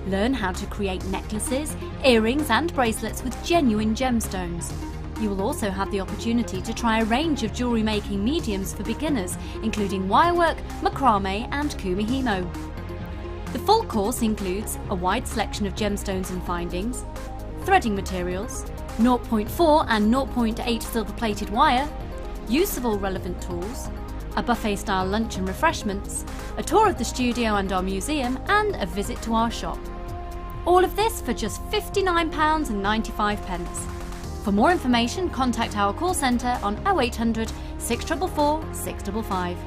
Learn how to create necklaces, earrings and bracelets with genuine gemstones. You will also have the opportunity to try a range of jewellery making mediums for beginners, including wirework, macrame and kumihimo. The full course includes a wide selection of gemstones and findings, threading materials, 0.4 and 0.8 silver-plated wire, use of all relevant tools, a buffet-style lunch and refreshments, a tour of the studio and our museum, and a visit to our shop. All of this for just £59.95. For more information, contact our call centre on 0800 644 655.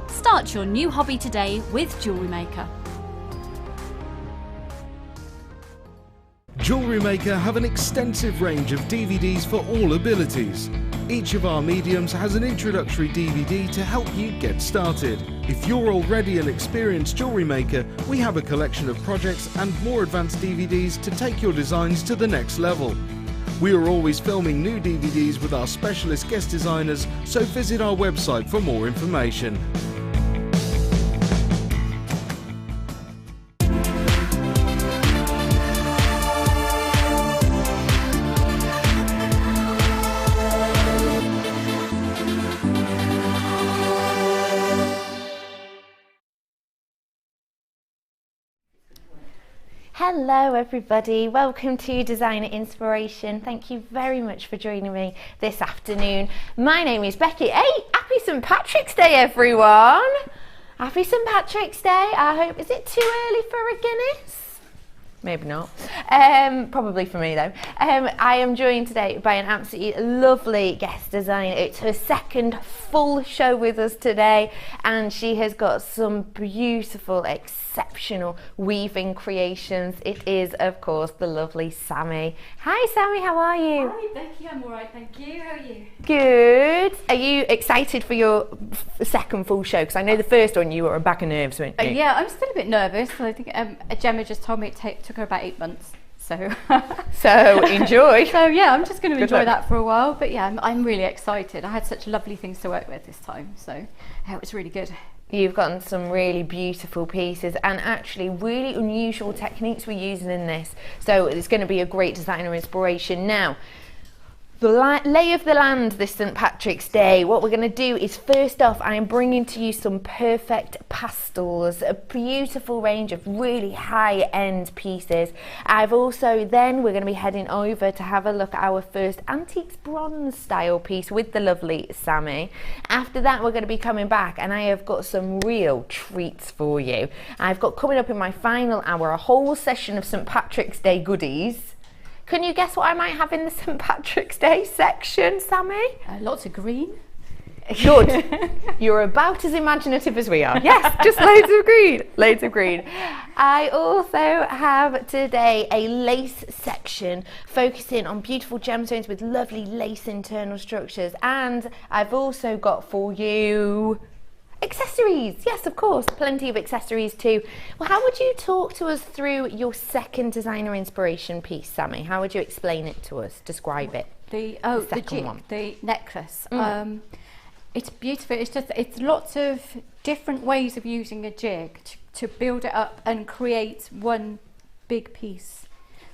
Start your new hobby today with Jewellery Maker. Jewellery Maker have an extensive range of DVDs for all abilities. Each of our mediums has an introductory DVD to help you get started. If you're already an experienced jewellery maker, we have a collection of projects and more advanced DVDs to take your designs to the next level. We are always filming new DVDs with our specialist guest designers, so visit our website for more information. Hello everybody, welcome to Designer Inspiration. Thank you very much for joining me this afternoon. My name is Becky. Hey, happy St Patrick's Day everyone. Happy St Patrick's Day. I hope, is it too early for a Guinness? Maybe not. Probably for me though. I am joined today by an absolutely lovely guest designer. It's her second full show with us today, and she has got some beautiful, exceptional weaving creations. It is, of course, the lovely Sammy. Hi Sammy, how are you? Hi Becky, I'm alright, thank you. How are you? Good. Are you excited for your second full show? Because I know the first one you were a bag of nerves, weren't you? Yeah, I'm still a bit nervous. I think Gemma just told me it took her about 8 months. So enjoy. So yeah, I'm just going to enjoy luck. that for a while. But yeah, I'm really excited. I had such lovely things to work with this time. So yeah, it was really good. You've gotten some really beautiful pieces and actually really unusual techniques we're using in this. So it's going to be a great designer inspiration. Now, the lay of the land this St Patrick's Day, what we're going to do is, first off, I am bringing to you some perfect pastels, a beautiful range of really high-end pieces. I've also, then we're going to be heading over to have a look at our first antiques bronze style piece with the lovely Sammy. After that, we're going to be coming back and I have got some real treats for you. I've got coming up in my final hour a whole session of St Patrick's Day goodies. Can you guess what I might have in the St Patrick's Day section, Sammy? Lots of green. Good. You're about as imaginative as we are. Yes, just loads of green. Loads of green. I also have today a lace section focusing on beautiful gemstones with lovely lace internal structures. And I've also got for you accessories. Yes, of course, plenty of accessories too. Well, how would you talk to us through your second designer inspiration piece, Sammy? How would you explain it to us? Describe it. The second one. The necklace. It's beautiful. It's lots of different ways of using a jig to build it up and create one big piece.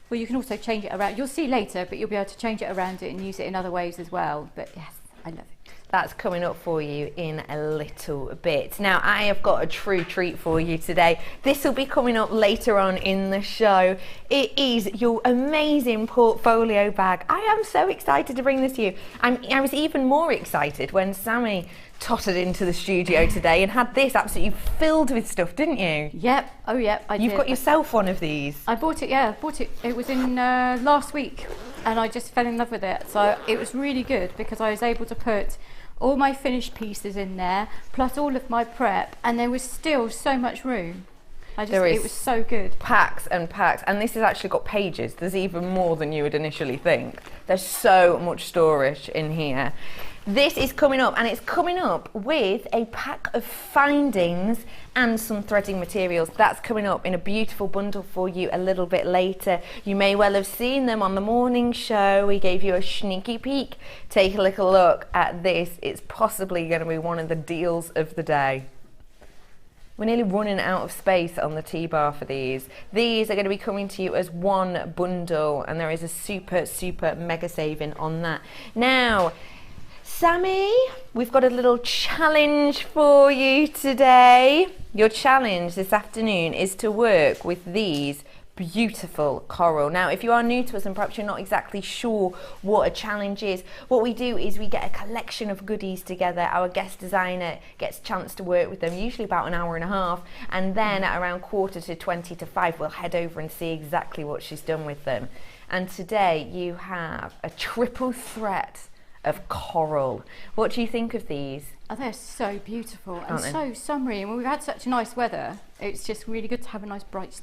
Well, you can also change it around. You'll see later, but you'll be able to change it around it and use it in other ways as well. But yes, I love it. That's coming up for you in a little bit. Now, I have got a true treat for you today. This will be coming up later on in the show. It is your amazing portfolio bag. I am so excited to bring this to you. I was even more excited when Sammy tottered into the studio today and had this absolutely filled with stuff, didn't you? Yep. Oh, yep. You've got yourself one of these. I bought it. Yeah, bought it. It was in last week, and I just fell in love with it. So it was really good because I was able to put all my finished pieces in there, plus all of my prep, and there was still so much room. It was so good. Packs and packs, and this has actually got pages. There's even more than you would initially think. There's so much storage in here. This is coming up, and it's coming up with a pack of findings and some threading materials. That's coming up in a beautiful bundle for you a little bit later. You may well have seen them on the morning show. We gave you a sneaky peek. Take a little look at this. It's possibly going to be one of the deals of the day. We're nearly running out of space on the T-bar for these. These are going to be coming to you as one bundle, and there is a super, super mega saving on that. Now, Sammy, we've got a little challenge for you today. Your challenge this afternoon is to work with these beautiful coral. Now, if you are new to us and perhaps you're not exactly sure what a challenge is, what we do is we get a collection of goodies together. Our guest designer gets a chance to work with them, usually about an hour and a half, and then at around 4:45 we'll head over and see exactly what she's done with them. And today you have a triple threat of coral. What do you think of these? Oh, they're so beautiful and they? so summery, and we've had such nice weather. It's just really good to have a nice bright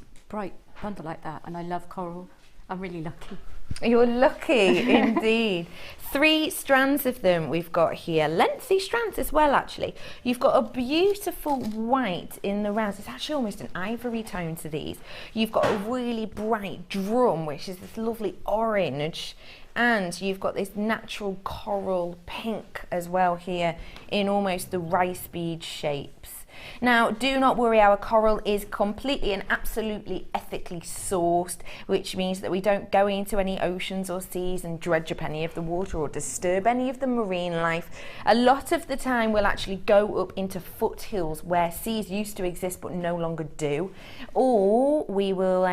bundle like that, and I love coral. I'm really lucky. You're lucky indeed. 3 strands of them we've got here, lengthy strands as well actually. You've got a beautiful white in the rounds. It's actually almost an ivory tone to these. You've got a really bright drum, which is this lovely orange, and you've got this natural coral pink as well here in almost the rice bead shapes. Now, do not worry, our coral is completely and absolutely ethically sourced, which means that we don't go into any oceans or seas and dredge up any of the water or disturb any of the marine life. A lot of the time we'll actually go up into foothills where seas used to exist but no longer do, or we will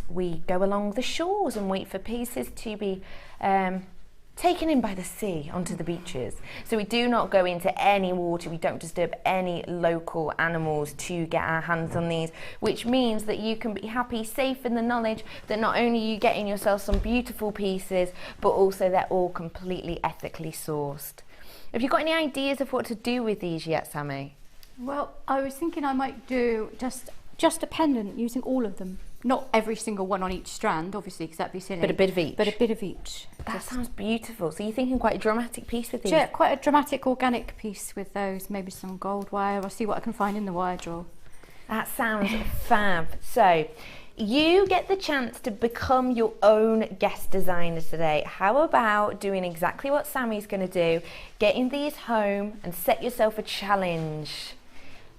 we go along the shores and wait for pieces to be taken in by the sea onto the beaches. So we do not go into any water, we don't disturb any local animals to get our hands on these, which means that you can be happy, safe in the knowledge that not only are you getting yourself some beautiful pieces, but also they're all completely ethically sourced. Have you got any ideas of what to do with these yet, Sammy? Well, I was thinking I might do just a pendant using all of them. Not every single one on each strand, obviously, because that'd be silly. But a bit of each. But a bit of each. That sounds beautiful. So you're thinking quite a dramatic piece with these? Yeah, quite a dramatic organic piece with those. Maybe some gold wire. I'll see what I can find in the wire drawer. That sounds fab. So you get the chance to become your own guest designer today. How about doing exactly what Sammy's going to do, getting these home and set yourself a challenge.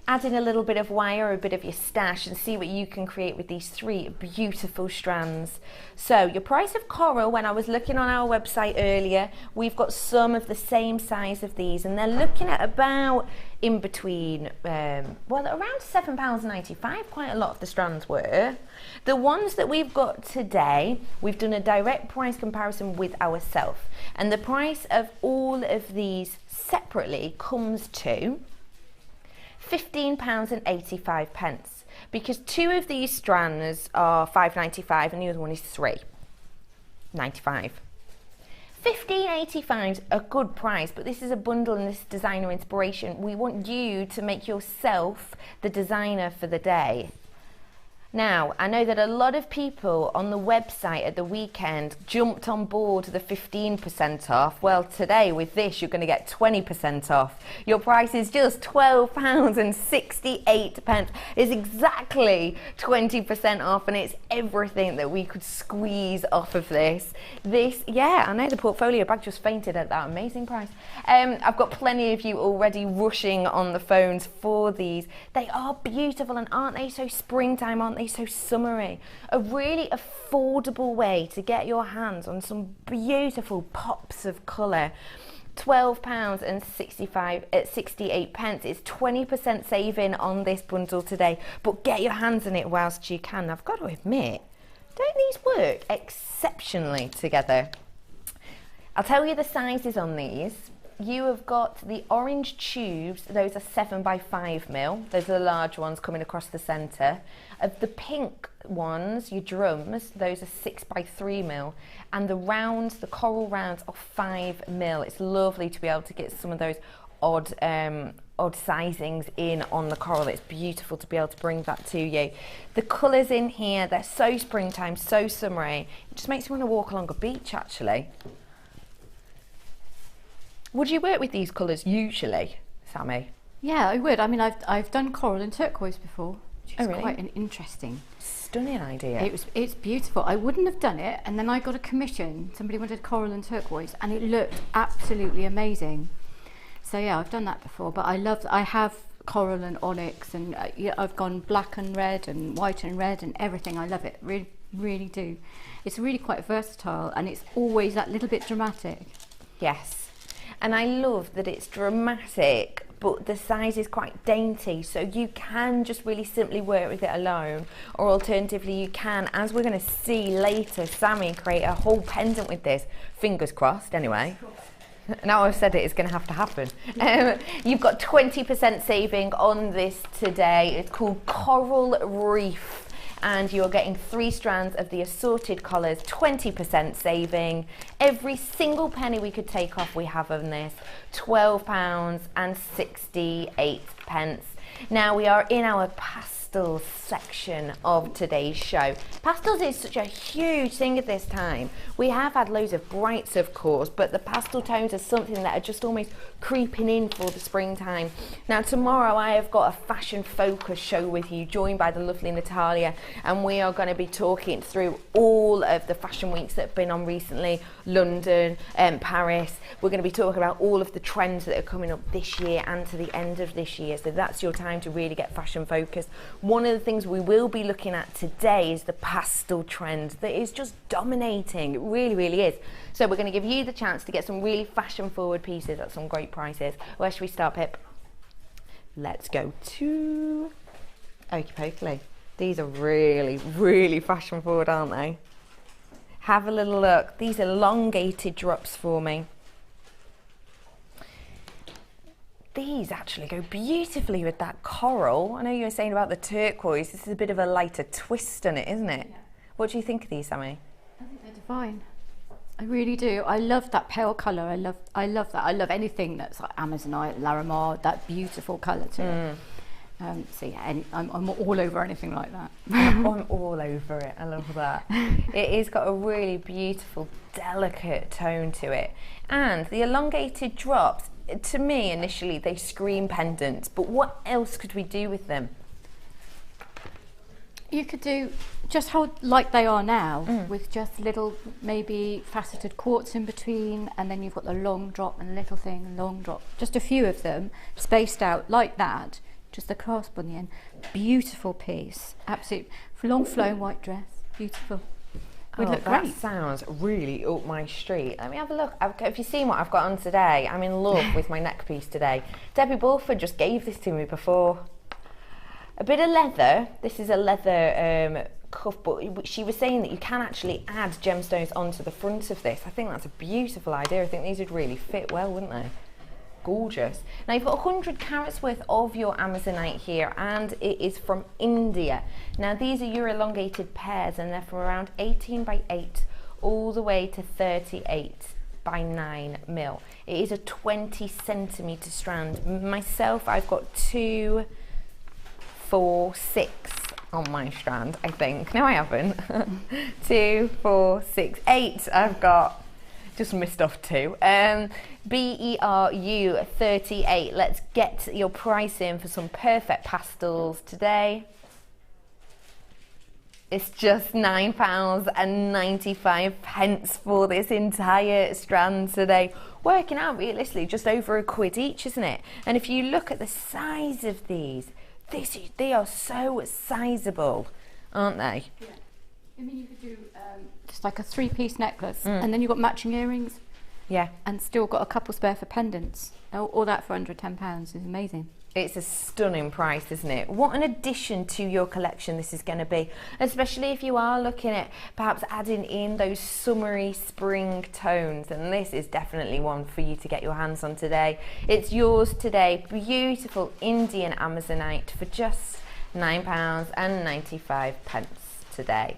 Add in a little bit of wire, a bit of your stash, and see what you can create with these 3 beautiful strands. So your price of coral, when I was looking on our website earlier, we've got some of the same size of these, and they're looking at about in between, well, around £7.95, quite a lot of the strands were. The ones that we've got today, we've done a direct price comparison with ourselves, and the price of all of these separately comes to £15.85, because 2 of these strands are £5.95 and the other one is £3.95. £15.85 is a good price, but this is a bundle and this designer inspiration. We want you to make yourself the designer for the day. Now, I know that a lot of people on the website at the weekend jumped on board the 15% off. Well, today with this, you're going to get 20% off. Your price is just £12.68. It's exactly 20% off, and it's everything that we could squeeze off of this. Yeah, I know the portfolio bag just fainted at that amazing price. I've got plenty of you already rushing on the phones for these. They are beautiful, and aren't they so springtime, aren't they so summery? A really affordable way to get your hands on some beautiful pops of colour. £12.68. It's 20% saving on this bundle today, but get your hands on it whilst you can. I've got to admit, don't these work exceptionally together? I'll tell you the sizes on these. You have got the orange tubes, those are 7x5mm, those are the large ones coming across the centre. Of the pink ones, your drums, those are 6x3mm, and the rounds, the coral rounds, are 5mm. It's lovely to be able to get some of those odd sizings in on the coral. It's beautiful to be able to bring that to you. The colours in here, they're so springtime, so summery. It just makes you want to walk along a beach actually. Would you work with these colours usually, Sammy? Yeah, I would. I mean, I've done coral and turquoise before, which is really? quite an interesting, stunning idea. It's beautiful. I wouldn't have done it, and then I got a commission. Somebody wanted coral and turquoise, and it looked absolutely amazing. So yeah, I've done that before. But I have coral and onyx, and yeah, I've gone black and red and white and red and everything. I love it, really, really do. It's really quite versatile, and it's always that little bit dramatic. Yes, and I love that it's dramatic, but the size is quite dainty, so you can just really simply work with it alone, or alternatively you can, as we're going to see later, Sammy create a whole pendant with this. Fingers crossed anyway. Now I've said it, it's going to happen. You've got 20% saving on this today. It's called Coral Reef, and you're getting 3 strands of the assorted colours, 20% saving. Every single penny we could take off we have on this, £12.68. Now we are in our pastels section of today's show. Pastels is such a huge thing at this time. We have had loads of brights, of course, but the pastel tones are something that are just almost creeping in for the springtime. Now tomorrow I have got a fashion focus show with you, joined by the lovely Natalia, and we are going to be talking through all of the fashion weeks that have been on recently, London and Paris. We're going to be talking about all of the trends that are coming up this year and to the end of this year, so that's your time to really get fashion focused. One of the things we will be looking at today is the pastel trend that is just dominating. It really, really is. So we're going to give you the chance to get some really fashion forward pieces at some great prices. Where should we start, Pip? Let's go to Okie Pokely. These are really, really fashion forward, aren't they? Have a little look. These elongated drops for me. These actually go beautifully with that coral. I know you were saying about the turquoise. This is a bit of a lighter twist on it, isn't it? Yeah. What do you think of these, Sammy? I think they're divine. I really do. I love that pale colour. I love that. I love anything that's like Amazonite, Larimar, that beautiful colour to it. So yeah, I'm all over anything like that. I'm all over it. I love that. It has got a really beautiful, delicate tone to it. And the elongated drops, to me initially they scream pendants, but what else could we do with them? You could do just how like they are now, with just little maybe faceted quartz in between, and then you've got the long drop and little thing, long drop, just a few of them spaced out like that, just the clasp on the end. Beautiful piece, absolute long flowing white dress, beautiful. Would look that great. Sounds really up my street. Let me have a look. Have you seen what I've got on today? I'm in love with my neck piece today. Debbie Bulford just gave this to me before. A bit of leather. This is a leather cuff, but she was saying that you can actually add gemstones onto the front of this. I think that's a beautiful idea. I think these would really fit well, wouldn't they? Gorgeous. Now you've got 100 carats worth of your Amazonite here, and it is from India. Now these are your elongated pairs, and they're from around 18 by 8 all the way to 38 by 9 mil. It is a 20 centimetre strand. Myself, I've got 2, 4, 6 on my strand, I think. No, I haven't. 2, 4, 6, 8 I've got. Just missed off 2. BERU 38. Let's get your price in for some perfect pastels today. It's just £9.95 for this entire strand today. Working out realistically just over £1 each, isn't it? And if you look at the size of these, they are so sizable, aren't they? Yeah. I mean, you could do just like a 3-piece necklace, and then you've got matching earrings. Yeah. And still got a couple spare for pendants. All that for under £10 is amazing. It's a stunning price, isn't it? What an addition to your collection this is going to be, especially if you are looking at perhaps adding in those summery spring tones, and this is definitely one for you to get your hands on today. It's yours today, beautiful Indian Amazonite for just £9.95 today.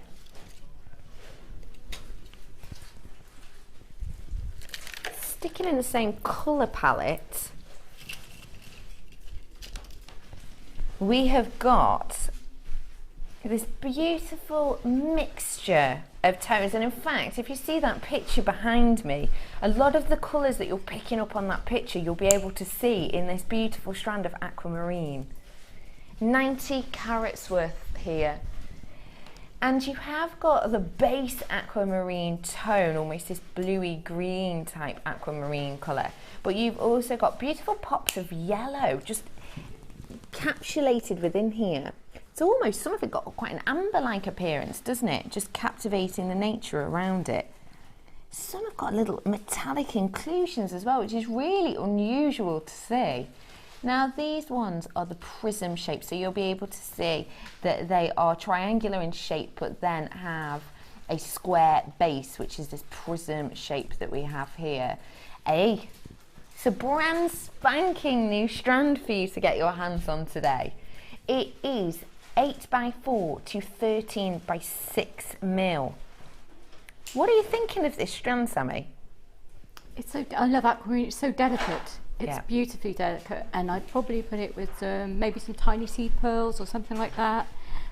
Sticking in the same colour palette, we have got this beautiful mixture of tones, and in fact if you see that picture behind me, a lot of the colours that you're picking up on that picture you'll be able to see in this beautiful strand of aquamarine. 90 carats worth here. And you have got the base aquamarine tone, almost this bluey green type aquamarine colour, but you've also got beautiful pops of yellow, just encapsulated within here. It's almost, some of it got quite an amber-like appearance, doesn't it? Just captivating the nature around it. Some have got little metallic inclusions as well, which is really unusual to see. Now these ones are the prism shape, so you'll be able to see that they are triangular in shape, but then have a square base, which is this prism shape that we have here. It's a brand spanking new strand for you to get your hands on today. It is 8x4 to 13x6 mil. What are you thinking of this strand, Sammy? I love aquamarine. It's so delicate. It's Yeah. beautifully delicate, and I'd probably put it with maybe some tiny seed pearls or something like that.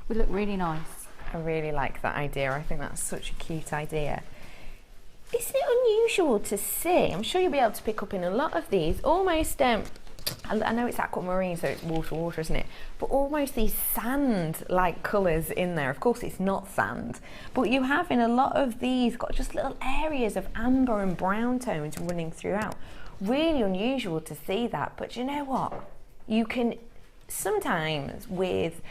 Would look really nice. I really like that idea. I think that's such a cute idea. Isn't it unusual to see? I'm sure you'll be able to pick up in a lot of these. Almost, I know it's aquamarine, so it's water, isn't it? But almost these sand-like colours in there. Of course, it's not sand, but you have in a lot of these got just little areas of amber and brown tones running throughout. Really unusual to see that, but you know what? You can sometimes with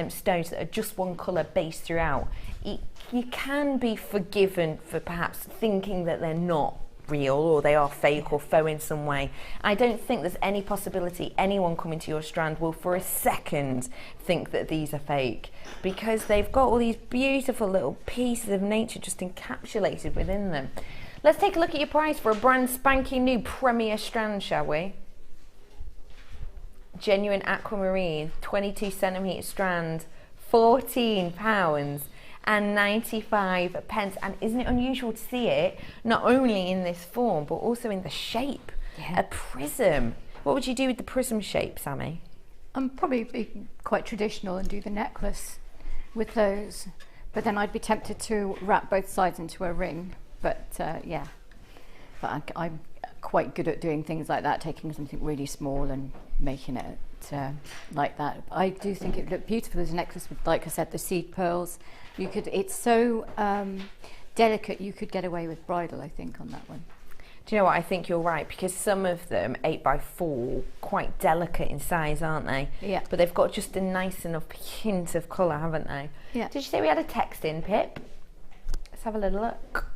stones that are just one colour base throughout, you can be forgiven for perhaps thinking that they're not real or they are fake or faux in some way. I don't think there's any possibility anyone coming to your strand will for a second think that these are fake, because they've got all these beautiful little pieces of nature just encapsulated within them. Let's take a look at your price for a brand spanking new Premier strand, shall we? Genuine aquamarine, 22 centimetre strand, £14 and 95 pence. And isn't it unusual to see it not only in this form but also in the shape? Yeah. A prism. What would you do with the prism shape, Sammy? Probably be quite traditional and do the necklace with those, but then I'd be tempted to wrap both sides into a ring. But yeah, but I'm quite good at doing things like that, taking something really small and making it like that. I do think it would look beautiful as a necklace with, like I said, the seed pearls. You could, it's so delicate, you could get away with bridal, I think, on that one. Do you know what? I think you're right, because some of them, 8x4, quite delicate in size, aren't they? Yeah. But they've got just a nice enough hint of colour, haven't they? Yeah. Did you say we had a text in, Pip? Let's have a little look.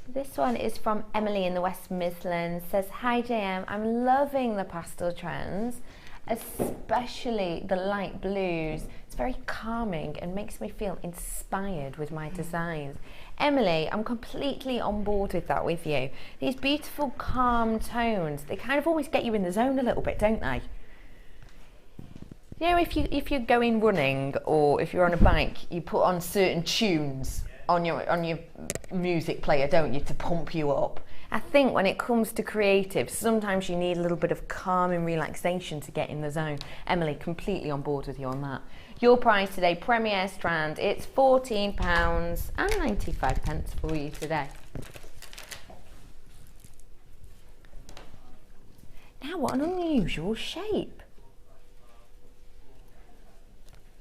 This one is from Emily in the West Midlands. Says, hi JM, I'm loving the pastel trends, especially the light blues. It's very calming and makes me feel inspired with my designs. Emily, I'm completely on board with that with you. These beautiful calm tones, they kind of always get you in the zone a little bit, don't they? You know, if you're going running or if you're on a bike, you put on certain tunes on your music player, don't you, to pump you up. I think when it comes to creative, sometimes you need a little bit of calm and relaxation to get in the zone. Emily, completely on board with you on that. Your price today, Premier strand, it's £14 and 95 pence for you today. Now, what an unusual shape.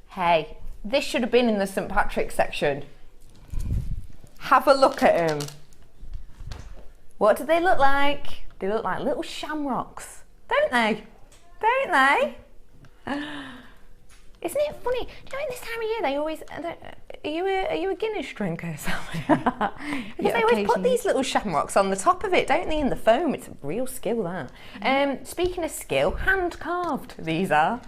Hey, this should have been in the St. Patrick's section. Have a look at them. What do they look like? They look like little shamrocks, don't they? Don't they? Isn't it funny? Do you know, at this time of year they always... Are you a Guinness drinker, Sally? Because Yeah, they always put occasionally. these little shamrocks on the top of it, don't they, in the foam? It's a real skill, that. Speaking of skill, hand-carved these are.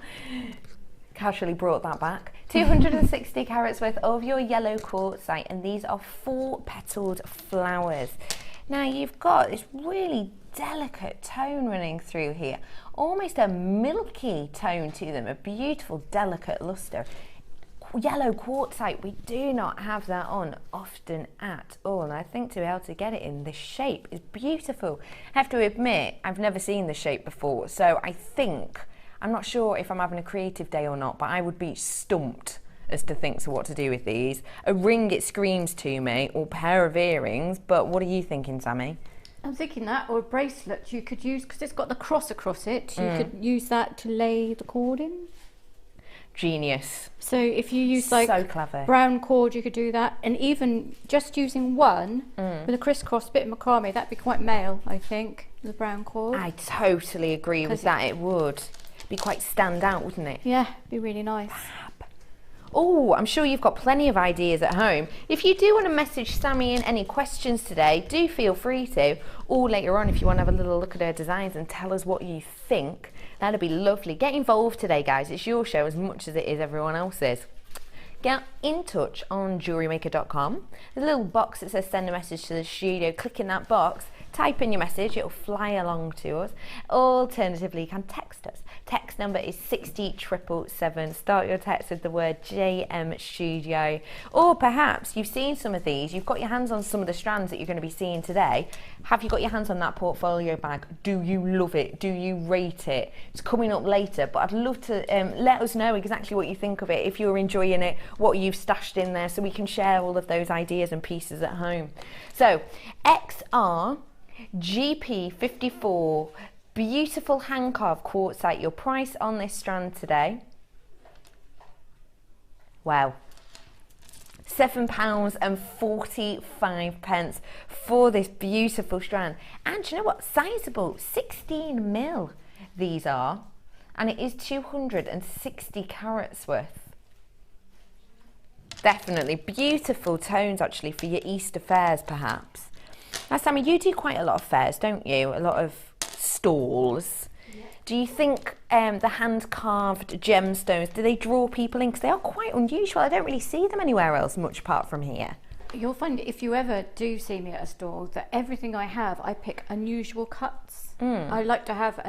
Casually brought that back. 260 carats worth of your yellow quartzite, and these are 4-petaled flowers. Now you've got this really delicate tone running through here, almost a milky tone to them, a beautiful delicate luster. Yellow quartzite, we do not have that on often at all, and I think to be able to get it in this shape is beautiful. I have to admit, I've never seen this shape before, so I think, I'm not sure if I'm having a creative day or not, but I would be stumped as to think what to do with these. A ring, it screams to me, or pair of earrings, but what are you thinking, Sammy? I'm thinking that, or a bracelet you could use, because it's got the cross across it, you could use that to lay the cord in. Genius. So if you use like So clever. brown cord, you could do that, and even just using one with a crisscross bit of macrame, that'd be quite male, I think, the brown cord. I totally agree with 'Cause that, it would. be quite stand out, wouldn't it? Yeah, be really nice. Oh, I'm sure you've got plenty of ideas at home. If you do want to message Sammy in any questions today, do feel free to. Or later on, if you want to have a little look at her designs and tell us what you think, that'd be lovely. Get involved today, guys. It's your show as much as it is everyone else's. Get in touch on jewelrymaker.com. There's a little box that says send a message to the studio. Click in that box, type in your message, it'll fly along to us. Alternatively, you can text us. Text number is 60777. Start your text with the word JM Studio. Or perhaps you've seen some of these, you've got your hands on some of the strands that you're going to be seeing today. Have you got your hands on that portfolio bag? Do you love it? Do you rate it? It's coming up later, but I'd love to let us know exactly what you think of it, if you're enjoying it, what you've stashed in there, so we can share all of those ideas and pieces at home. So XR GP54, beautiful hand carved quartzite. Your price on this strand today, wow, £7.45 for this beautiful strand. And you know what, sizable, 16 mil these are, and it is 260 carats worth. Definitely beautiful tones actually for your Easter fairs perhaps. Now Sammy, you do quite a lot of fairs, don't you? A lot of stalls. Yeah. Do you think the hand-carved gemstones, do they draw people in? Because they are quite unusual. I don't really see them anywhere else much apart from here. You'll find if you ever do see me at a stall that everything I have, I pick unusual cuts. I like to have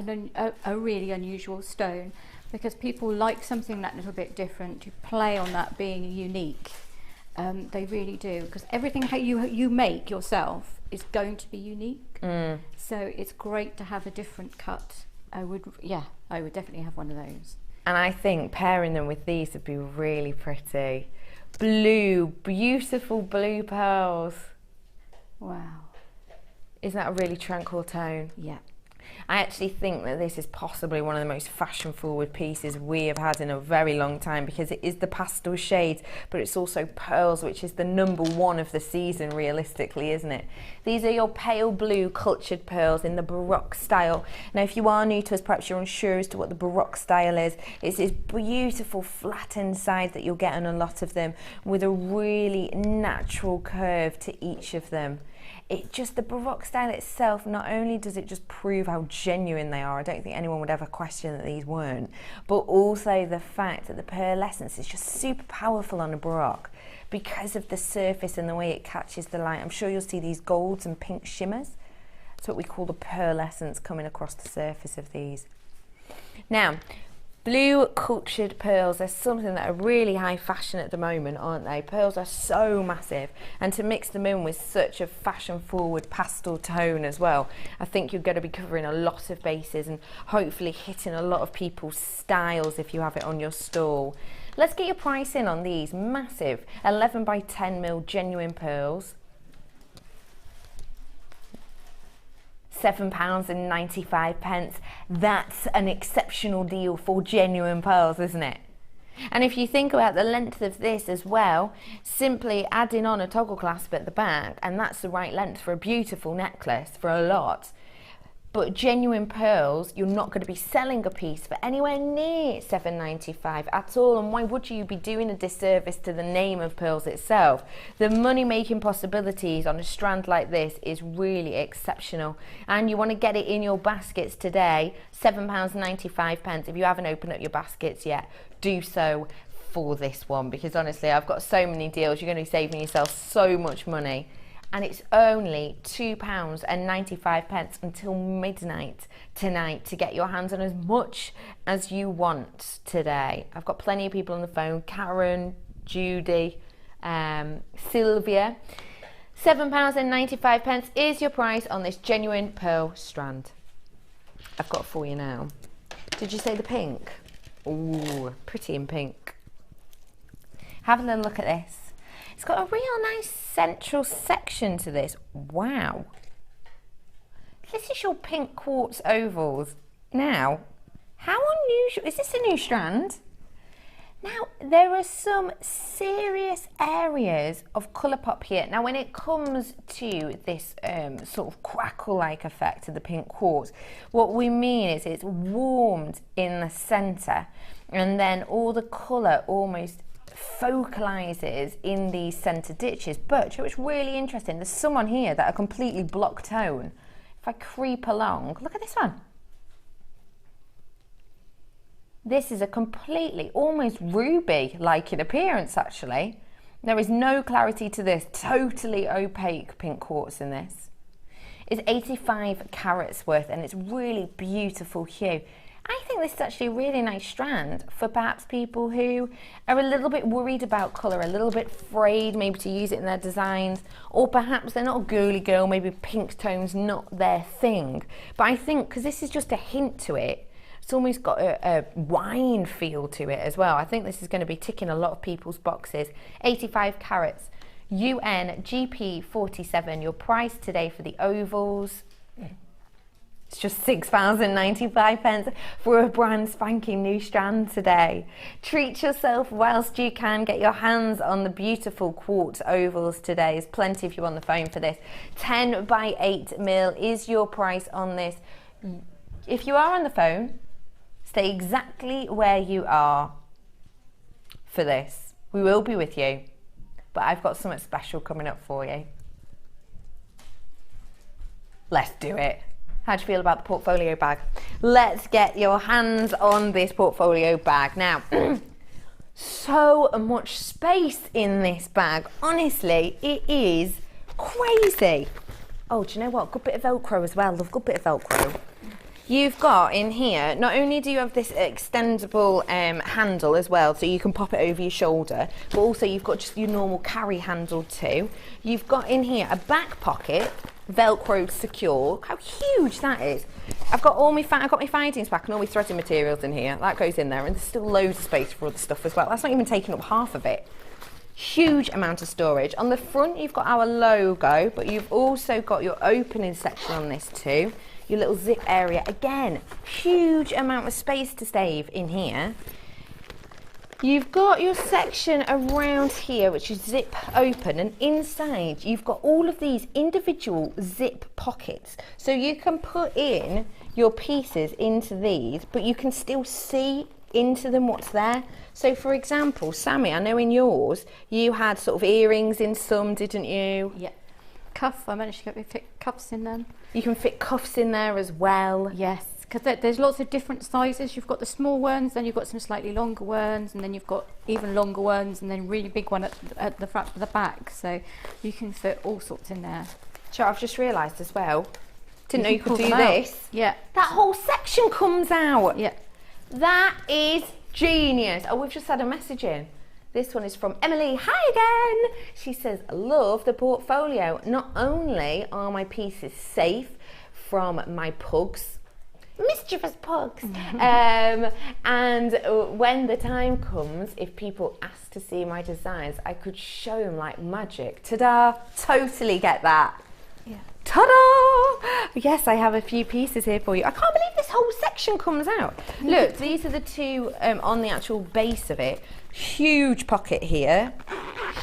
a really unusual stone, because people like something that little bit different, to play on that being unique. They really do, because everything how you make yourself is going to be unique. So it's great to have a different cut. I would definitely have one of those. And I think pairing them with these would be really pretty. Blue, beautiful blue pearls. Wow. Isn't that a really tranquil tone? Yeah. I actually think that this is possibly one of the most fashion forward pieces we have had in a very long time, because it is the pastel shades, but it's also pearls, which is the #1 of the season realistically, isn't it? These are your pale blue cultured pearls in the Baroque style. Now if you are new to us, perhaps you're unsure as to what the Baroque style is. It's this beautiful flattened side that you'll get on a lot of them, with a really natural curve to each of them. The Baroque style itself, not only does it just prove how genuine they are, I don't think anyone would ever question that these weren't, but also the fact that the pearlescence is just super powerful on a Baroque because of the surface and the way it catches the light. I'm sure you'll see these golds and pink shimmers. That's what we call the pearlescence coming across the surface of these. Now, blue cultured pearls are something that are really high fashion at the moment, aren't they? Pearls are so massive, and to mix them in with such a fashion forward pastel tone as well, I think you're going to be covering a lot of bases and hopefully hitting a lot of people's styles if you have it on your stall. Let's get your price in on these massive 11 by 10 mil genuine pearls. £7.95. That's an exceptional deal for genuine pearls, isn't it? And if you think about the length of this as well, simply adding on a toggle clasp at the back, and that's the right length for a beautiful necklace for a lot. But genuine pearls, you're not going to be selling a piece for anywhere near £7.95 at all. And why would you be doing a disservice to the name of pearls itself? The money-making possibilities on a strand like this is really exceptional. And you want to get it in your baskets today, £7.95. If you haven't opened up your baskets yet, do so for this one. Because honestly, I've got so many deals. You're going to be saving yourself so much money. And it's only £2.95 until midnight tonight to get your hands on as much as you want today. I've got plenty of people on the phone. Karen, Judy, Sylvia. £7.95 is your price on this genuine pearl strand. I've got it for you now. Did you say the pink? Ooh, pretty in pink. Have a little look at this. It's got a real nice central section to this. Wow. This is your pink quartz ovals. Now, how unusual, is this a new strand? Now, there are some serious areas of colour pop here. Now, when it comes to this sort of crackle-like effect of the pink quartz, what we mean is it's warmed in the centre, and then all the colour almost focalises in these centre ditches. But what's really interesting, there's some on here that are completely block tone. If I creep along, look at this one. This is a completely, almost ruby-like in appearance, actually. There is no clarity to this, totally opaque pink quartz in this. It's 85 carats worth, and it's really beautiful hue. I think this is actually a really nice strand for perhaps people who are a little bit worried about colour, a little bit afraid maybe to use it in their designs, or perhaps they're not a girly girl, maybe pink tone's not their thing. But I think, because this is just a hint to it, it's almost got a wine feel to it as well. I think this is going to be ticking a lot of people's boxes. 85 carats, UN GP47, your price today for the ovals. It's just £6.95 for a brand spanking new strand today. Treat yourself whilst you can. Get your hands on the beautiful quartz ovals today. There's plenty of you on the phone for this. 10 by 8 mil is your price on this. If you are on the phone, stay exactly where you are for this. We will be with you, but I've got something special coming up for you. Let's do it. How do you feel about the portfolio bag? Let's get your hands on this portfolio bag. Now, so much space in this bag. Honestly, it is crazy. Oh, do you know what? Good bit of Velcro as well. Love good bit of Velcro. You've got in here, not only do you have this extendable handle as well, so you can pop it over your shoulder, but also you've got just your normal carry handle too. You've got in here a back pocket, Velcro secure. Look how huge that is. I've got my findings pack and all my threading materials in here. That goes in there, and there's still loads of space for other stuff as well. That's not even taking up half of it. Huge amount of storage. On the front, you've got our logo, but you've also got your opening section on this too. Your little zip area. Again, huge amount of space to save in here. You've got your section around here, which is zip open, and inside you've got all of these individual zip pockets. So you can put in your pieces into these, but you can still see into them what's there. So for example, Sammy, I know in yours, you had sort of earrings in some, didn't you? Yeah. Cuff, I managed to get me fit cuffs in them. You can fit cuffs in there as well. Yes, because there's lots of different sizes. You've got the small ones, then you've got some slightly longer ones, and then you've got even longer ones, and then really big one at the front of the back. So you can fit all sorts in there. Sure, I've just realised as well, didn't know you could do this. Yeah. That whole section comes out. Yeah. That is genius. Oh, we've just had a message in. This one is from Emily. Hi again. She says, love the portfolio. Not only are my pieces safe from my pugs, mischievous pugs, and when the time comes, if people ask to see my designs, I could show them like magic. Ta-da! Totally get that. Yeah. Ta-da! Yes, I have a few pieces here for you. I can't believe this whole section comes out. Look, these are the two on the actual base of it. Huge pocket here.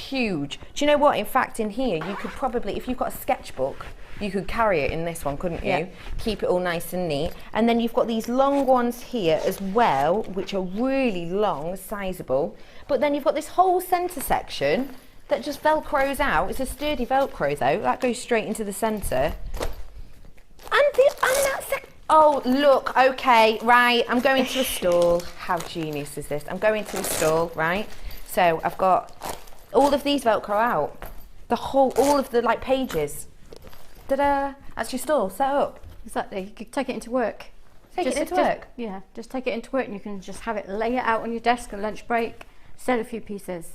Huge. Do you know what? In fact, in here, you could probably, if you've got a sketchbook, you could carry it in this one, couldn't you? Yeah. Keep it all nice and neat. And then you've got these long ones here as well, which are really long, sizable. But then you've got this whole centre section that just Velcros out. It's a sturdy Velcro though. That goes straight into the centre. And that's it. Oh, look, okay, right. I'm going to a stall. How genius is this? I'm going to a stall, right? So I've got all of these Velcro out. All of the like pages. Ta-da! That's your stall set up. Exactly. You could take it into work. Take it into work? Yeah, just take it into work and you can just have it, lay it out on your desk at lunch break, sell a few pieces.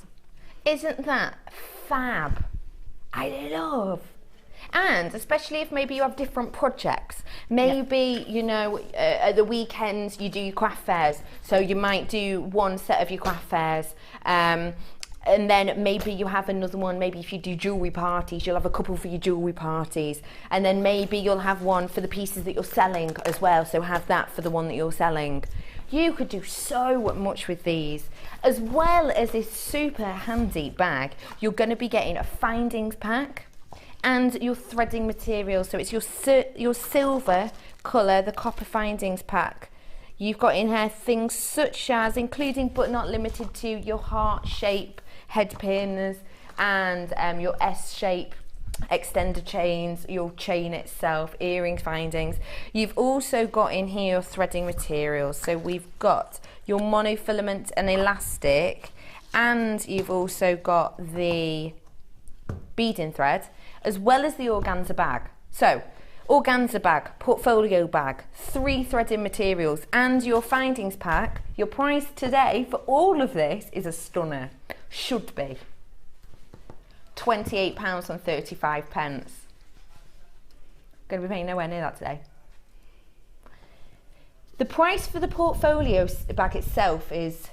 Isn't that fab? I love. And especially if maybe you have different projects. Maybe, you know, at the weekends you do your craft fairs. So you might do one set of your craft fairs. And then maybe you have another one, maybe if you do jewellery parties, you'll have a couple for your jewellery parties. And then maybe you'll have one for the pieces that you're selling as well, so have that for the one that you're selling. You could do so much with these. As well as this super handy bag, you're going to be getting a findings pack and your threading materials. So it's your silver colour, the copper findings pack. You've got in here things such as, including but not limited to, your heart shape head pins and your S shape extender chains, your chain itself, earring findings. You've also got in here your threading materials. So we've got your monofilament and elastic, and you've also got the beading thread, as well as the organza bag. So organza bag, portfolio bag, 3 threading materials, and your findings pack. Your price today for all of this is a stunner. Should be £28.35. Going to be paying nowhere near that today. The price for the portfolio bag itself is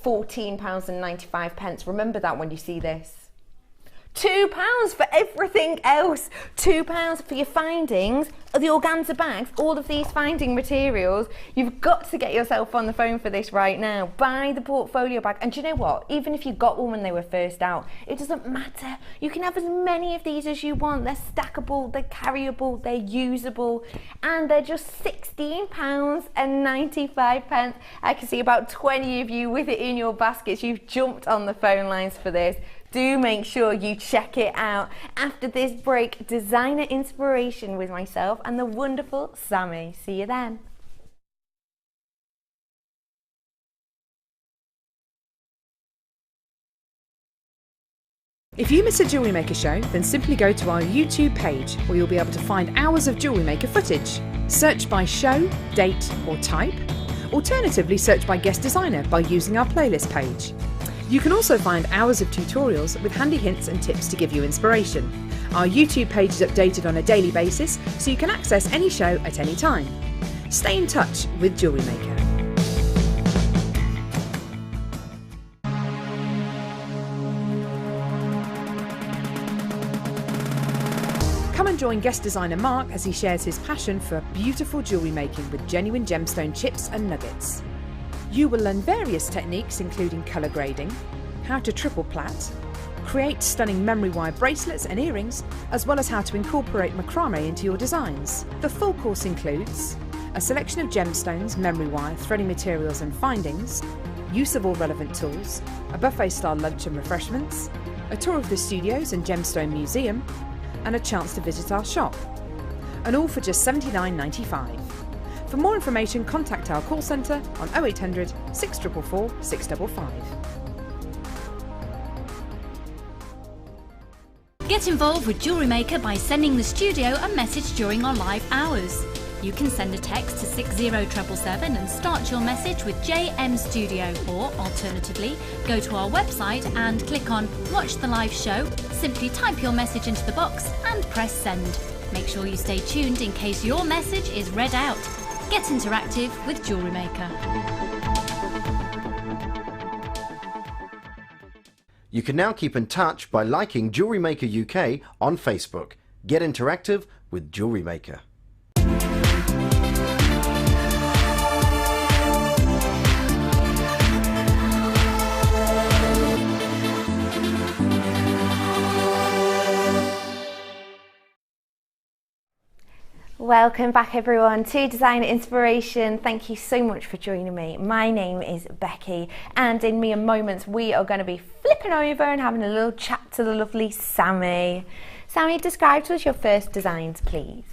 £14.95. Remember that when you see this. £2 for everything else. £2 for your findings, the organza bags, all of these finding materials. You've got to get yourself on the phone for this right now. Buy the portfolio bag. And do you know what? Even if you got one when they were first out, it doesn't matter. You can have as many of these as you want. They're stackable, they're carryable, they're usable, and they're just £16.95. I can see about 20 of you with it in your baskets. You've jumped on the phone lines for this. Do make sure you check it out. After this break, designer inspiration with myself and the wonderful Sammy. See you then. If you miss a Jewellery Maker show, then simply go to our YouTube page where you'll be able to find hours of Jewellery Maker footage. Search by show, date or type. Alternatively, search by guest designer by using our playlist page. You can also find hours of tutorials with handy hints and tips to give you inspiration. Our YouTube page is updated on a daily basis, so you can access any show at any time. Stay in touch with Jewellery Maker. Come and join guest designer Mark as he shares his passion for beautiful jewellery making with genuine gemstone chips and nuggets. You will learn various techniques including colour grading, how to triple plait, create stunning memory wire bracelets and earrings, as well as how to incorporate macrame into your designs. The full course includes a selection of gemstones, memory wire, threading materials and findings, use of all relevant tools, a buffet style lunch and refreshments, a tour of the studios and gemstone museum, and a chance to visit our shop. And all for just $79.95. For more information, contact our call centre on 0800 644 655. Get involved with Jewellery Maker by sending the studio a message during our live hours. You can send a text to 60777 and start your message with JM Studio, or alternatively, go to our website and click on Watch the Live Show, simply type your message into the box and press send. Make sure you stay tuned in case your message is read out. Get interactive with Jewellery Maker. You can now keep in touch by liking Jewellery Maker UK on Facebook. Get interactive with Jewellery Maker. Welcome back everyone to Designer Inspiration. Thank you so much for joining me. My name is Becky, and in mere moments we are going to be flipping over and having a little chat to the lovely Sammy. Sammy, describe to us your first designs, please.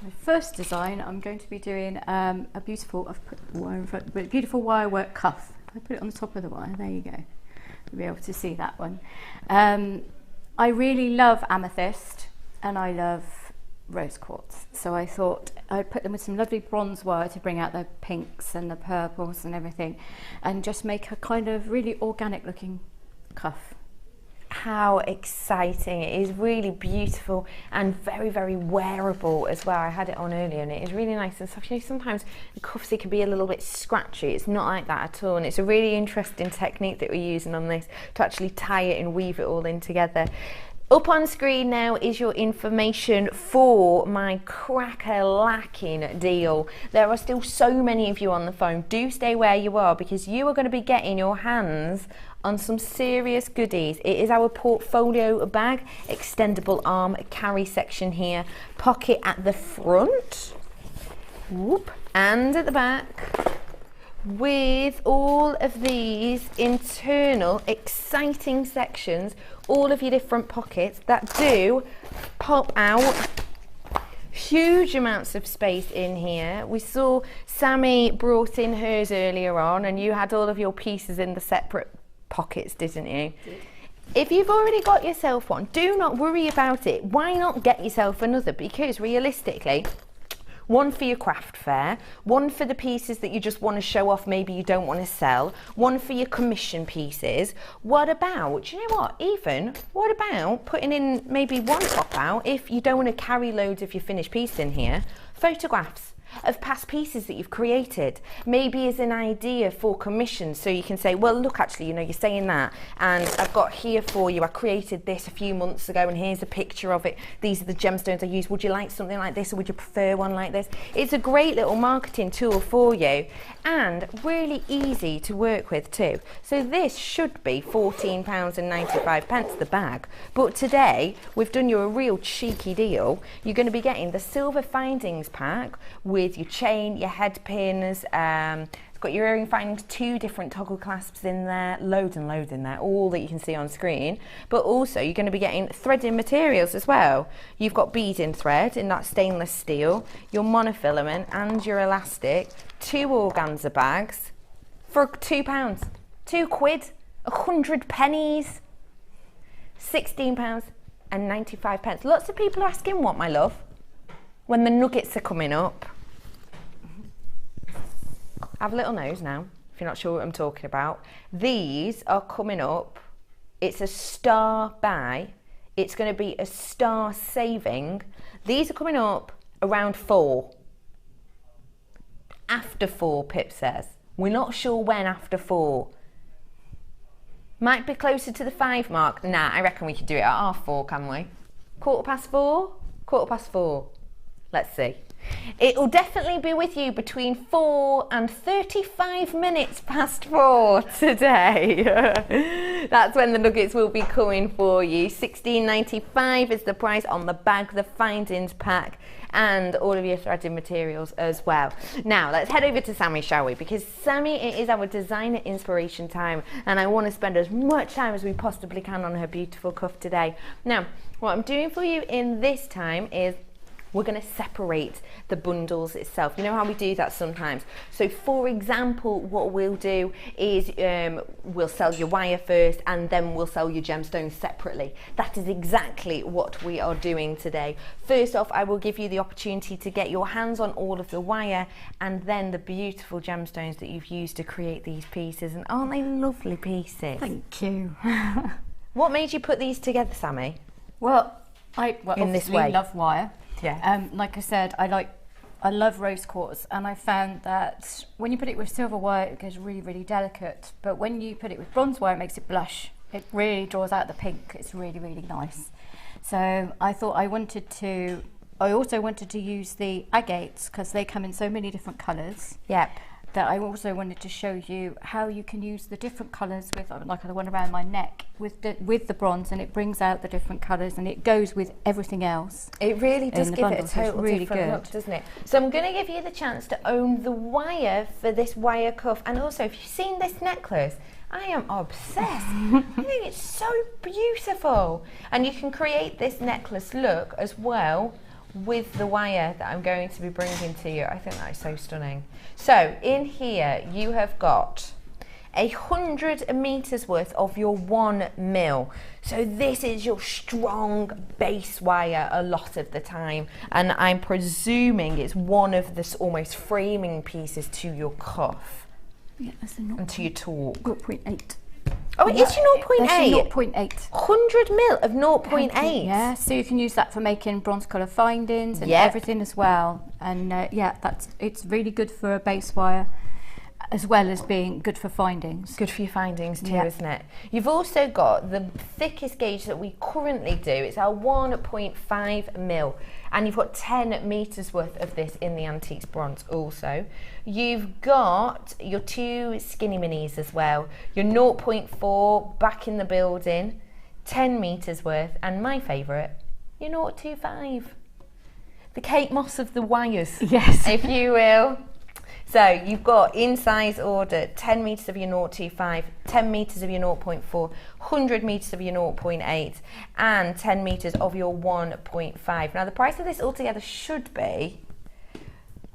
My first design, I'm going to be doing a beautiful, I've put the wire in front, but beautiful wire work cuff. I put it on the top of the wire, there you go. You'll be able to see that one. I really love amethyst and I love rose quartz, so I thought I'd put them with some lovely bronze wire to bring out the pinks and the purples and everything, and just make a kind of really organic looking cuff. How exciting. It is really beautiful and very, very wearable as well. I had it on earlier and it is really nice and soft. You know, sometimes the cuffs, it can be a little bit scratchy. It's not like that at all, and it's a really interesting technique that we're using on this to actually tie it and weave it all in together. Up on screen now is your information for my cracker-lacking deal. There are still so many of you on the phone. Do stay where you are, because you are going to be getting your hands on some serious goodies. It is our portfolio bag, extendable arm carry section here, pocket at the front, whoop, and at the back, with all of these internal exciting sections, all of your different pockets that do pop out. Huge amounts of space in here. We saw Sammy brought in hers earlier on, and you had all of your pieces in the separate pockets, didn't you? If you've already got yourself one, do not worry about it. Why not get yourself another? Because realistically, one for your craft fair, one for the pieces that you just want to show off, maybe you don't want to sell, one for your commission pieces. What about, do you know what about putting in maybe one pop out, if you don't want to carry loads of your finished piece in here, photographs of past pieces that you've created, maybe as an idea for commission, so you can say, well, look, actually, you know, you're saying that, and I've got here for you, I created this a few months ago, and here's a picture of it, these are the gemstones I use, would you like something like this, or would you prefer one like this? It's a great little marketing tool for you, and really easy to work with too. So this should be £14.95 the bag, but today we've done you a real cheeky deal. You're going to be getting the silver findings pack with your chain, your head pins, it's got your earring findings, 2 different toggle clasps in there, loads and loads in there, all that you can see on screen. But also you're going to be getting threading materials as well. You've got beading thread in that stainless steel, your monofilament and your elastic, 2 organza bags for £2, £2, 100 pennies, £16.95. Lots of people are asking what, my love, when the nuggets are coming up. Have a little nose now, if you're not sure what I'm talking about. These are coming up. It's a star buy. It's going to be a star saving. These are coming up around 4. After 4, Pip says. We're not sure when after 4. Might be closer to the 5 mark. Nah, I reckon we could do it at 4:30, can we? 4:15? 4:15. Let's see. It will definitely be with you between 4 and 35 minutes past 4 today. That's when the nuggets will be coming for you. £16.95 is the price on the bag, the findings pack, and all of your threading materials as well. Now let's head over to Sammy, shall we? Because Sammy, it is our designer inspiration time, and I want to spend as much time as we possibly can on her beautiful cuff today. Now, what I'm doing for you in this time is we're going to separate the bundles itself. You know how we do that sometimes? So for example, what we'll do is we'll sell your wire first, and then we'll sell your gemstones separately. That is exactly what we are doing today. First off, I will give you the opportunity to get your hands on all of the wire, and then the beautiful gemstones that you've used to create these pieces. And aren't they lovely pieces? Thank you. What made you put these together, Sammy? Well, I In this way. love wire. Yeah. Like I said, I love rose quartz, and I found that when you put it with silver wire, it goes really, really delicate. But when you put it with bronze wire, it makes it blush. It really draws out the pink. It's really, really nice. So I thought I also wanted to use the agates, because they come in so many different colours. Yep. That I also wanted to show you how you can use the different colours with, like the one around my neck, with the bronze, and it brings out the different colours, and it goes with everything else. It really does give it a total really different look, doesn't it? So I'm going to give you the chance to own the wire for this wire cuff, and also, if you've seen this necklace, I am obsessed. I think it's so beautiful, and you can create this necklace look as well with the wire that I'm going to be bringing to you. I think that is so stunning. So in here you have got 100 meters worth of your 1 mil. So this is your strong base wire a lot of the time, and I'm presuming it's one of this almost framing pieces to your cuff. Yeah, that's a and to your torque. 0.8. Oh, it is your 0.8? That's your 0.8. 100 mil of 0.8? Yeah, so you can use that for making bronze colour findings and Yep. everything as well. And yeah, it's really good for a base wire. as well as being good for findings. Good for your findings too, Yeah. isn't it? You've also got the thickest gauge that we currently do. It's our 1.5 mil, and you've got 10 metres worth of this in the Antiques Bronze also. You've got your 2 skinny minis as well, your 0.4 back in the building, 10 metres worth, and my favourite, your 0.25. The Kate Moss of the wires, Yes. if you will. So you've got in size order 10 metres of your 0.25, 10 metres of your 0.4, 100 metres of your 0.8 and 10 metres of your 1.5. Now the price of this altogether should be,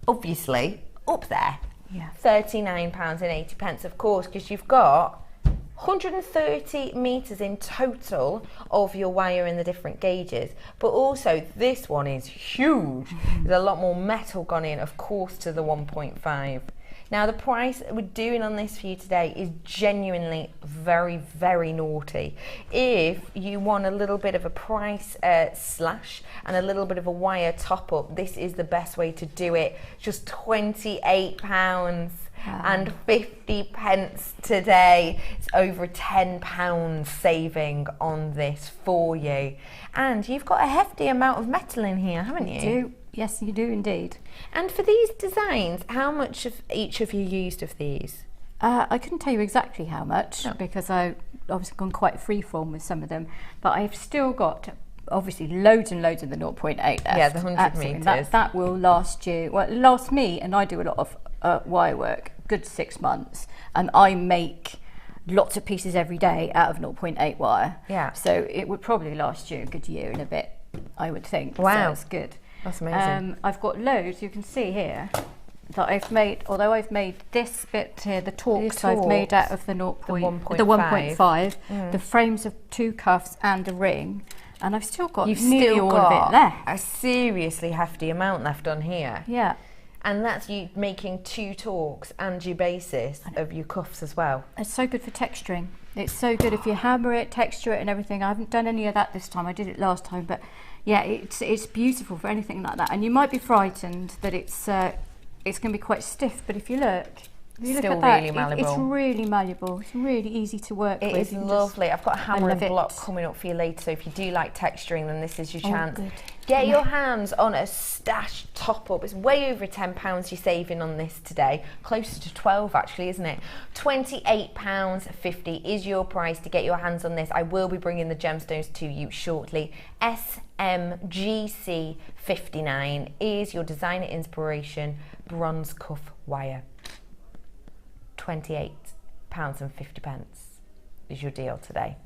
obviously, up there. Yeah. £39.80 of course, because you've got 130 metres in total of your wire in the different gauges, but also this one is huge. There's a lot more metal gone in, of course, to the 1.5. Now the price we're doing on this for you today is genuinely very, very naughty. If you want a little bit of a price slash and a little bit of a wire top up, this is the best way to do it. Just £28 and 50 pence today. It's over £10 saving on this for you. And you've got a hefty amount of metal in here, haven't you? Do. Yes, you do indeed. And for these designs, how much of each of you used of these? I couldn't tell you exactly how much because I obviously gone quite freeform with some of them, but I've still got obviously loads and loads of the 0.8 left. Yeah, the 100 Absolutely. metres. That will last you, well, it lasts me, and I do a lot of wire work, good 6 months, and I make lots of pieces every day out of 0.8 wire. Yeah. So it would probably last you a good year and a bit, I would think. Wow. So it's good. That's amazing. I've got loads, you can see here, that I've made, although I've made this bit here, the talks I've made out of the 1.5, the frames of 2 cuffs and a ring, and I've still got nearly all of it left. A seriously hefty amount left on here. Yeah. And that's you making 2 talks and your basis of your cuffs as well. It's so good for texturing. It's so good if you hammer it, texture it and everything. I haven't done any of that this time, I did it last time, but yeah, it's beautiful for anything like that. And you might be frightened that it's going to be quite stiff, but if you look Still at that, really malleable. It's really malleable. It's really easy to work with. It is lovely. I've got a hammer and love block it. coming up for you later, so if you do like texturing, then this is your chance. Good. Get your hands on a Stash top up. It's way over £10 you're saving on this today. Closer to 12 actually, isn't it? £28.50 is your price to get your hands on this. I will be bringing the gemstones to you shortly. SMGC 59 is your designer inspiration bronze cuff wire. £28.50 is your deal today.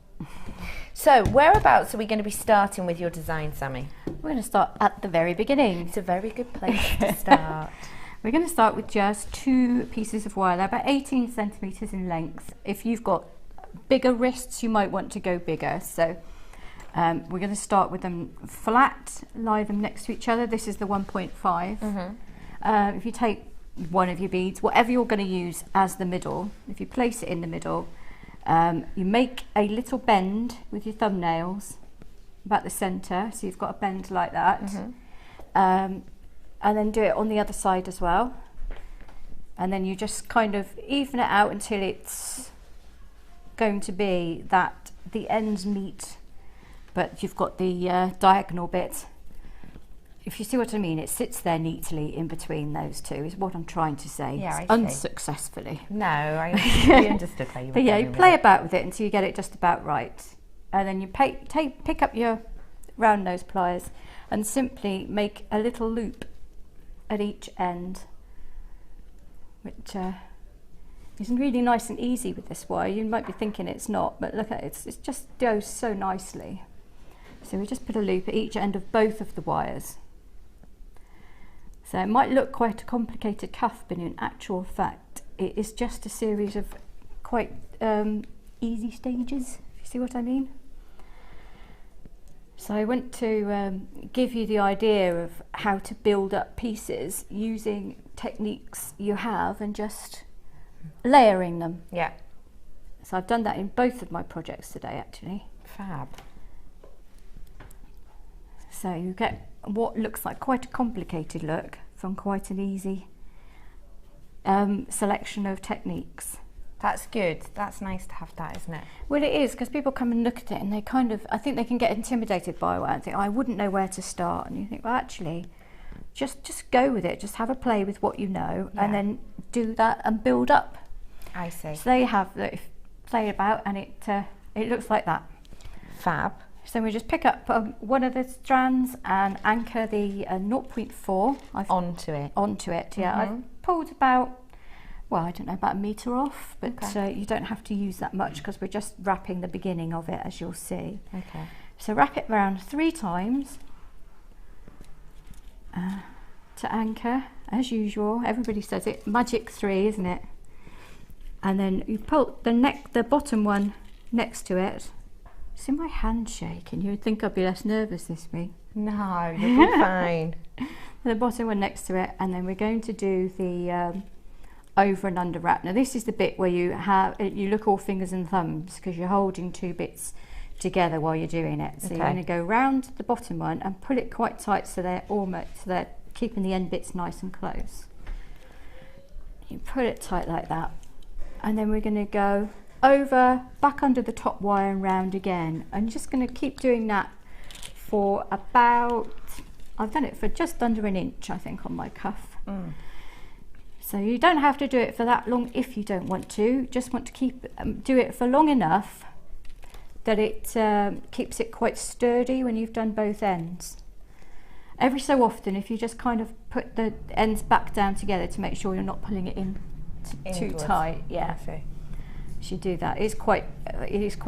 So whereabouts are we going to be starting with your design, Sammy? We're going to start at the very beginning. It's a very good place to start. We're going to start with just 2 pieces of wire. They're about 18 centimetres in length. If you've got bigger wrists, you might want to go bigger. So we're going to start with them flat, lie them next to each other. This is the 1.5. If you take one of your beads, whatever you're going to use as the middle, if you place it in the middle, you make a little bend with your thumbnails about the centre, so you've got a bend like that, and then do it on the other side as well, and then you just kind of even it out until it's going to be that the ends meet, but you've got the diagonal bit. If you see what I mean, it sits there neatly in between those two, is what I'm trying to say. Yeah, I see. Unsuccessfully. No, I understood how you were But yeah, going you with play it. about with it until you get it just about right. And then you pick up your round nose pliers and simply make a little loop at each end, which is really nice and easy with this wire. You might be thinking it's not, but look at it, it just goes so nicely. So we just put a loop at each end of both of the wires. So it might look quite a complicated cuff, but in actual fact, it is just a series of quite easy stages, if you see what I mean. So I want to give you the idea of how to build up pieces using techniques you have and just layering them. Yeah. So I've done that in both of my projects today, actually. Fab. So you get what looks like quite a complicated look from quite an easy selection of techniques. That's good. That's nice to have that, isn't it? Well, it is, because people come and look at it and they kind of, I think they can get intimidated by it and think, oh, I wouldn't know where to start. And you think, well, actually, just go with it. Just have a play with what you know, and then do that and build up. I see. So they have the play about, and it looks like that. Fab. So we just pick up one of the strands and anchor the 0.4 onto it. Yeah, I've pulled about, well, I don't know, about a metre off, but you don't have to use that much because we're just wrapping the beginning of it, as you'll see. Okay. So wrap it around 3 times to anchor, as usual. Everybody says it, magic 3, isn't it? And then you pull the bottom one next to it. See my hand shaking? You would think I'd be less nervous this week. No, you'll be fine. The bottom one next to it, and then we're going to do the over and under wrap. Now this is the bit where you look all fingers and thumbs because you're holding 2 bits together while you're doing it. So you're going to go round the bottom one and pull it quite tight so they're keeping the end bits nice and close. You put it tight like that, and then we're going to go over, back under the top wire and round again. I'm just going to keep doing that for about, I've done it for just under an inch, I think, on my cuff. So you don't have to do it for that long if you don't want to. Just want to do it for long enough that it keeps it quite sturdy when you've done both ends. Every so often, if you just kind of put the ends back down together to make sure you're not pulling it in too tight. Yeah. You do that. It is quite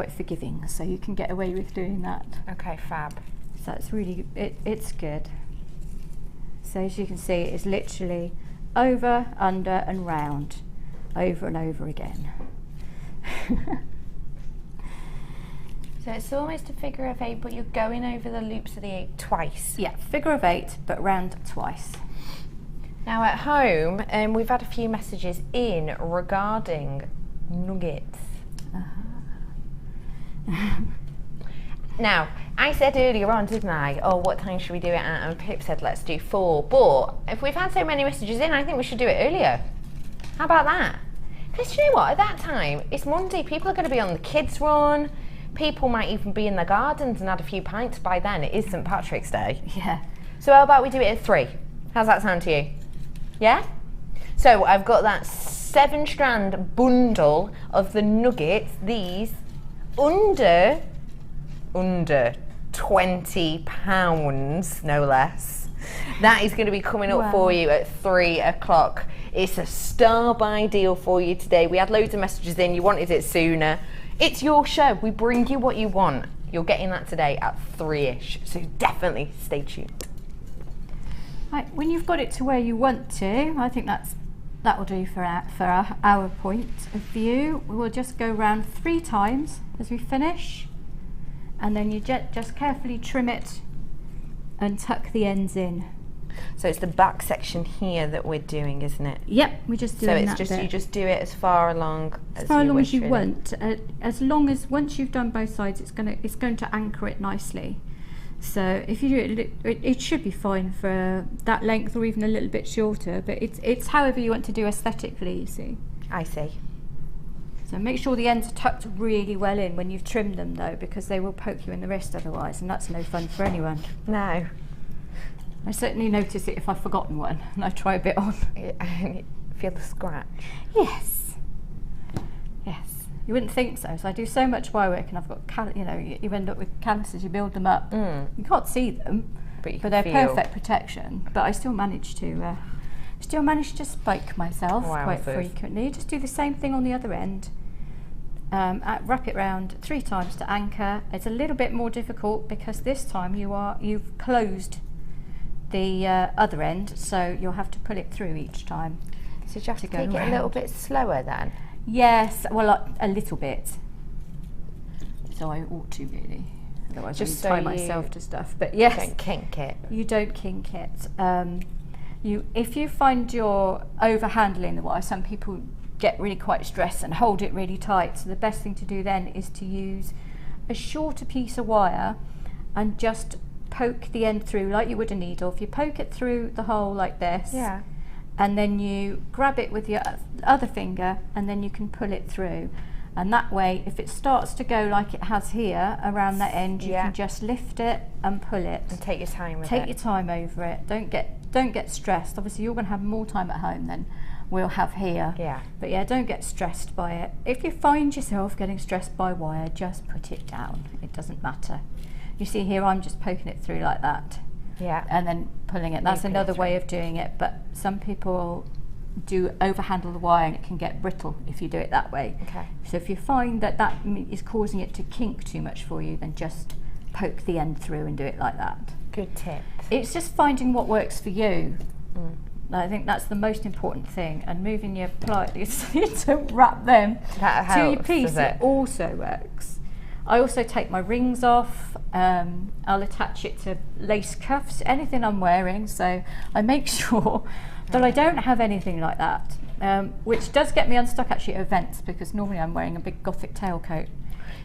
forgiving, so you can get away with doing that. Okay, fab. So it's really, it's good. So as you can see, it's literally over, under and round, over and over again. So it's almost a figure of 8, but you're going over the loops of the 8 twice. Yeah, figure of 8, but round twice. Now at home, we've had a few messages in regarding nuggets. Now, I said earlier on, didn't I, oh, what time should we do it at? And Pip said, let's do 4. But if we've had so many messages in, I think we should do it earlier. How about that? Because you know what, at that time, it's Monday, people are going to be on the kids' run, people might even be in their gardens and had a few pints by then. It is St. Patrick's Day. Yeah. So how about we do it at 3? How's that sound to you? Yeah? So I've got that 7-strand bundle of the nuggets, these, under £20, no less. That is going to be coming up for you at 3 o'clock. It's a star-buy deal for you today. We had loads of messages in, you wanted it sooner. It's your show, we bring you what you want. You're getting that today at 3ish, so definitely stay tuned. Right, when you've got it to where you want to, I think that will do for our point of view. We will just go round 3 times as we finish, and then you just carefully trim it and tuck the ends in. So it's the back section here that we're doing, isn't it? Yep, we're just doing that. So it's just you just do it as far along as you want. As long as once you've done both sides, it's going to anchor it nicely. So if you do it should be fine for that length or even a little bit shorter. But it's however you want to do aesthetically. You see. I see. So make sure the ends are tucked really well in when you've trimmed them, though, because they will poke you in the wrist otherwise, and that's no fun for anyone. No. I certainly notice it if I've forgotten one and I try a bit on. Feel the scratch? Yes. Yes. You wouldn't think so. So I do so much wire work and I've got, you end up with calluses, you build them up. You can't see them, but they're perfect protection. But I still manage to spike myself quite frequently. Just do the same thing on the other end. Wrap it round 3 times to anchor. It's a little bit more difficult because this time you've closed the other end, so you'll have to pull it through each time. So you have to take it a little bit slower then? Yes, well, a little bit. So I ought to really. Otherwise I tie myself to stuff. But yes, don't kink it. You don't kink it. If you find you're over-handling the wire, some people get really quite stressed and hold it really tight. So the best thing to do then is to use a shorter piece of wire and just poke the end through like you would a needle. If you poke it through the hole like this, and then you grab it with your other finger, and then you can pull it through. And that way, if it starts to go like it has here around that end, you can just lift it and pull it. And take your time with it. Take your time over it. Don't get stressed. Obviously, you're going to have more time at home than we'll have here. Yeah. But yeah, don't get stressed by it. If you find yourself getting stressed by wire, just put it down. It doesn't matter. You see here, I'm just poking it through like that. Yeah. And then pulling it. That's another way of doing it. But some people do overhandle the wire, and it can get brittle if you do it that way. Okay. So if you find that that is causing it to kink too much for you, then just poke the end through and do it like that. Good tip. It's just finding what works for you. I think that's the most important thing, and moving your pliers to wrap them That to your helps, piece. does It it? also works. I also take my rings off. I'll attach it to lace cuffs, anything I'm wearing, so I make sure that I don't have anything like that, which does get me unstuck actually at events, because normally I'm wearing a big gothic tailcoat.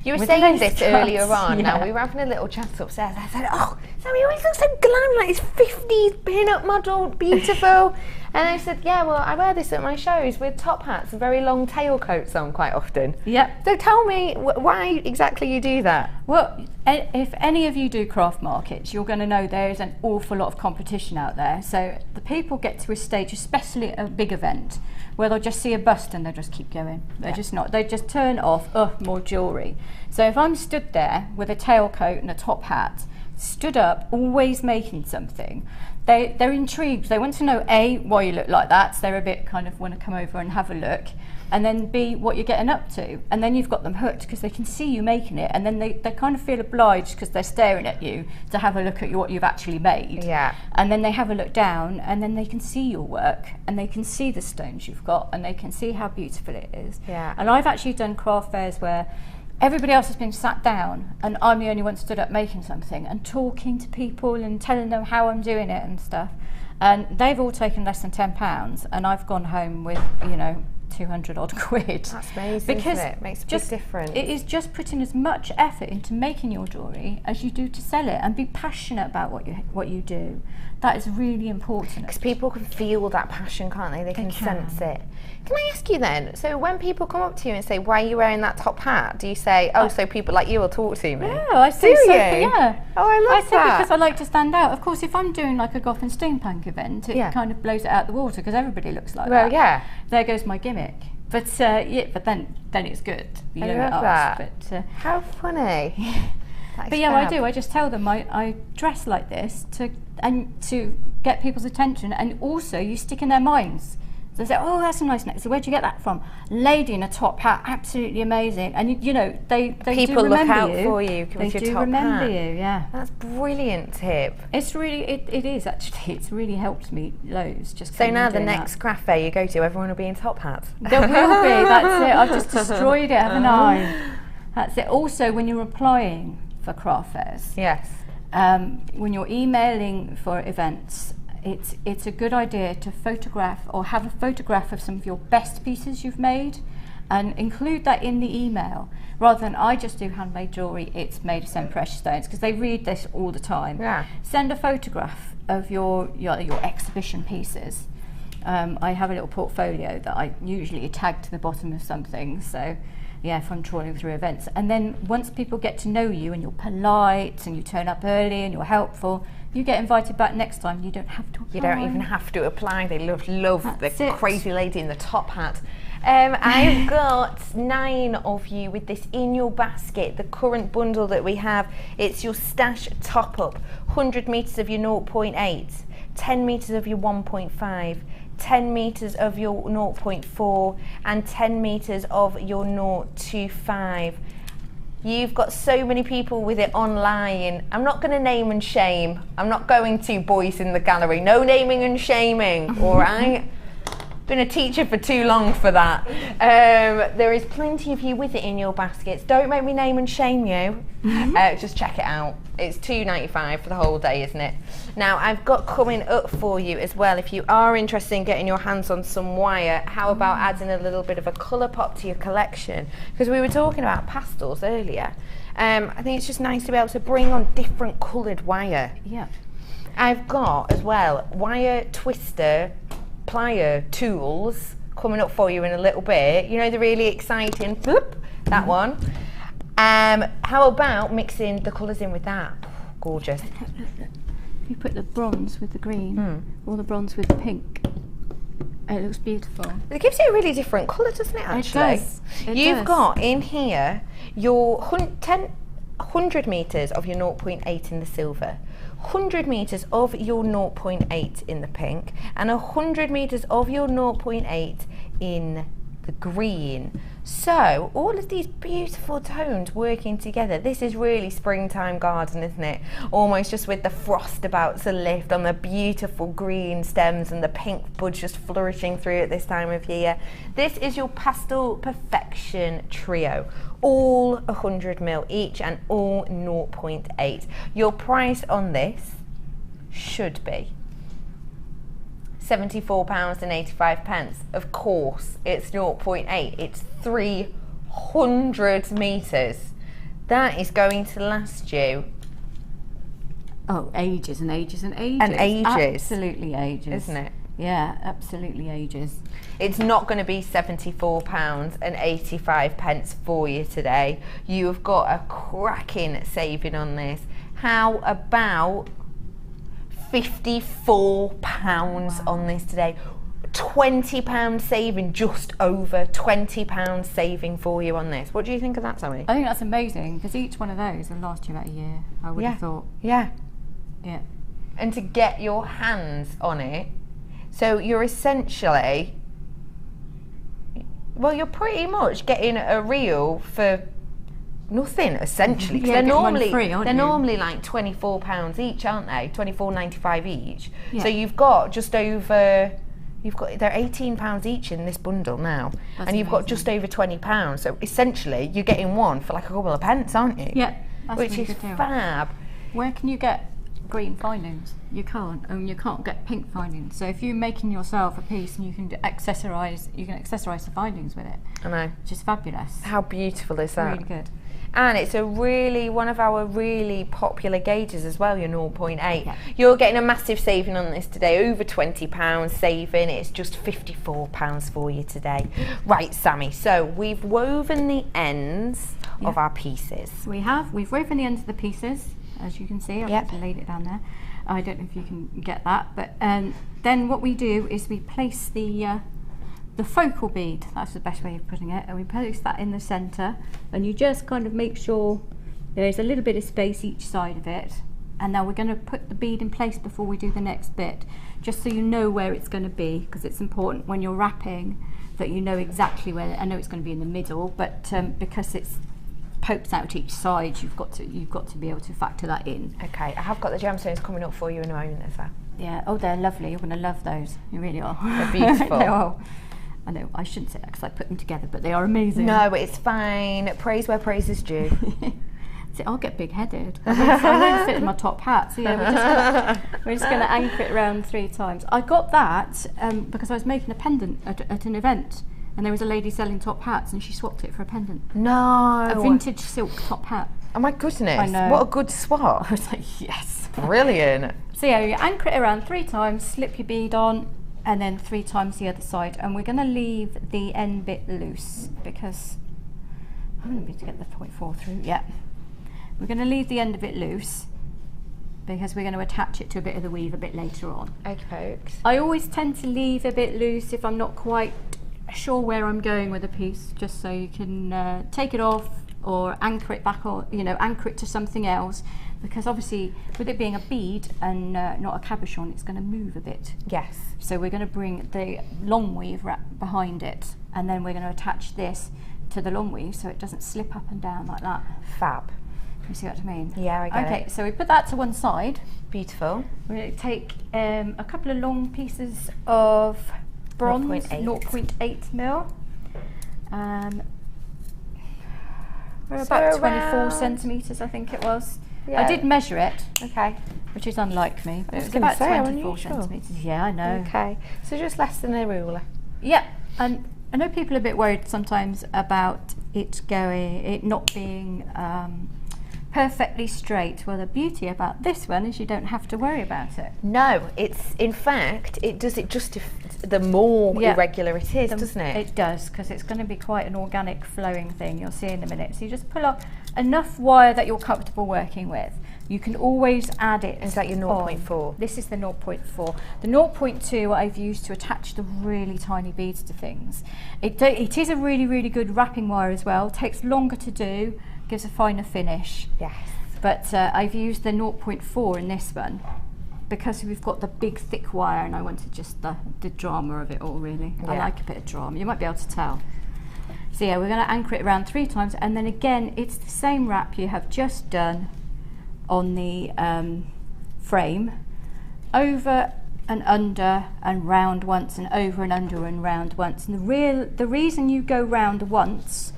You were with saying lace this cuffs. earlier on. Yeah. Now we were having a little chat upstairs. I said, "Oh, Sammy always looks so glam, like he's 50s pin-up model, beautiful." And I said, "Yeah, well, I wear this at my shows with top hats and very long tailcoats on quite often." Yep. So tell me why exactly you do that. Well, if any of you do craft markets, you're going to know there is an awful lot of competition out there. So the people get to a stage, especially at a big event, where they'll just see a bust and they'll just keep going. They're just not. They just turn off. Oh, more jewellery. So if I'm stood there with a tailcoat and a top hat, stood up, always making something, they're intrigued. They want to know A, why you look like that. So they're a bit kind of want to come over and have a look. And then B, what you're getting up to. And then you've got them hooked because they can see you making it. And then they kind of feel obliged because they're staring at you to have a look at what you've actually made. Yeah. And then they have a look down, and then they can see your work, and they can see the stones you've got, and they can see how beautiful it is. Yeah. And I've actually done craft fairs where everybody else has been sat down and I'm the only one stood up making something and talking to people and telling them how I'm doing it and stuff. And they've all taken less than £10, and I've gone home with, 200 odd quid. That's amazing, because isn't it? Makes a big just, difference. It is just putting as much effort into making your jewellery as you do to sell it, and be passionate about what you do. That is really important. Because people can feel that passion, can't they? They can can. sense it. Can I ask you then, so when people come up to you and say, "Why are you wearing that top hat?" do you say, "Oh, so people like you will talk to me"? Yeah, I say Do so. you? Yeah. Oh, I love say that. because I like to stand out. Of course, if I'm doing like a goth and steampunk event, it kind of blows it out the water because everybody looks like Well, that. yeah. There goes my gimmick. But but then it's good. You I know love it that. But How funny. but yeah, I do. I just tell them I dress like this to get people's attention, and also you stick in their minds. So they say, "Oh, that's a nice necklace. So where'd you get that from?" Lady in a top hat, absolutely amazing. And they People do look remember out you. for you They with your do top remember hat. you. Yeah. That's brilliant tip. It's really, it is actually. It's really helped me loads. Just So coming now and the doing next craft fair you go to, everyone will be in top hats. There will be. That's it. I've just destroyed it, haven't I? That's it. Also, when you're applying for craft fairs, Yes. when you're emailing for events, it's a good idea to photograph or have a photograph of some of your best pieces you've made, and include that in the email. Rather than I just do handmade jewellery, it's made of some precious stones, because they read this all the time. Yeah. Send a photograph of your exhibition pieces. I have a little portfolio that I usually tag to the bottom of something. So yeah, if I'm trawling through events. And then once people get to know you and you're polite and you turn up early and you're helpful, you get invited back next time. You don't have to apply. You don't even have to apply. They love That's the it. crazy lady in the top hat. I've got 9 of you with this in your basket, the current bundle that we have. It's your stash top up, 100 metres of your 0.8, 10 metres of your 1.5, 10 metres of your 0.4 and 10 metres of your 0.25. You've got so many people with it online. I'm not going to name and shame. I'm not going to, boys in the gallery. No naming and shaming, all right? Been a teacher for too long for that. There is plenty of you with it in your baskets. Don't make me name and shame you. Just check it out. It's $2.95 for the whole day, isn't it? Now, I've got coming up for you as well, if you are interested in getting your hands on some wire, how about adding a little bit of a colour pop to your collection? Because we were talking about pastels earlier. I think it's just nice to be able to bring on different coloured wire. Yeah. I've got as well wire twister plier tools coming up for you in a little bit. You know, the really exciting, boop, that one. How about mixing the colours in with that? Gorgeous. If you put the bronze with the green, or the bronze with the pink, it looks beautiful. It gives it a really different colour, doesn't it, actually? It does. You've got in here your 100 metres of your 0.8 in the silver, 100 metres of your 0.8 in the pink, and 100 metres of your 0.8 in the green. So all of these beautiful tones working together. This is really springtime garden, isn't it? Almost just with the frost about to lift on the beautiful green stems and the pink buds just flourishing through at this time of year. This is your Pastel Perfection Trio, all 100ml each and all 0.8. Your price on this should be £74.85. Of course, it's 0.8. It's 300 metres. That is going to last you. Oh, ages and ages and ages. And ages. Absolutely ages. Isn't it? Yeah, absolutely ages. It's not going to be £74.85 for you today. You have got a cracking saving on this. How about £54 on this today? £20 saving, just over £20 saving for you on this. What do you think of that, Sammy? I think that's amazing, because each one of those will last you about a year, I would have thought. Yeah. Yeah. And to get your hands on it, so you're essentially, well, you're pretty much getting a reel for nothing, essentially. Yeah, they're get one normally free, aren't you? normally like £24 each, aren't they? £24.95 each. Yeah. So you've got just over, they're £18 each in this bundle now. That's and you've got amazing. just over £20. So essentially you're getting one for like a couple of pence, aren't you? Yeah, that's Which really is good deal. fab. Where can you get green findings? You can't, and you can't get pink findings. So if you're making yourself a piece and you can accessorize the findings with it, I know. which is fabulous. How beautiful is that? Really good. And it's one of our really popular gauges as well, your 0.8. Yeah. You're getting a massive saving on this today, over £20 saving. It's just £54 for you today. Right, Sammy, so we've woven the ends of our pieces. We've woven the ends of the pieces, as you can see. I've Yep. laid it down there. I don't know if you can get that, but then what we do is we place the focal bead, that's the best way of putting it, and we place that in the centre, and you just kind of make sure there's a little bit of space each side of it. And now we're going to put the bead in place before we do the next bit, just so you know where it's going to be, because it's important when you're wrapping that you know exactly where. I know it's going to be in the middle, but because it's pokes out each side, you've got to be able to factor that in. Okay, I have got the gemstones coming up for you in a moment as well. Yeah. Oh, they're lovely. You're going to love those. You really are. They're beautiful. They are. I know. I shouldn't say that because I put them together, but they are amazing. No, it's fine. Praise where praise is due. See, I'll get big-headed. I'm going to fit in my top hat. So yeah, we're just going to anchor it around 3 times. I got that because I was making a pendant at an event, and there was a lady selling top hats, and she swapped it for a pendant. No. A vintage silk top hat. Oh my goodness. I know. What a good swap. I was like, yes. Brilliant. So yeah, you anchor it around 3 times, slip your bead on, and then 3 times the other side. And we're going to leave the end bit loose because I'm going to be to get the 0.4 through. Yeah. We're going to leave the end of it loose because we're going to attach it to a bit of the weave a bit later on. Okay, folks. I always tend to leave a bit loose if I'm not quite sure where I'm going with a piece, just so you can take it off or anchor it back, or anchor it to something else, because obviously with it being a bead and not a cabochon, it's going to move a bit. Yes. So we're going to bring the long weave wrap behind it, and then we're going to attach this to the long weave so it doesn't slip up and down like that. Fab. You see what I mean? Yeah, I get it. Okay, so we put that to one side. Beautiful. We're going to take a couple of long pieces of bronze, 0.8 mil. We're So about 24 around- centimetres, I think it was. Yeah. I did measure it, Okay. which is unlike me, but I was it was gonna about say, how 24 unusual. centimetres. Yeah, I know. Okay. So just less than a ruler. Yeah, and I know people are a bit worried sometimes about it not being perfectly straight. Well, the beauty about this one is you don't have to worry about it. No, it's in fact it does it the more Yeah. irregular it is, doesn't it? It does, because it's going to be quite an organic flowing thing, you'll see in a minute. So you just pull up enough wire that you're comfortable working with. You can always add it. Is that your 0.4? on. This is the 0.4. The 0.2 I've used to attach the really tiny beads to things. It is a really, really good wrapping wire as well. Takes longer to do, gives a finer finish. Yes. But I've used the 0.4 in this one because we've got the big thick wire, and I wanted just the drama of it all, really. I Yeah. like a bit of drama. You might be able to tell. So yeah, we're going to anchor it around 3 times, and then again, it's the same wrap you have just done on the frame, over and under and round once, and over and under and round once. And the reason you go round once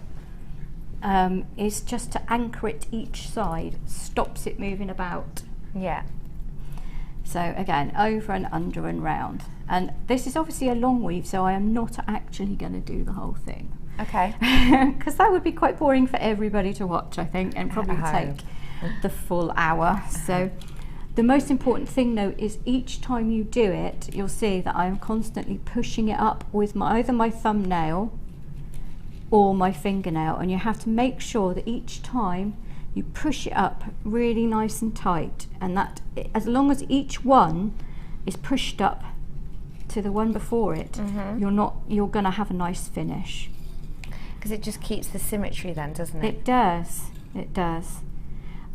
is just to anchor it each side, stops it moving about. Yeah. So again, over and under and round. And this is obviously a long weave, so I am not actually going to do the whole thing. Okay. Because that would be quite boring for everybody to watch, I think, and probably take the full hour. So the most important thing though is each time you do it, you'll see that I am constantly pushing it up with either my thumbnail or my fingernail, and you have to make sure that each time you push it up really nice and tight, and that as long as each one is pushed up to the one before it, you're going to have a nice finish. Because it just keeps the symmetry then, doesn't it? It does, it does.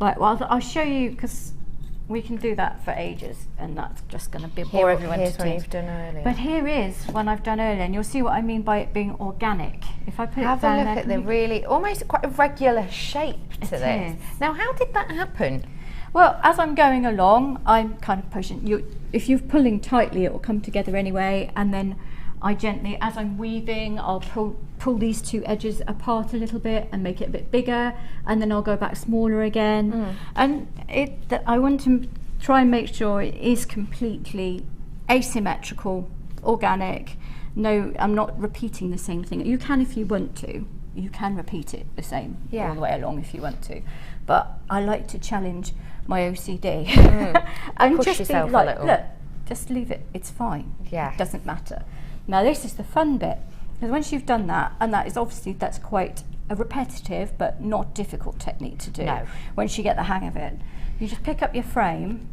Right, well, I'll show you, because we can do that for ages, and that's just going to bore everyone Here's to one tears. you've done earlier. But here is one I've done earlier, and you'll see what I mean by it being organic. If I put have it down a look there, at can the you- really, almost quite a regular shape to It this. is. Now, how did that happen? Well, as I'm going along, I'm kind of pushing. If you're pulling tightly, it will come together anyway, and then I gently, as I'm weaving, I'll pull these two edges apart a little bit and make it a bit bigger, and then I'll go back smaller again. And I want to try and make sure it is completely asymmetrical, organic. No, I'm not repeating the same thing. You can if you want to. You can repeat it the same all the way along if you want to. But I like to challenge my OCD. And Push just yourself be a like, little. look, just leave it. It's fine. Yes. It doesn't matter. Now this is the fun bit, because once you've done that, and that is obviously, that's quite a repetitive but not difficult technique to do. No. Once you get the hang of it, you just pick up your frame,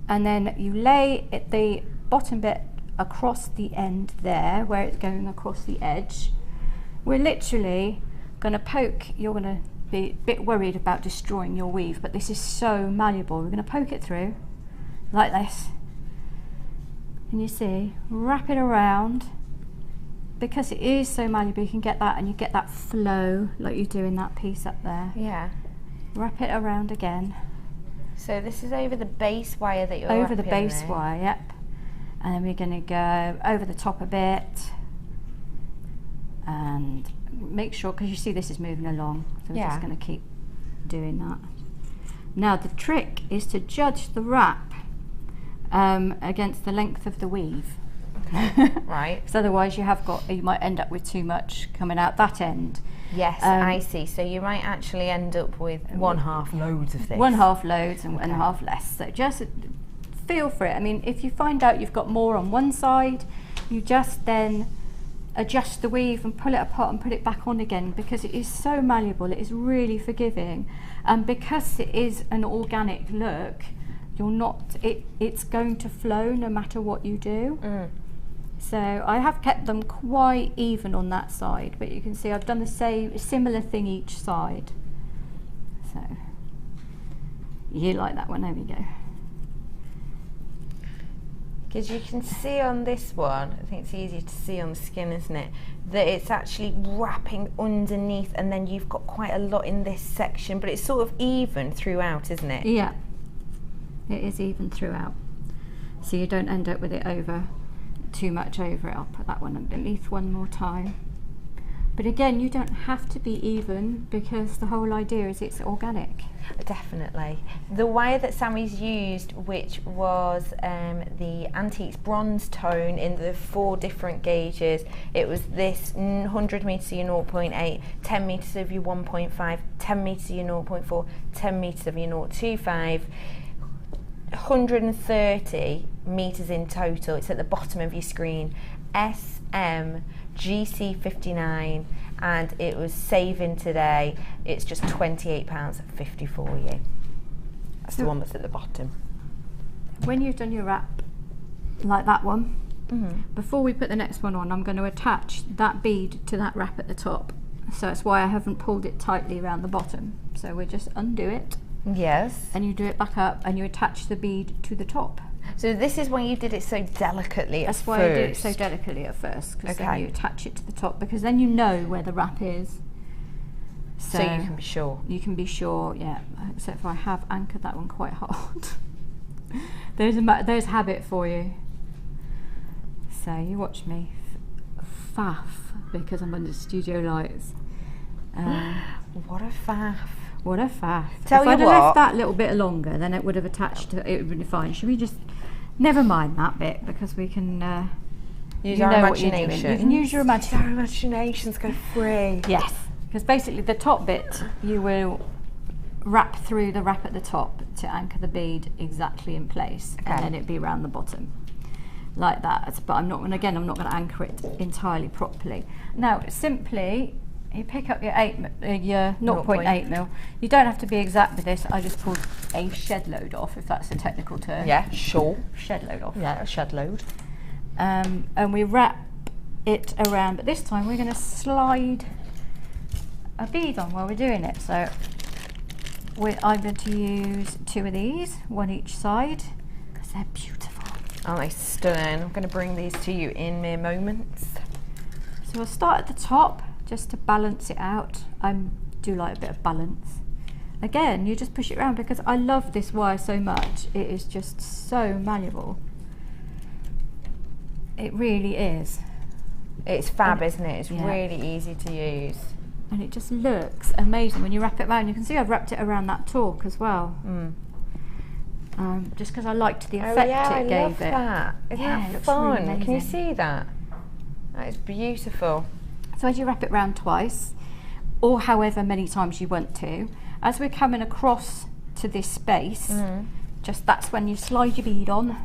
and then you lay the bottom bit across the end there, where it's going across the edge. We're literally going to poke. You're going to be a bit worried about destroying your weave, but this is so malleable. We're going to poke it through like this, and you see, wrap it around. Because it is so malleable, you can get that, and you get that flow like you do in that piece up there. Yeah. Wrap it around again. So this is over the base wire that you're Over the wrapping base there. wire, yep. And then we're going to go over the top a bit, and make sure, because you see this is moving along, so we're just going to keep doing that. Now the trick is to judge the wrap against the length of the weave. Right. Because otherwise you might end up with too much coming out that end. Yes, I see. So you might actually end up with 1/2 loads of this. 1/2 loads and 1/2 less. So just feel for it. I mean, if you find out you've got more on one side, you just then adjust the weave and pull it apart and put it back on again, because it is so malleable. It is really forgiving, and because it is an organic look, it's going to flow no matter what you do. So I have kept them quite even on that side, but you can see I've done the similar thing each side. So you like that one? There we go. Because you can see on this one, I think it's easier to see on the skin, isn't it, that it's actually wrapping underneath, and then you've got quite a lot in this section, but it's sort of even throughout, isn't it? Yeah, it is even throughout, so you don't end up with it too much over it. I'll put that one underneath one more time. But again, you don't have to be even, because the whole idea is it's organic. Definitely. The wire that Sammy's used, which was the Antiques bronze tone in the 4 different gauges, it was this 100 metres of your 0.8, 10 metres of your 1.5, 10 metres of your 0.4, 10 metres of your 0.25. 130 metres in total. It's at the bottom of your screen. SMGC59, and it was saving today. It's just £28.50 for you. That's the one that's at the bottom. When you've done your wrap, like that one, before we put the next one on, I'm going to attach that bead to that wrap at the top. So that's why I haven't pulled it tightly around the bottom. So we just undo it. Yes. And you do it back up and you attach the bead to the top. So this is why you did it so delicately That's at why first. I did it so delicately at first, because Okay. then you attach it to the top, because then you know where the wrap is. So you can be sure. You can be sure, yeah, except for I have anchored that one quite hard. There's habit for you. So you watch me faff because I'm under studio lights. What a faff. What a faff. Tell if you I'd have what. left that little bit longer, then it would have attached to it, would have been fine. Should we just never mind that bit, because we can Use you our know what you're imagination. doing. You can use your imagination. Our imaginations go free. Yes, because basically the top bit you will wrap through the wrap at the top to anchor the bead exactly in place, and Okay. then it'd be around the bottom like that. But I'm not going to anchor it entirely properly. Now simply you pick up your 0.8 mil. You don't have to be exact with this. I just pulled a shed load off, if that's a technical term. Yeah, sure. Shed load off. Yeah, a shed load. And we wrap it around, but this time we're going to slide a bead on while we're doing it. So I'm going to use 2 of these, one each side, because they're beautiful. Aren't they stunning? I'm going to bring these to you in mere moments. So we'll start at the top just to balance it out. I do like a bit of balance. Again, you just push it around, because I love this wire so much. It is just so malleable. It really is. It's fab, isn't it? It's yeah. really easy to use. And it just looks amazing when you wrap it around. You can see I've wrapped it around that torque as well. Just because I liked the effect it gave love it. that. Isn't Yeah, it that looks fun? really Can you amazing. see that? That is beautiful. So as you wrap it round twice, or however many times you want to, as we're coming across to this space, just that's when you slide your bead on,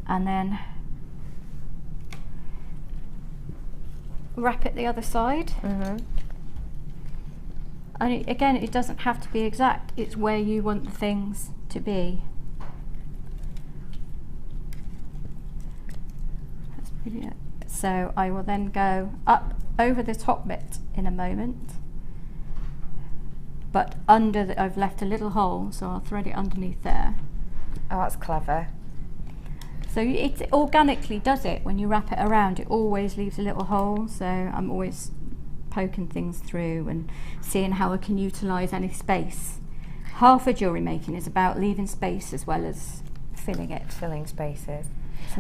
and then wrap it the other side. And again, it doesn't have to be exact, it's where you want the things to be. That's brilliant. So I will then go up over the top bit in a moment, but I've left a little hole, so I'll thread it underneath there. Oh, that's clever. So it organically does it. When you wrap it around, it always leaves a little hole, so I'm always poking things through and seeing how I can utilise any space. Half of jewellery making is about leaving space as well as filling it. Filling spaces.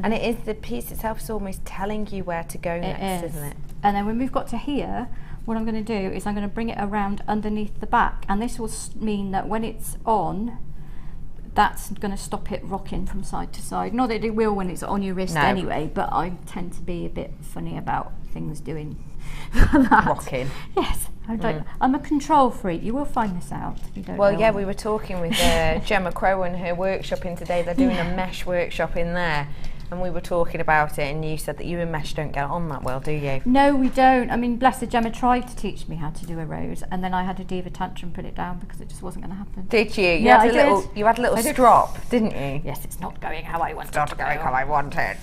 And it is, the piece itself is almost telling you where to go next, isn't it? And then when we've got to here, what I'm going to do is I'm going to bring it around underneath the back, and this will mean that when it's on, that's going to stop it rocking from side to side. Not that it will when it's on your wrist anyway, but I tend to be a bit funny about things doing that. Rocking. Yes, I don't. I'm a control freak. You will find this out. If you don't Well, know yeah, I'm- we were talking with Gemma Crow and her workshop in today. They're doing a mesh workshop in there, and we were talking about it, and you said that you and mesh don't get on that well, do you? No, we don't. I mean, bless her, Gemma tried to teach me how to do a rose, and then I had a diva tantrum, put it down because it just wasn't going to happen. Did you? Yeah, I You had a little I did. strop, didn't you? Yes, it's not going how I want it to Not going how I wanted.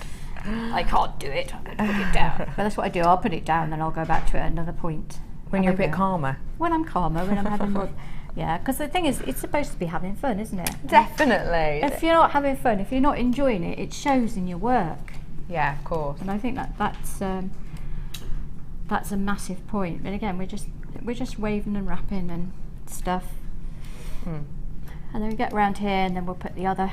I can't do it. I'm going to put it down. But that's what I do. I'll put it down, then I'll go back to it at another point. When And you're I a bit will. calmer. When I'm calmer, when I'm having more. Yeah, because the thing is, it's supposed to be having fun, isn't it? Definitely. If you're not having fun, if you're not enjoying it, it shows in your work. Yeah, of course. And I think that's a massive point. But again, we're just waving and wrapping and stuff. And then we get round here, and then we'll put the other.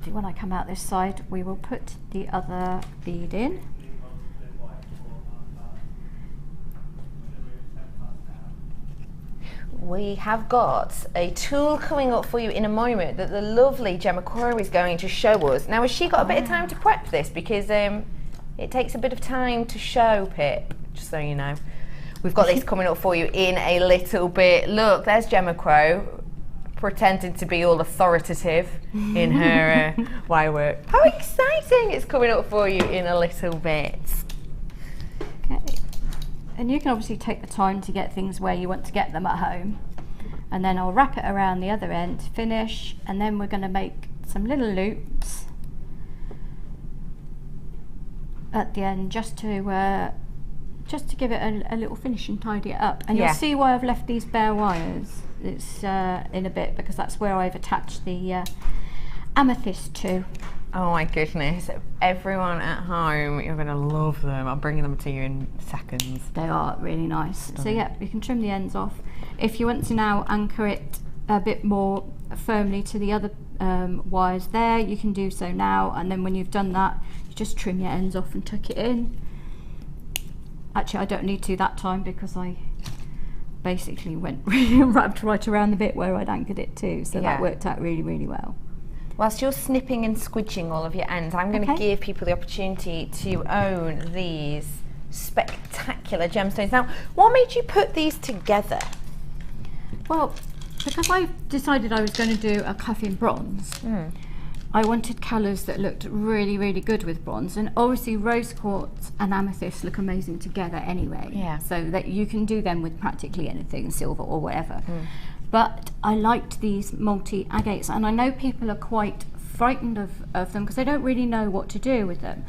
When I come out this side, we will put the other bead in. We have got a tool coming up for you in a moment that the lovely Gemma Crow is going to show us. Now, has she got a bit of time to prep this? Because it takes a bit of time to show, Pip, just so you know. We've got this coming up for you in a little bit. Look, there's Gemma Crow pretending to be all authoritative in her wire work. How exciting! It's coming up for you in a little bit. Okay. And you can obviously take the time to get things where you want to get them at home. And then I'll wrap it around the other end, finish, and then we're going to make some little loops at the end just to give it a little finish and tidy it up. And you'll see why I've left these bare wires. It's in a bit because that's where I've attached the amethyst to. Oh my goodness, everyone at home, you're going to love them. I'm bringing them to you in seconds. They are really nice. So yeah, you can trim the ends off. If you want to now anchor it a bit more firmly to the other wires there, you can do so now, and then when you've done that, you just trim your ends off and tuck it in. Actually, I don't need to that time because I basically went wrapped right around the bit where I'd anchored it to, so that worked out really, really well. Whilst you're snipping and squidging all of your ends, I'm going to give people the opportunity to own these spectacular gemstones. Now, what made you put these together? Well, because I decided I was going to do a cuff in bronze, I wanted colours that looked really, really good with bronze, and obviously rose quartz and amethyst look amazing together anyway. Yeah. So that you can do them with practically anything, silver or whatever. But I liked these multi-agates, and I know people are quite frightened of them because they don't really know what to do with them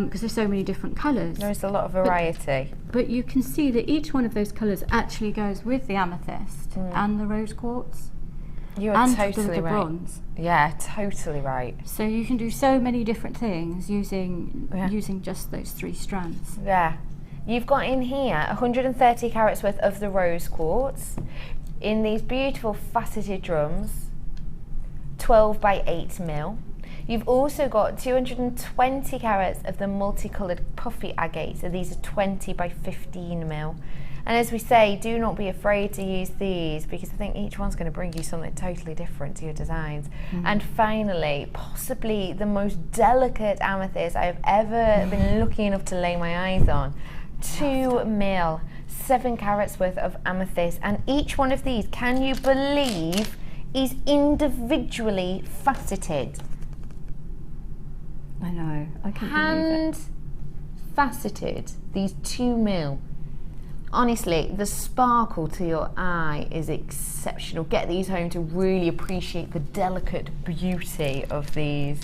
because there's so many different colours. There is a lot of variety. But you can see that each one of those colours actually goes with the amethyst and the rose quartz. You are and totally the right. bronze. Yeah, totally right. So you can do so many different things using just those 3 strands. Yeah. You've got in here 130 carats worth of the rose quartz in these beautiful faceted drums, 12 by 8 mil. You've also got 220 carats of the multicoloured puffy agates, so these are 20 by 15 mil. And as we say, do not be afraid to use these because I think each one's going to bring you something totally different to your designs. And finally, possibly the most delicate amethyst I've ever been lucky enough to lay my eyes on. 2 mil, 7 carats worth of amethyst, and each one of these, can you believe, is individually faceted. I know, I can't believe it. Hand faceted, these 2 mil. Honestly, the sparkle to your eye is exceptional. Get these home to really appreciate the delicate beauty of these.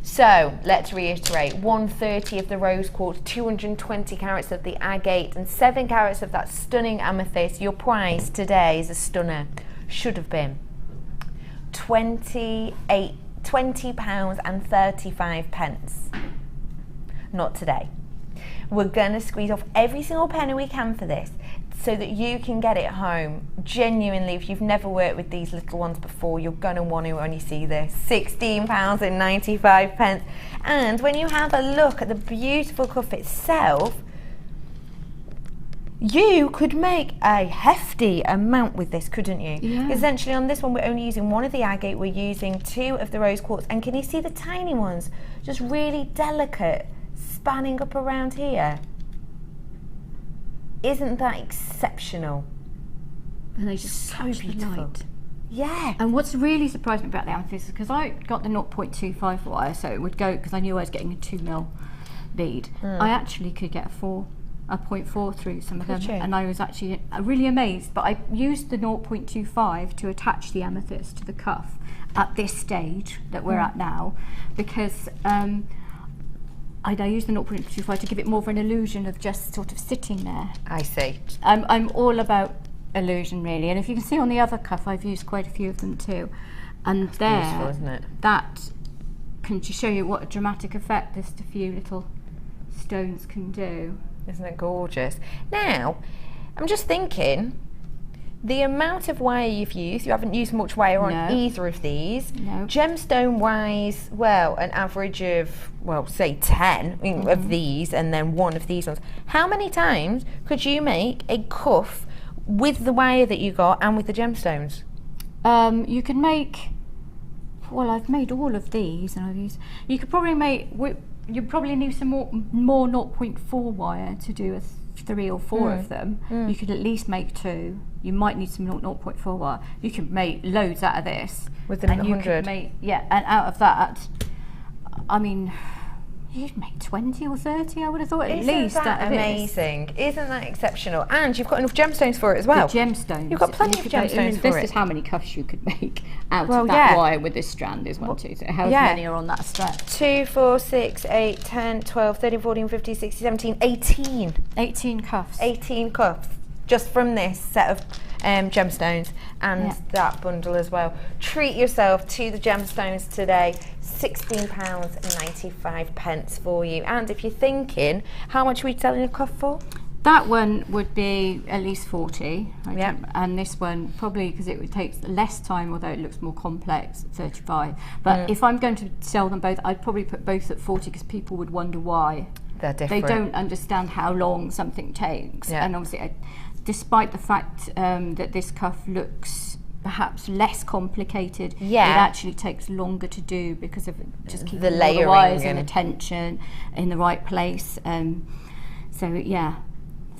So let's reiterate, 130 of the rose quartz, 220 carats of the agate, and 7 carats of that stunning amethyst. Your price today is a stunner. Should have been £20.35. Not today. We're going to squeeze off every single penny we can for this so that you can get it home. Genuinely, if you've never worked with these little ones before, you're going to want to when you see this. £16.95. And when you have a look at the beautiful cuff itself, you could make a hefty amount with this, couldn't you? Yeah. Essentially on this one, we're only using 1 of the agate, we're using 2 of the rose quartz, and can you see the tiny ones? Just really delicate, spanning up around here. Isn't that exceptional? And they just so beautiful. Light. Yeah. And what's really surprised me about the amethyst is because I got the 0.25 wire, so it would go, because I knew I was getting a 2 mil bead. I actually could get a 0.4 through some of them, and I was actually really amazed. But I used the 0.25 to attach the amethyst to the cuff at this stage that we're at now, because I used the 0.25 to give it more of an illusion of just sort of sitting there. I see. I'm all about illusion, really, and if you can see on the other cuff, I've used quite a few of them too. And that's there, beautiful, isn't it? That can just show you what a dramatic effect just a few little stones can do. Isn't it gorgeous? Now, I'm just thinking, the amount of wire you've used, you haven't used much wire on either of these. No. Gemstone wise, well, an average of, well, say 10 of these and then 1 of these ones. How many times could you make a cuff with the wire that you got and with the gemstones? You can make, well, I've made all of these and I've used, you could probably make, you probably need some more 0.4 wire to do a 3 or 4 of them, you could at least make 2. You might need some 0.4 wire. You can make loads out of this. Within and 100. You could make, yeah, and out of that, I mean, you'd make 20 or 30, I would have thought, at least. Isn't that amazing? Isn't that exceptional? And you've got enough gemstones for it as well. The gemstones. You've got plenty of gemstones for it. This is how many cuffs you could make out of that wire with this strand is 1, 2, 3. How many are on that strand? 2, 4, 6, 8, 10, 12, 13, 14, 15, 16, 17, 18. 18 cuffs. 18 cuffs just from this set of gemstones and that bundle as well. Treat yourself to the gemstones today. £16.95 for you. And if you're thinking, how much are we selling a cuff for? That one would be at least 40. And this one probably, because it would take less time, although it looks more complex, 35. But if I'm going to sell them both, I'd probably put both at 40 because people would wonder why. They're different. They don't understand how long something takes. And obviously, despite the fact that this cuff looks perhaps less complicated, it actually takes longer to do because of just keeping all the wires and the tension in the right place. So yeah,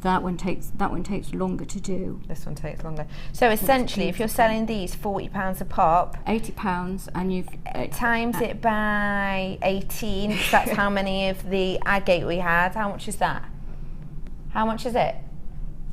that one takes longer to do. This one takes longer. So essentially, if you're selling these £40 a pop, £80, and you've times it by 18, because that's how many of the agate we had. How much is that? How much is it?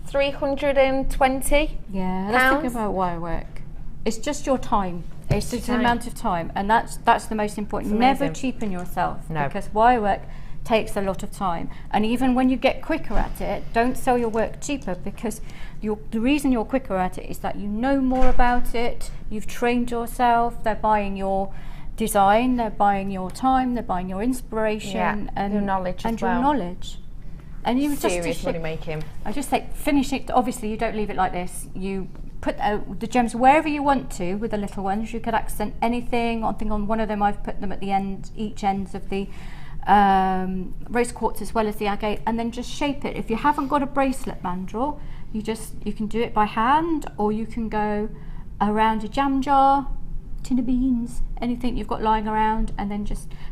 320. Yeah, let's think about wire work. It's just your time. It's just the amount of time, and that's the most important. Never cheapen yourself, because wire work takes a lot of time. And even when you get quicker at it, don't sell your work cheaper, because the reason you're quicker at it is that you know more about it. You've trained yourself. They're buying your design. They're buying your time. They're buying your inspiration and your knowledge and your knowledge. And you serious money making. I just say finish it. Obviously, you don't leave it like this. You put the gems wherever you want to with the little ones. You could accent anything. I think on one of them I've put them at the end, each ends of the rose quartz as well as the agate, and then just shape it. If you haven't got a bracelet mandrel, you can do it by hand, or you can go around a jam jar, tin of beans, anything you've got lying around, and then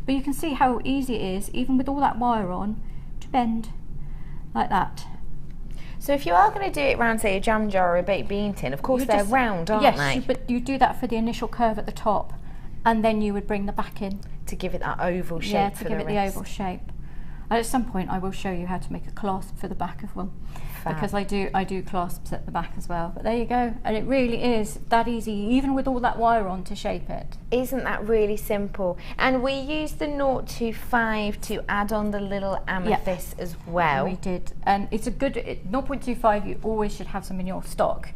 but you can see how easy it is, even with all that wire on, to bend like that. So if you are going to do it around, say, a jam jar or a baked bean tin, of course they're round, aren't they? Yes, but you do that for the initial curve at the top, and then you would bring the back in. To give it that oval shape. Yeah, to give it the oval shape. And at some point I will show you how to make a clasp for the back of one. Because I do clasps at the back as well. But there you go. And it really is that easy, even with all that wire on, to shape it. Isn't that really simple? And we used the 0.25 to add on the little amethyst as well. We did. And it's a good 0.25. You always should have some in your stock,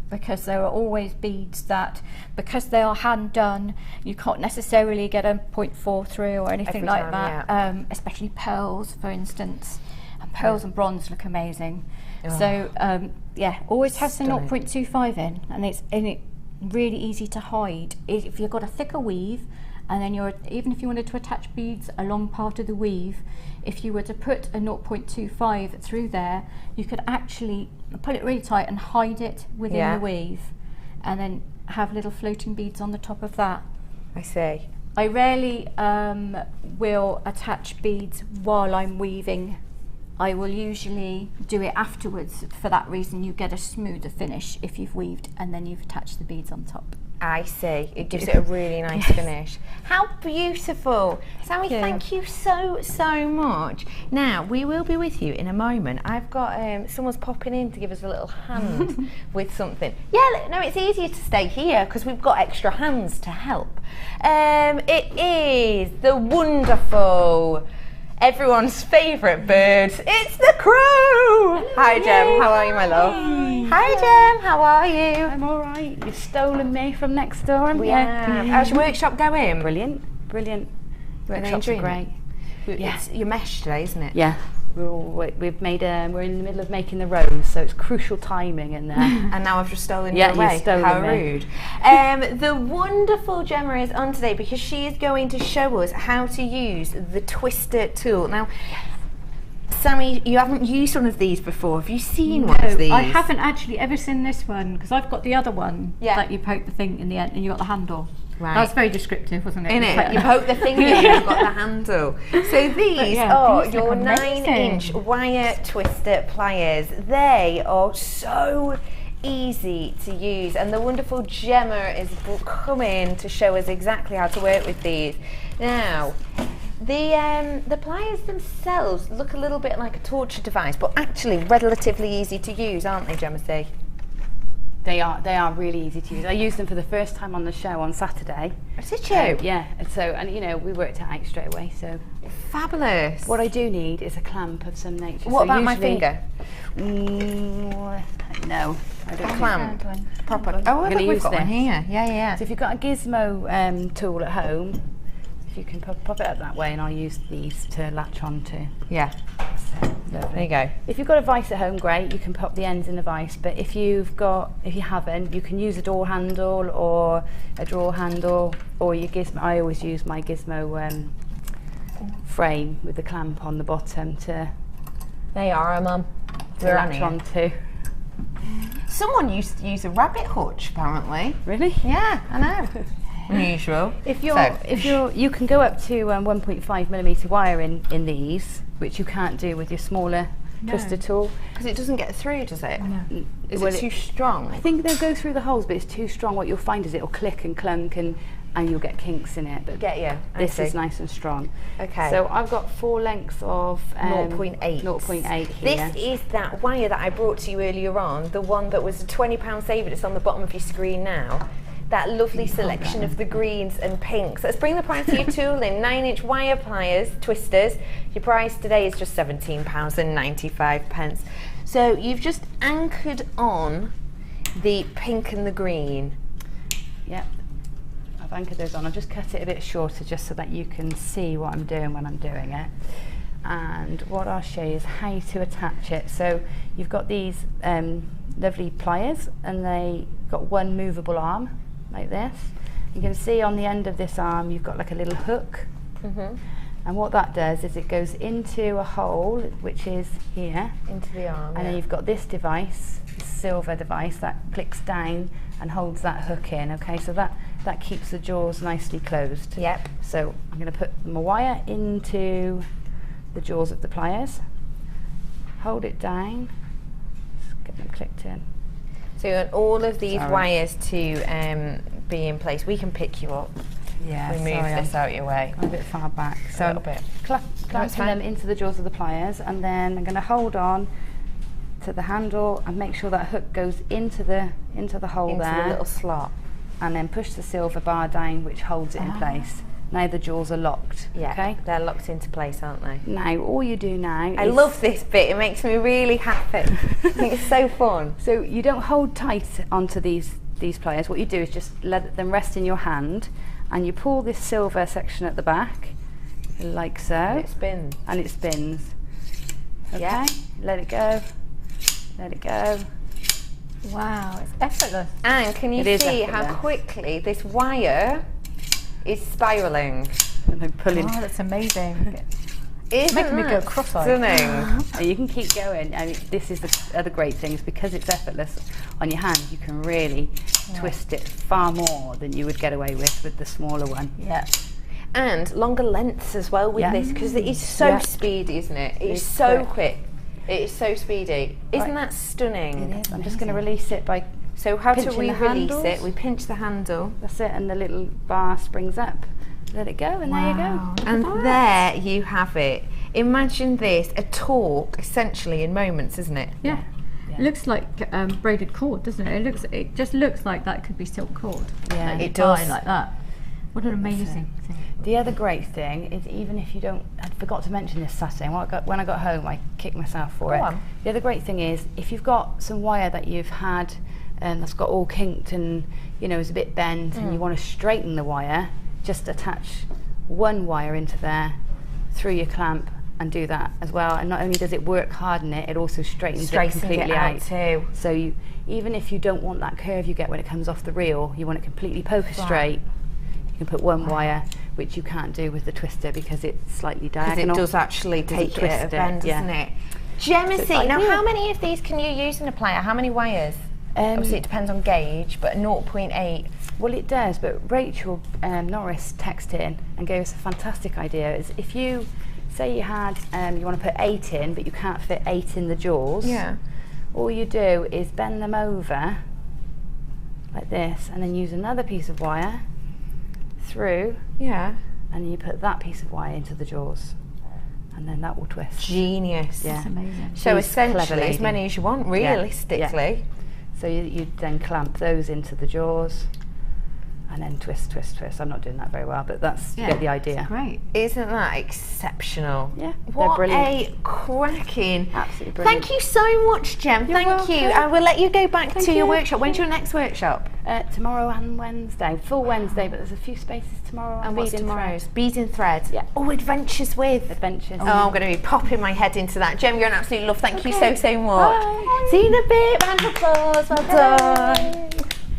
because there are always beads that, because they are hand done, you can't necessarily get a 0.4 through or anything like that. Especially pearls, for instance. And pearls and bronze look amazing. So yeah, always have some 0.25 in, and it's really easy to hide. If you've got a thicker weave, and then even if you wanted to attach beads along part of the weave, if you were to put a 0.25 through there, you could actually pull it really tight and hide it within the weave, and then have little floating beads on the top of that. I see. I rarely will attach beads while I'm weaving. I will usually do it afterwards. For that reason, you get a smoother finish if you've weaved and then you've attached the beads on top. I see. It gives it a really nice finish. How beautiful. Sammy, thank you so much. Now, we will be with you in a moment. I've got, someone's popping in to give us a little hand with something. Yeah, no, it's easier to stay here because we've got extra hands to help. It is the wonderful, everyone's favourite bird. It's the crow! Hi Jem, how are you, my love? Hi Jem, how are you? I'm alright. You've stolen me from next door. We have. How's your workshop going? Brilliant, brilliant. Workshops are great. It's your mesh today, isn't it? Yeah. We've made we're in the middle of making the rose, so it's crucial timing in there. And now I've just stolen you away. You've stolen How me. Rude. The wonderful Gemma is on today because she is going to show us how to use the twister tool. Now, Sammy, you haven't used one of these before. Have you seen one of these? I haven't actually ever seen this one, because I've got the other one that you poke the thing in the end and you got the handle. Right. That was very descriptive, wasn't it? In It's it, like- you poke the finger in, you've got the handle. So these yeah, are these your look amazing. 9-inch wire twister pliers. They are so easy to use, and the wonderful Gemma is coming to show us exactly how to work with these. Now, the pliers themselves look a little bit like a torture device, but actually relatively easy to use, aren't they, Gemma C? They are really easy to use. I used them for the first time on the show on Saturday. Did you? Yeah, and so, and you know, we worked it out straight away, so. Fabulous. What I do need is a clamp of some nature. What So about my usually- finger? No, I don't. Clamp. Proper. Oh, gonna look, we've use got one this. here. Yeah. So if you've got a gizmo tool at home, if you can pop it up that way, and I'll use these to latch onto. Yeah. There you go. If you've got a vise at home, great, you can pop the ends in the vise, but if you haven't, you can use a door handle or a drawer handle, or your gizmo. I always use my gizmo frame with the clamp on the bottom to They are, Mum. latch onto. Someone used to use a rabbit hutch, apparently. Really? Yeah, I know. Unusual. If you can go up to 1.5mm wire in these, which you can't do with your smaller twister tool. Because it doesn't get through, does it? No. Is Well, it too strong? I think they'll go through the holes, but it's too strong. What you'll find is it'll click and clunk and you'll get kinks in it. But Get you. this is nice and strong. Okay. So I've got 4 lengths of 0.8. 0.8 here. This is that wire that I brought to you earlier on, the one that was a £20 saver that's on the bottom of your screen now. That lovely selection of the greens and pinks. Let's bring the price of your tool in. 9-inch wire pliers, twisters. Your price today is just £17.95. So you've just anchored on the pink and the green. Yep. I've anchored those on. I've just cut it a bit shorter just so that you can see what I'm doing when I'm doing it. And what I'll show you is how to attach it. So you've got these lovely pliers, and they got one movable arm like this. You can see on the end of this arm you've got like a little hook. And what that does is it goes into a hole, which is here, Into the arm. and then you've got this device, this silver device, that clicks down and holds that hook in. Okay, so that keeps the jaws nicely closed. Yep. So I'm going to put my wire into the jaws of the pliers, hold it down, just get them clicked in. So you want all of these Sorry. wires to be in place. We can pick you up. Yeah, We move this out your way. a bit far back. A So little bit. clamping fine. them into the jaws of the pliers, and then I'm going to hold on to the handle and make sure that hook goes into the hole Into there, the little slot. and then push the silver bar down, which holds it in place. Now the jaws are locked. Yeah, Okay. they're locked into place, aren't they? Now all you do now I is love this bit. It makes me really happy. I think it's so fun. So you don't hold tight onto these pliers. What you do is just let them rest in your hand, and you pull this silver section at the back, like so, And it spins. and it spins. Okay, Yeah. let it go, let it go. Wow, it's effortless. And can you It is see how effortless. quickly this wire is spiralling? And then pulling. Oh, that's amazing. Isn't Making me go that cross-eyed. stunning? And you can keep going. I mean, this is the other great thing, is because it's effortless on your hand, you can really twist it far more than you would get away with the smaller one. Yeah. And longer lengths as well with Yeah. this, because it is so Yeah. speedy, isn't it? It's It's so quick. quick. It is so speedy. Isn't Right. that stunning? I'm just going to release it by, So how do Pinching we the release handles. it? We pinch the handle. that's it, and the little bar springs up. Let it go, and there you Wow. go. And there you have it. Imagine this, a talk essentially in moments, isn't it? Yeah. Yeah. It looks like braided cord, doesn't it? It just looks like that could be silk cord. Yeah, Like it you tie does. like that. What an amazing thing. The other great thing is, even if you don't, I forgot to mention this Saturday, when I got home I kicked myself for Go it. on. The other great thing is, if you've got some wire that you've had that's got all kinked and is a bit bent, and you want to straighten the wire, just attach one wire into there through your clamp and do that as well. And not only does it work harden it, it also straightens it Straighten completely it out too. So even if you don't want that curve you get when it comes off the reel, you want it completely poker straight, you can put one wire, which you can't do with the twister because it's slightly Because diagonal. it does actually take it at a bend, yeah. doesn't it? Gemma So it's C, now ideal. how many of these can you use in a plier? How many wires? Obviously it depends on gauge, but 0.8. Well, it does, but Rachel Norris texted in and gave us a fantastic idea. Is if you say you had, you want to put 8 in, but you can't fit 8 in the jaws. Yeah. All you do is bend them over like this, and then use another piece of wire through. Yeah. And then you put that piece of wire into the jaws, and then that will twist. Genius. Yeah. That's amazing. So She's a clever essentially, as lady. many as you want, Yeah, realistically. yeah. So you then clamp those into the jaws, and then twist, twist, twist. I'm not doing that very well, but that's you get the idea. Great. Isn't that exceptional? Yeah, they're What brilliant. a cracking. Absolutely brilliant. Thank you so much, Jem. You're Thank you. welcome. I will let you go back Thank to your you. workshop. When's your next workshop? Tomorrow and Wednesday, full Wednesday, but there's a few spaces tomorrow. And what's Bead and tomorrow's? Thread. Beads and Thread. Yeah. Oh, Adventures with. Adventures. Oh, I'm going to be popping my head into that. Jem, you're an absolute love. Thank you so, so much. Bye. See you in a bit. Round of applause. Well done.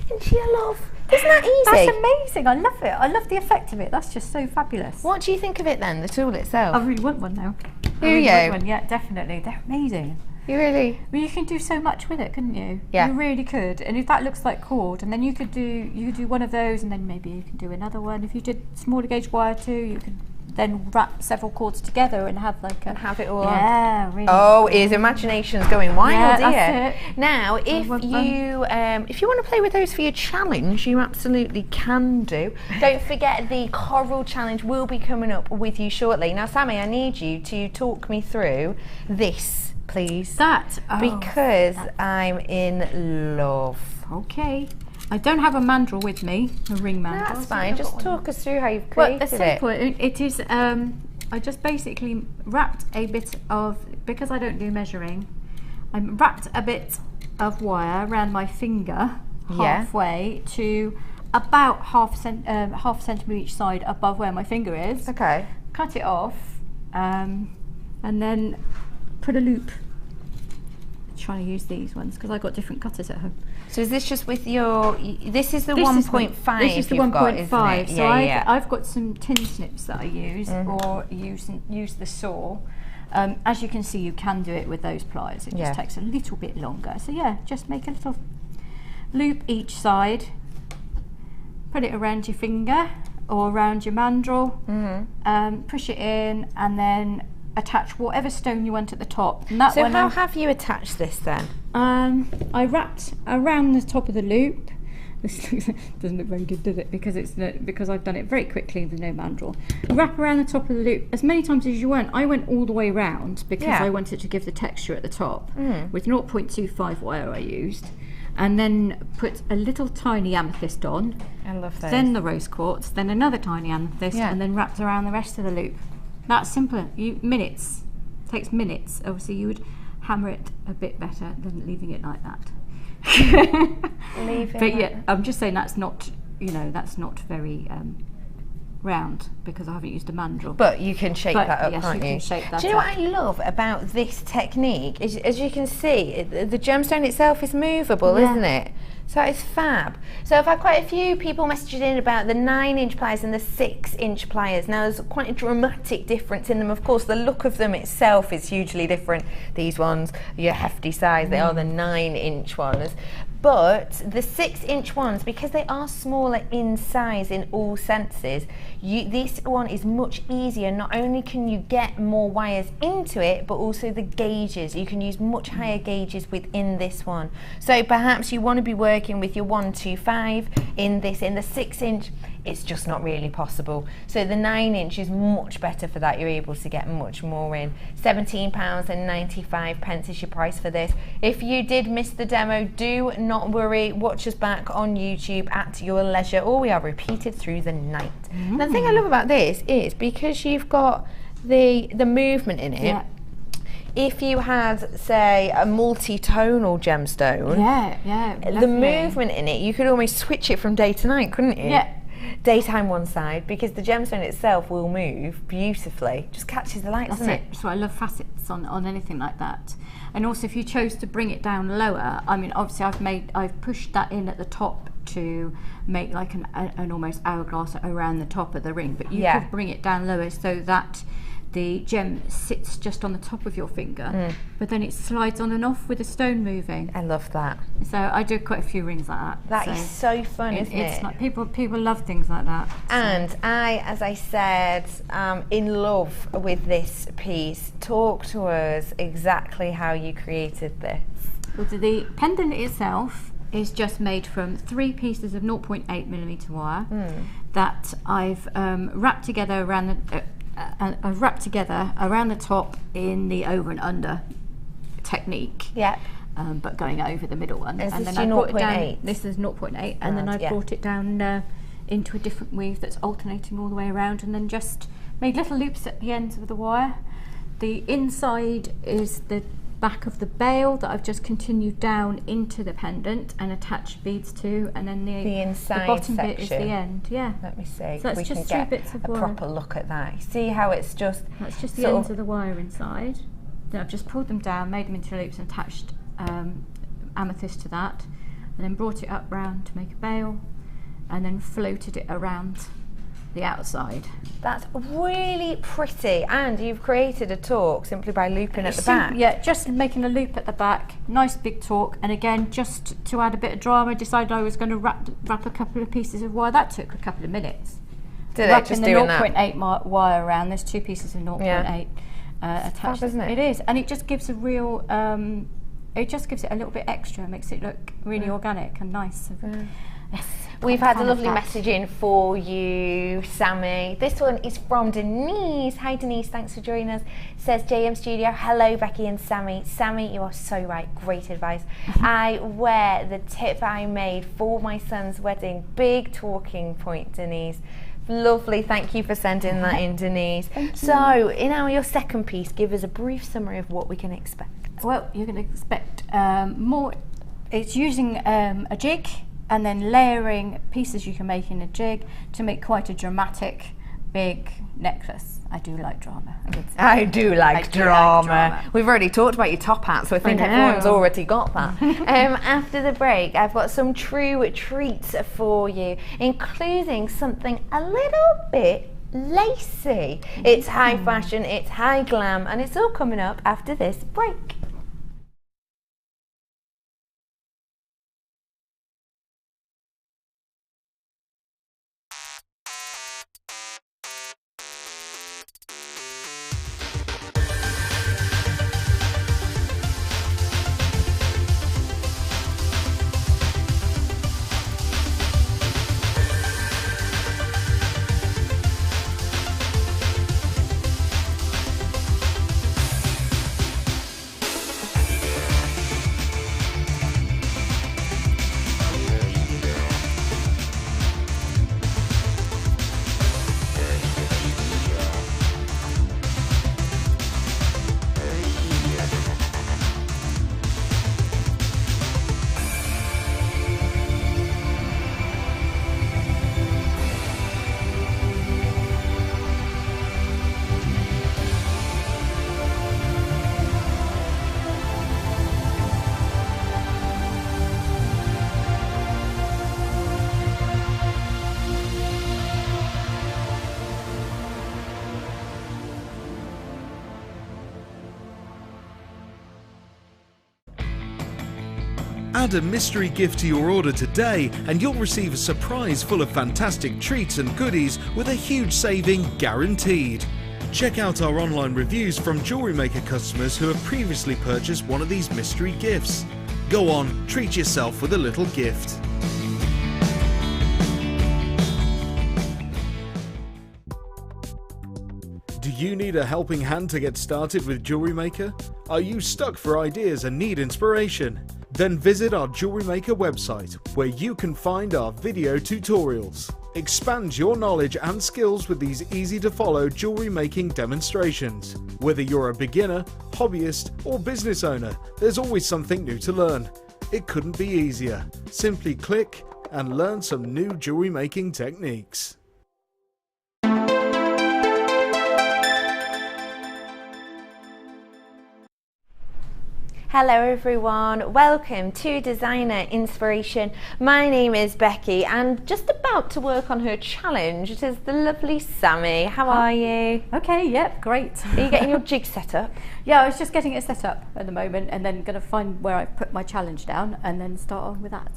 Isn't she a love? Isn't that easy? That's amazing. I love it. I love the effect of it. That's just so fabulous. What do you think of it then, the tool itself? I really want one now. Do I really you? want one. Yeah, definitely. They're amazing. You really? Well, you can do so much with it, couldn't you? Yeah. You really could. And if that looks like cord, and then you could do one of those, and then maybe you can do another one. If you did smaller gauge wire too, you could then wrap several cords together and have like a. And have it all on. Yeah, really. Oh, his imagination's going wild, Yeah, here. that's it. Now, if want you if you want to play with those for your challenge, you absolutely can do. Don't forget the coral challenge will be coming up with you shortly. Now, Sammy, I need you to talk me through this, please, That. Oh, because I'm in love. okay. I don't have a mandrel with me, a ring mandrel. That's so fine. I've Just got one. talk us through how you've Well, created it's it. simple. It is. I just basically wrapped a bit of, because I don't do measuring, I wrapped a bit of wire around my finger Yeah. halfway to about half centimetre each side above where my finger is. Okay. Cut it off, and then put a loop. Trying to use these ones because I've got different cutters at home. So is this just with your? This is the This is 1.5. This is the you've got, 1.5. isn't it? So Yeah, I've got some tin snips that I use, or use the saw. As you can see, you can do it with those pliers. It Yeah. just takes a little bit longer. So yeah, just make a little loop each side. Put it around your finger or around your mandrel. Push it in, and then attach whatever stone you want at the top. And that So one how have you attached this then? I wrapped around the top of the loop. This doesn't look very good, does it? Because because I've done it very quickly with no mandrel. Wrap around the top of the loop as many times as you want. I went all the way round because Yeah. I wanted to give the texture at the top with 0.25 wire I used, and then put a little tiny amethyst on, I love those. then the rose quartz, then another tiny amethyst, Yeah. and then wrapped around the rest of the loop. That's simple. Minutes. Takes minutes. Obviously, you would hammer it a bit better than leaving it like that. But yeah, I'm just saying that's not, that's not very round because I haven't used a mandrel. But you can shape But that up, yes, can't you you? can shape that Do you know up. what I love about this technique? Is, as you can see, the gemstone itself is movable, Yeah. isn't it? So it's fab. So I've had quite a few people messaging in about the 9-inch pliers and the 6-inch pliers. Now there's quite a dramatic difference in them. Of course, the look of them itself is hugely different. These ones, your hefty size, they are the 9-inch ones. But the 6-inch ones, because they are smaller in size in all senses, this one is much easier. Not only can you get more wires into it, but also the gauges. You can use much higher gauges within this one. So perhaps you want to be working with your 125 in this. In the 6-inch, it's just not really possible. So the 9-inch is much better for that. You're able to get much more in. £17.95 is your price for this. If you did miss the demo, do not worry. Watch us back on YouTube at your leisure, or we are repeated through the night. The thing I love about this is because you've got the movement in it. Yeah. If you had, say, a multi-tonal gemstone, Yeah. the lovely. movement in it, you could almost switch it from day to night, couldn't you? Yeah. Daytime one side, because the gemstone itself will move beautifully. Just catches the light, That's doesn't it. So I love facets on anything like that. And also, if you chose to bring it down lower, I mean, obviously I've pushed that in at the top to make like an almost hourglass around the top of the ring, but you Yeah. could bring it down lower so that the gem sits just on the top of your finger, but then it slides on and off with the stone moving. I love that. So I do quite a few rings like that. That is so fun, isn't it? It's like people love things like that. And I, as I said, in love with this piece. Talk to us exactly how you created this. Well, the pendant itself is just made from 3 pieces of 0.8mm wire that I've wrapped together around the around the top in the over and under technique. Yeah. But going over the middle one. Is and this then your I brought it down. 0.8? This is 0.8, and then I brought it down into a different weave that's alternating all the way around, and then just made little loops at the ends of the wire. The inside is the back of the bail that I've just continued down into the pendant and attached beads to, and then the inside bottom section bit is the end. Yeah. Let me see. So that's we just can 2 get bits of a wire. proper look at that. You see how it's just That's just the ends of the wire inside. Then I've just pulled them down, made them into loops, and attached amethyst to that, and then brought it up round to make a bail, and then floated it around the outside. That's really pretty, and you've created a talk simply by looping at the back. Yeah, just making a loop at the back, nice big talk, and again, just to add a bit of drama, I decided I was going to wrap a couple of pieces of wire. That took a couple of minutes. Did it? Wrapping Just the doing that? 0.8 wire around. There's 2 pieces of 0.8 attached. Fab, isn't it? It is, and it just gives a real. It just gives it a little bit extra, makes it look really organic and nice. Yes. We've had a lovely message in for you, Sammy. This one is from Denise. Hi Denise, thanks for joining us. Says JM Studio, hello Becky and Sammy. Sammy, you are so right, great advice. I wear the tip I made for my son's wedding. Big talking point, Denise. Lovely, thank you for sending that in, Denise. So, in your second piece, give us a brief summary of what we can expect. Well, you're going to expect more. It's using a jig, and then layering pieces you can make in a jig to make quite a dramatic, big necklace. I do like drama. I do like drama. We've already talked about your top hat, so I think everyone's already got that. After the break, I've got some true treats for you, including something a little bit lacy. It's high fashion, it's high glam, and it's all coming up after this break. Add a mystery gift to your order today and you'll receive a surprise full of fantastic treats and goodies with a huge saving guaranteed. Check out our online reviews from Jewelry Maker customers who have previously purchased one of these mystery gifts. Go on, treat yourself with a little gift. Do you need a helping hand to get started with Jewelry Maker? Are you stuck for ideas and need inspiration? Then visit our Jewelry Maker website where you can find our video tutorials. Expand your knowledge and skills with these easy to follow jewelry making demonstrations. Whether you're a beginner, hobbyist or business owner, there's always something new to learn. It couldn't be easier. Simply click and learn some new jewelry making techniques. Hello everyone, welcome to Designer Inspiration. My name is Becky and just about to work on her challenge. It is the lovely Sammy. How are you? Okay, yep, great. Are you getting your jig set up? Yeah, I was just getting it set up at the moment and then going to find where I put my challenge down and then start on with that.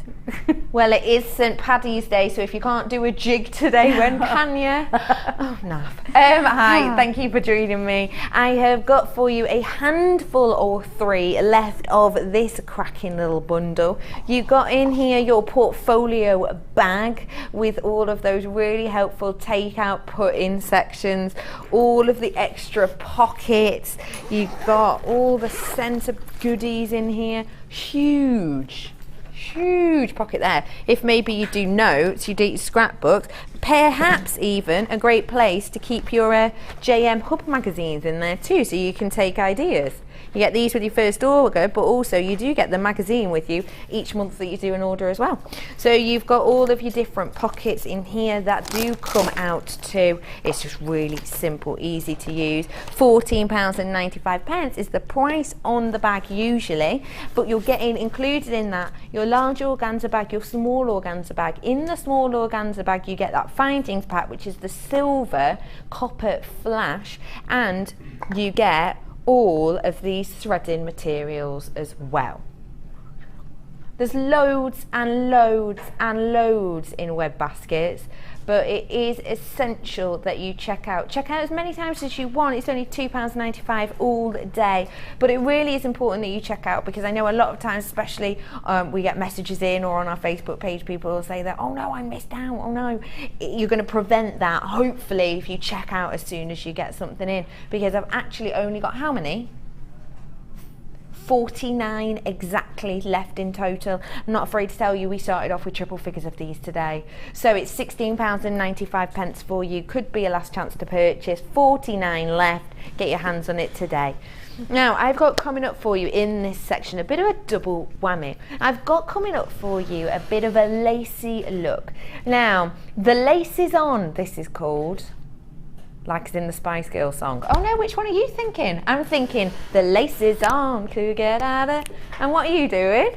Well, it is St Paddy's Day, so if you can't do a jig today, when can you? Oh, naff. Hi, thank you for joining me. I have got for you a handful or 3 left of this cracking little bundle. You got in here your portfolio bag with all of those really helpful take out, put in sections, all of the extra pockets. You got all the centre goodies in here. Huge pocket there. If maybe you do notes, you do scrapbooks, perhaps even a great place to keep your JM Hub magazines in there too, so you can take ideas. You get these with your first order, but also you do get the magazine with you each month that you do an order as well. So you've got all of your different pockets in here that do come out too. It's just really simple, easy to use. £14.95 is the price on the bag usually, but you're getting included in that your large organza bag, your small organza bag. In the small organza bag you get that findings pack, which is the silver copper flash, and you get all of these threading materials as well. There's loads and loads and loads in web baskets, but it is essential that you check out as many times as you want. It's only £2.95 all day, but it really is important that you check out, because I know a lot of times, especially we get messages in or on our Facebook page, people will say that, oh no, I missed out, oh no. You're going to prevent that, hopefully, if you check out as soon as you get something in, because I've actually only got how many? 49 exactly left in total. I'm not afraid to tell you we started off with triple figures of these today. So it's £16.95 for you. Could be a last chance to purchase. 49 left. Get your hands on it today. Now, I've got coming up for you in this section a bit of a double whammy. I've got coming up for you a bit of a lacy look. Now, the lace is on, this is called. Like it's in the Spice Girls song. Oh no, which one are you thinking? I'm thinking the lace is on, could get out of. And what are you doing?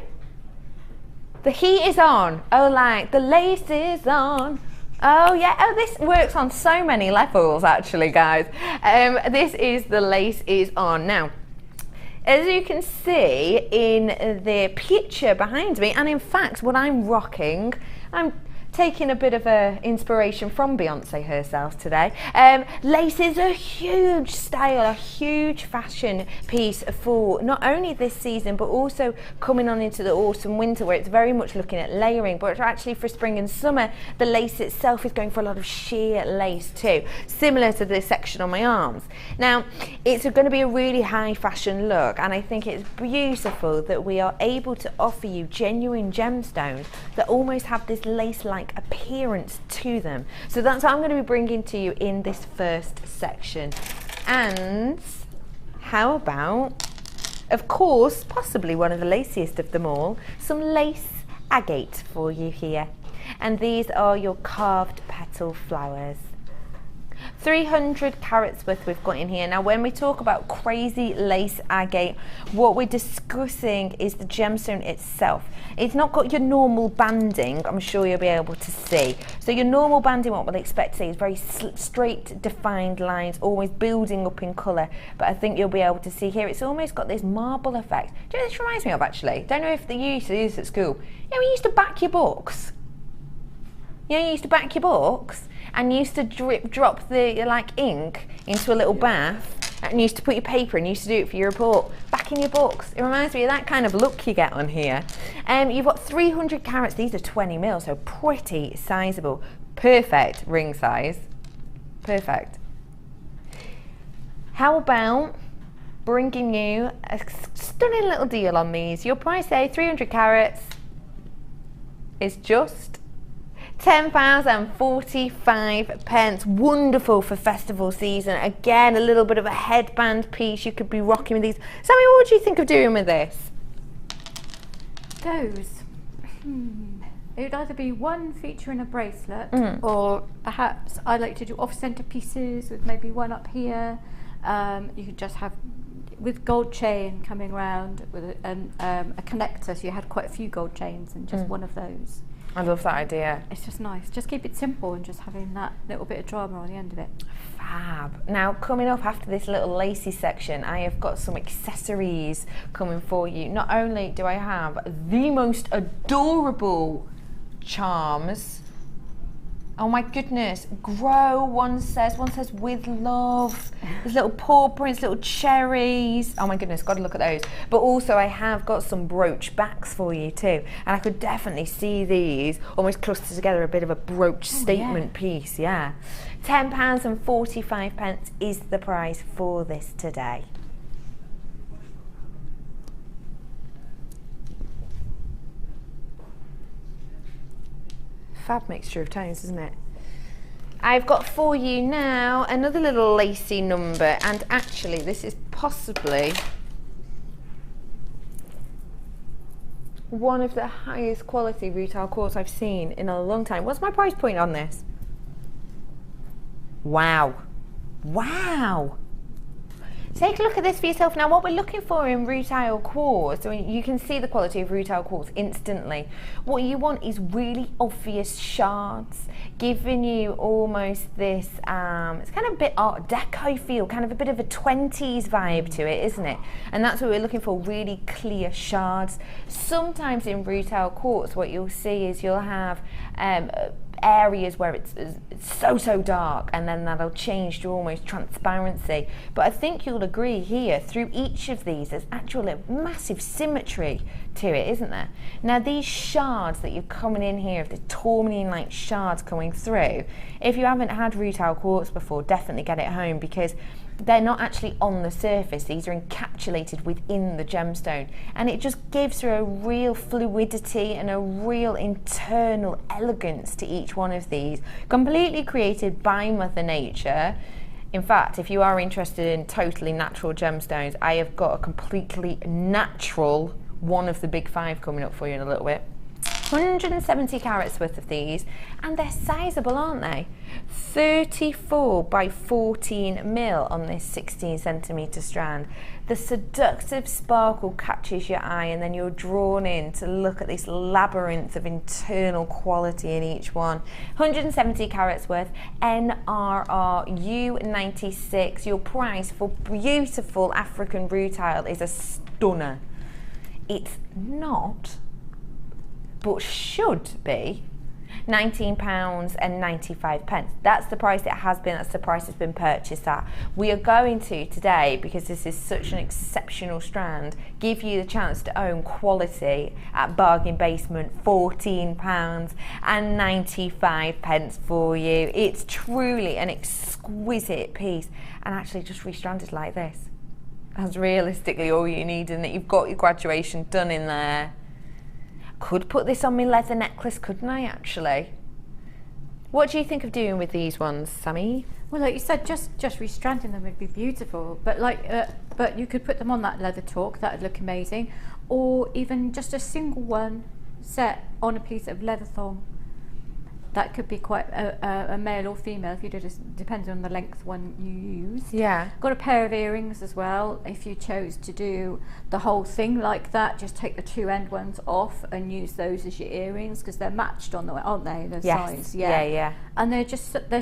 The heat is on. Oh, like the lace is on. Oh yeah, oh this works on so many levels actually, guys. This is the lace is on. Now, as you can see in the picture behind me, and in fact what I'm rocking, I'm taking a bit of inspiration from Beyonce herself today. Lace is a huge style, a huge fashion piece for not only this season, but also coming on into the autumn winter, where it's very much looking at layering, but actually for spring and summer, the lace itself is going for a lot of sheer lace too, similar to this section on my arms. Now, it's going to be a really high fashion look, and I think it's beautiful that we are able to offer you genuine gemstones that almost have this lace-like appearance to them. So that's what I'm going to be bringing to you in this first section. And how about, of course, possibly one of the laciest of them all, some lace agate for you here. And these are your carved petal flowers. 300 carats worth we've got in here. Now, when we talk about crazy lace agate, what we're discussing is the gemstone itself. It's not got your normal banding, I'm sure you'll be able to see. So your normal banding, what we'll expect to see, is very straight defined lines, always building up in colour. But I think you'll be able to see here, it's almost got this marble effect. Do you know what this reminds me of, actually? Don't know if they used to do this at school. You know, we used to back your books. You know, you used to back your books and you used to drop the like ink into a little bath, and you used to put your paper and you used to do it for your report back in your books. It reminds me of that kind of look you get on here. You've got 300 carats. These are 20 mil, so pretty sizable. Perfect ring size. Perfect. How about bringing you a stunning little deal on these? Your price there, 300 carats, is just £10.45. Wonderful for festival season. Again, a little bit of a headband piece you could be rocking with these. Sammy, what would you think of doing with this? Those. It would either be one featuring a bracelet, or perhaps I like to do off-centre pieces with maybe one up here. You could just have with gold chain coming around with a connector, so you had quite a few gold chains and just one of those. I love that idea. It's just nice. Just keep it simple and just having that little bit of drama on the end of it. Fab. Now, coming up after this little lacy section, I have got some accessories coming for you. Not only do I have the most adorable charms. Oh my goodness, grow, one says with love. There's little paw prints, little cherries. Oh my goodness, gotta look at those. But also I have got some brooch backs for you too. And I could definitely see these almost cluster together, a bit of a brooch statement piece, yeah. £10.45 is the price for this today. Fab mixture of tones, isn't it? I've got for you now another little lacy number, and actually this is possibly one of the highest quality retail quartz I've seen in a long time. What's my price point on this? Wow. Wow. Take a look at this for yourself. Now, what we're looking for in rutile quartz, I mean, you can see the quality of rutile quartz instantly. What you want is really obvious shards, giving you almost this, it's kind of a bit Art Deco feel, kind of a bit of a 20s vibe to it, isn't it? And that's what we're looking for, really clear shards. Sometimes in rutile quartz, what you'll see is you'll have areas where it's so dark, and then that'll change to almost transparency. But I think you'll agree here, through each of these, there's actually a massive symmetry to it, isn't there? Now, these shards that you're coming in here, the tourmaline-like shards coming through, if you haven't had rutile quartz before, definitely get it home, because they're not actually on the surface. These are encapsulated within the gemstone, and it just gives her a real fluidity and a real internal elegance to each one of these, completely created by Mother Nature. In fact, if you are interested in totally natural gemstones, I have got a completely natural one of the big 5 coming up for you in a little bit. 170 carats worth of these, and they're sizable, aren't they? 34 by 14 mil on this 16 centimetre strand. The seductive sparkle catches your eye, and then you're drawn in to look at this labyrinth of internal quality in each one. 170 carats worth, NRR U96. Your price for beautiful African rutile is a stunner. It's not, but should be, £19.95. That's the price it has been, that's the price it's been purchased at. We are going to today, because this is such an exceptional strand, give you the chance to own quality at Bargain Basement, £14.95 for you. It's truly an exquisite piece, and actually just restranded like this. That's realistically all you need, and that you've got your graduation done in there. Could put this on my leather necklace, couldn't I, actually? What do you think of doing with these ones, Sammy? Well, like you said, just restranding them would be beautiful, but but you could put them on that leather talk, that would look amazing, or even just a single one set on a piece of leather thong. That could be quite a male or female, if you did, depending on the length one you use. Yeah. Got a pair of earrings as well. If you chose to do the whole thing like that, just take the 2 end ones off and use those as your earrings, because they're matched on the, aren't they? The size. Yeah. And they're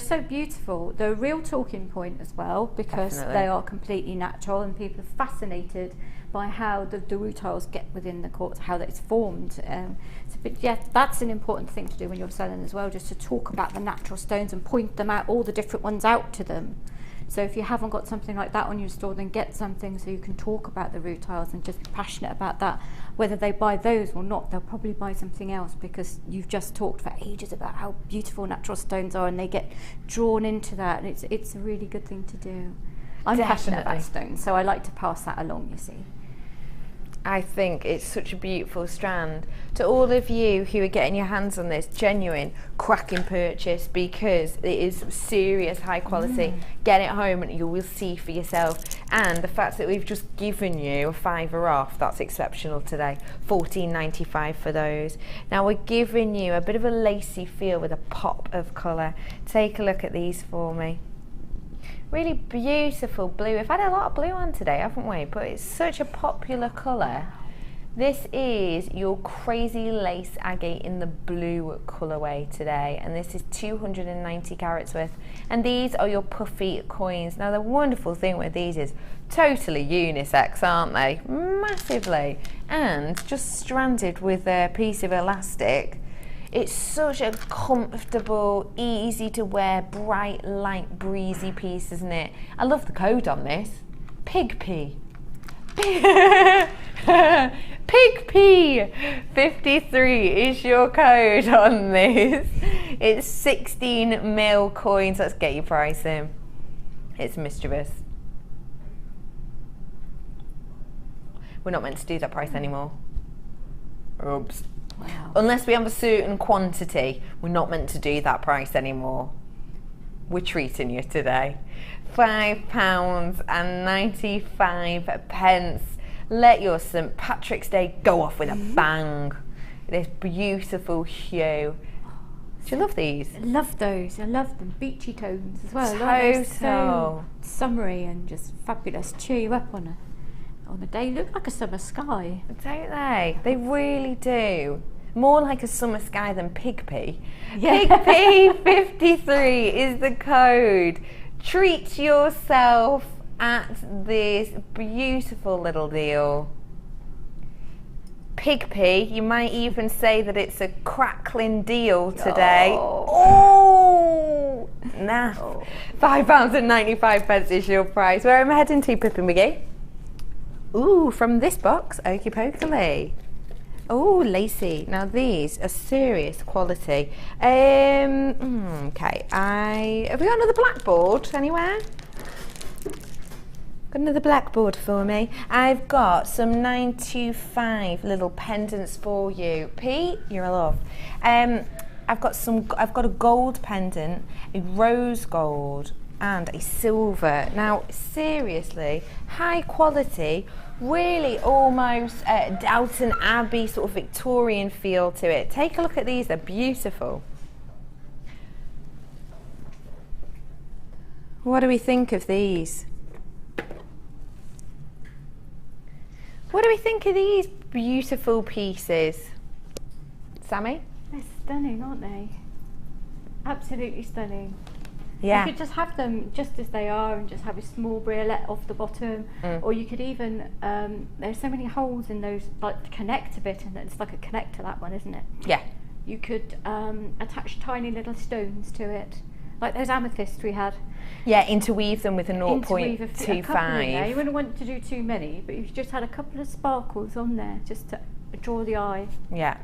so beautiful. They're a real talking point as well, because they are completely natural, and people are fascinated by how the rutiles get within the quartz, how it's formed. But yeah, that's an important thing to do when you're selling as well, just to talk about the natural stones and point them out, all the different ones out to them. So if you haven't got something like that on your store, then get something so you can talk about the rutiles and just be passionate about that. Whether they buy those or not, they'll probably buy something else, because you've just talked for ages about how beautiful natural stones are, and they get drawn into that, and it's a really good thing to do. I'm passionate about stones, so I like to pass that along, you see. I think it's such a beautiful strand. To all of you who are getting your hands on this, genuine, cracking purchase, because it is serious high quality. Get it home and you will see for yourself. And the fact that we've just given you a £5 off, that's exceptional today. £14.95 for those. Now we're giving you a bit of a lacy feel with a pop of colour. Take a look at these for me. Really beautiful blue. We've had a lot of blue on today, haven't we? But it's such a popular colour. This is your Crazy Lace Agate in the blue colourway today, and this is 290 carats worth. And these are your puffy coins. Now the wonderful thing with these is totally unisex, aren't they? Massively. And just stranded with a piece of elastic. It's such a comfortable, easy to wear, bright, light, breezy piece, isn't it? I love the code on this. Pigpea. Pigpea53 is your code on this. It's 16 mil coins. Let's get your price in. It's mischievous. We're not meant to do that price anymore. Oops. Wow. Unless we have a certain quantity, we're not meant to do that price anymore. We're treating you today. £5.95. Let your St Patrick's Day go off with a bang. This beautiful hue. Do you love these? I love those. I love them. Beachy tones as well. Total. So summery and just fabulous. Cheer you up on a day. Look like a summer sky. Don't they? They really do. More like a summer sky than Pigpea. Yeah. Pigpea53 is the code. Treat yourself at this beautiful little deal. Pigpea, you might even say that it's a crackling deal today. Oh, nah. £5.95 is your price. Where am I heading to, Pippin McGee? Ooh, from this box, Okey Pokely. Oh, lacy. Now these are serious quality. Okay, have we got another blackboard anywhere? Got another blackboard for me. I've got some 925 little pendants for you. Pete, you're a love. I've got a gold pendant, a rose gold, and a silver. Now, seriously, high quality, really almost Downton Abbey sort of Victorian feel to it. Take a look at these, they're beautiful. What do we think of these? What do we think of these beautiful pieces? Sammy? They're stunning, aren't they? Absolutely stunning. Yeah. You could just have them just as they are and just have a small briolet off the bottom, or you could even, there's so many holes in those, like the connector bit, and it's like a connector, that one, isn't it? Yeah. You could attach tiny little stones to it, like those amethysts we had. Yeah, interweave them with a Interweave a couple in there. 0.25. You wouldn't want to do too many, but you've just had a couple of sparkles on there just to draw the eye. Yeah.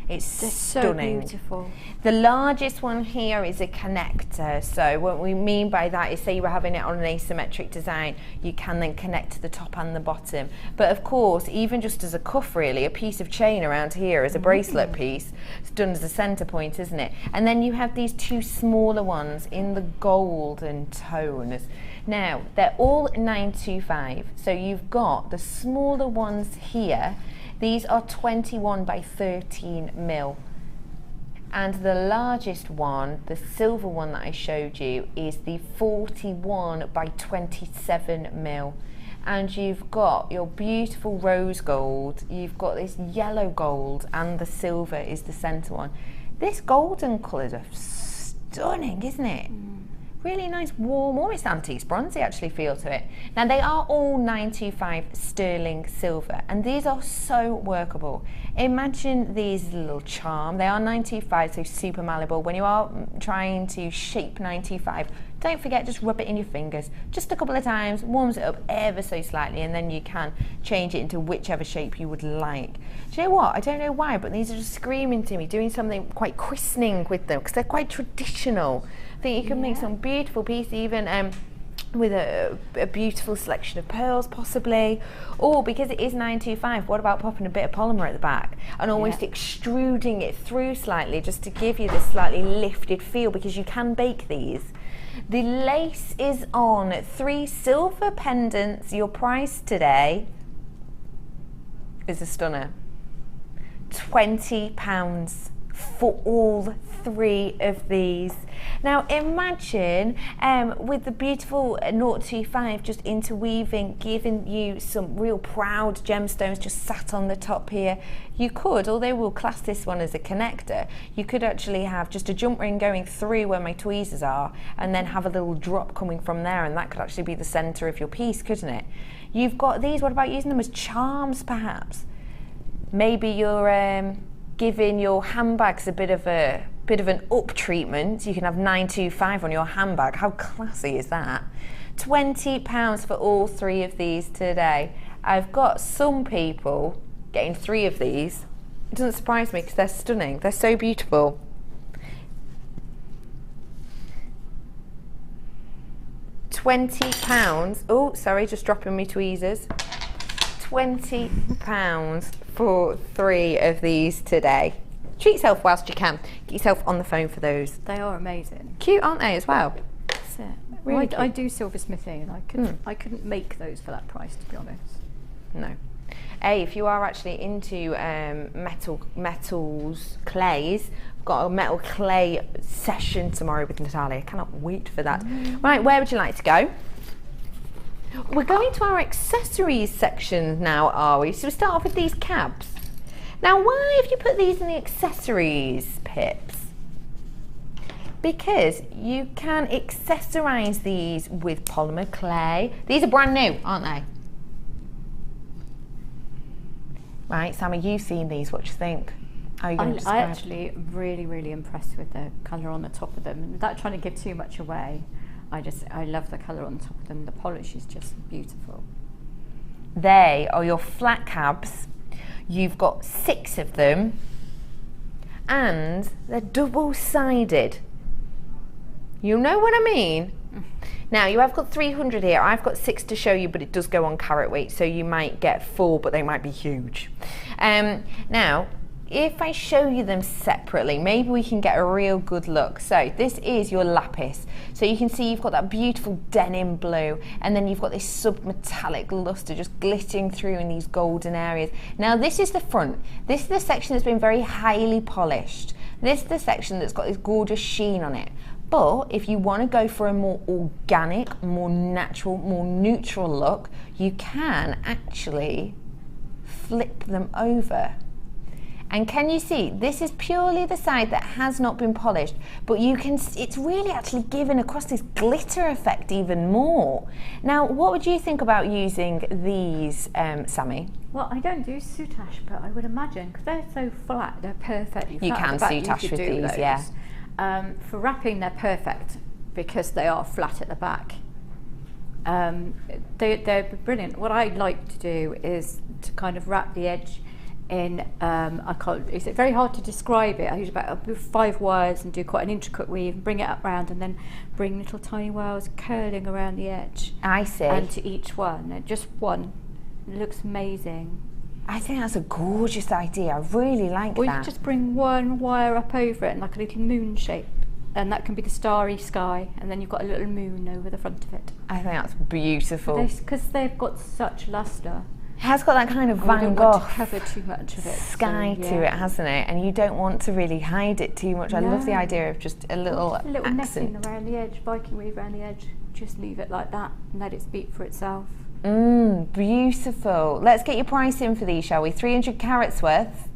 It's They're stunning. so beautiful. The largest one here is a connector. So what we mean by that is, say you were having it on an asymmetric design, you can then connect to the top and the bottom. But of course, even just as a cuff really, a piece of chain around here as a bracelet piece, it's done as a center point, isn't it? And then you have these two smaller ones in the golden tones. Now, they're all 925. So you've got the smaller ones here. These are 21 by 13 mil. And the largest one, the silver one that I showed you, is the 41 by 27 mil. And you've got your beautiful rose gold, you've got this yellow gold, and the silver is the center one. This golden colours are stunning, isn't it? Really nice, warm, almost antique bronzy actually feel to it. Now they are all 925 sterling silver, and these are so workable. Imagine these little charm. They are 925, so super malleable. When you are trying to shape 925, don't forget, just rub it in your fingers just a couple of times, warms it up ever so slightly, and then you can change it into whichever shape you would like. Do you know what? I don't know why, but these are just screaming to me, doing something quite christening with them, because they're quite traditional. I think you can make some beautiful piece, even with a beautiful selection of pearls possibly, or because it is 925, what about popping a bit of polymer at the back and almost extruding it through slightly just to give you this slightly lifted feel, because you can bake these. The lace is on 3 silver pendants. Your price today is a stunner, £20 for all 3 of these. Now imagine with the beautiful 025 just interweaving, giving you some real proud gemstones just sat on the top here. You could, although we'll class this one as a connector, you could actually have just a jump ring going through where my tweezers are and then have a little drop coming from there, and that could actually be the center of your piece, couldn't it? You've got these, what about using them as charms perhaps? Maybe you're giving your handbags a bit of an up treatment. You can have 925 on your handbag. How classy is that? £20 for all 3 of these today. I've got some people getting 3 of these. It doesn't surprise me because they're stunning. They're so beautiful. £20. Oh, sorry, just dropping me tweezers. £20 for 3 of these today. Treat yourself whilst you can. Get yourself on the phone for those. They are amazing. Cute, aren't they, as well? That's it. Really Well, I do silversmithing, and I couldn't make those for that price, to be honest. No. If you are actually into metals, clays, I've got a metal clay session tomorrow with Natalia. I cannot wait for that. Right, where would you like to go? We're going to our accessories section now, are we? So we start off with these cabs. Now, why have you put these in the accessories, Pips? Because you can accessorise these with polymer clay. These are brand new, aren't they? Right, Sammy, you've seen these. What do you think? Are you going to describe? I actually am really, really impressed with the colour on the top of them. And without trying to give too much away, I love the colour on the top of them. The polish is just beautiful. They are your flat cabs. You've got 6 of them, and they're double-sided. You know what I mean? Now, you have got 300 here. I've got 6 to show you, but it does go on carat weight, so you might get 4, but they might be huge. Now, if I show you them separately, maybe we can get a real good look. So this is your lapis. So you can see you've got that beautiful denim blue, and then you've got this sub-metallic luster just glittering through in these golden areas. Now this is the front. This is the section that's been very highly polished. This is the section that's got this gorgeous sheen on it. But if you want to go for a more organic, more natural, more neutral look, you can actually flip them over. And can you see, this is purely the side that has not been polished, but you can, it's really actually given across this glitter effect even more. Now, what would you think about using these, Sammy? Well, I don't do soutache, but I would imagine, because they're so flat, they're perfectly flat. You can soutache with these, those. yeah. For wrapping, they're perfect because they are flat at the back. They're brilliant. What I like to do is to kind of wrap the edge in, it's very hard to describe it. I use about 5 wires and do quite an intricate weave, bring it up round, and then bring little tiny wires curling around the edge. I see. And to each one, and just one. It looks amazing. I think that's a gorgeous idea. I really like or that. Or you just bring one wire up over it, and like a little moon shape. And that can be the starry sky, and then you've got a little moon over the front of it. I think that's beautiful. Because they've got such luster. It has got that kind of Van Gogh don't want to cover too much of it, sky to it, hasn't it? And you don't want to really hide it too much. I love the idea of just a little accent. Netting around the edge, Viking weave around the edge. Just leave it like that and let it speak for itself. Beautiful. Let's get your price in for these, shall we? 300 carats worth.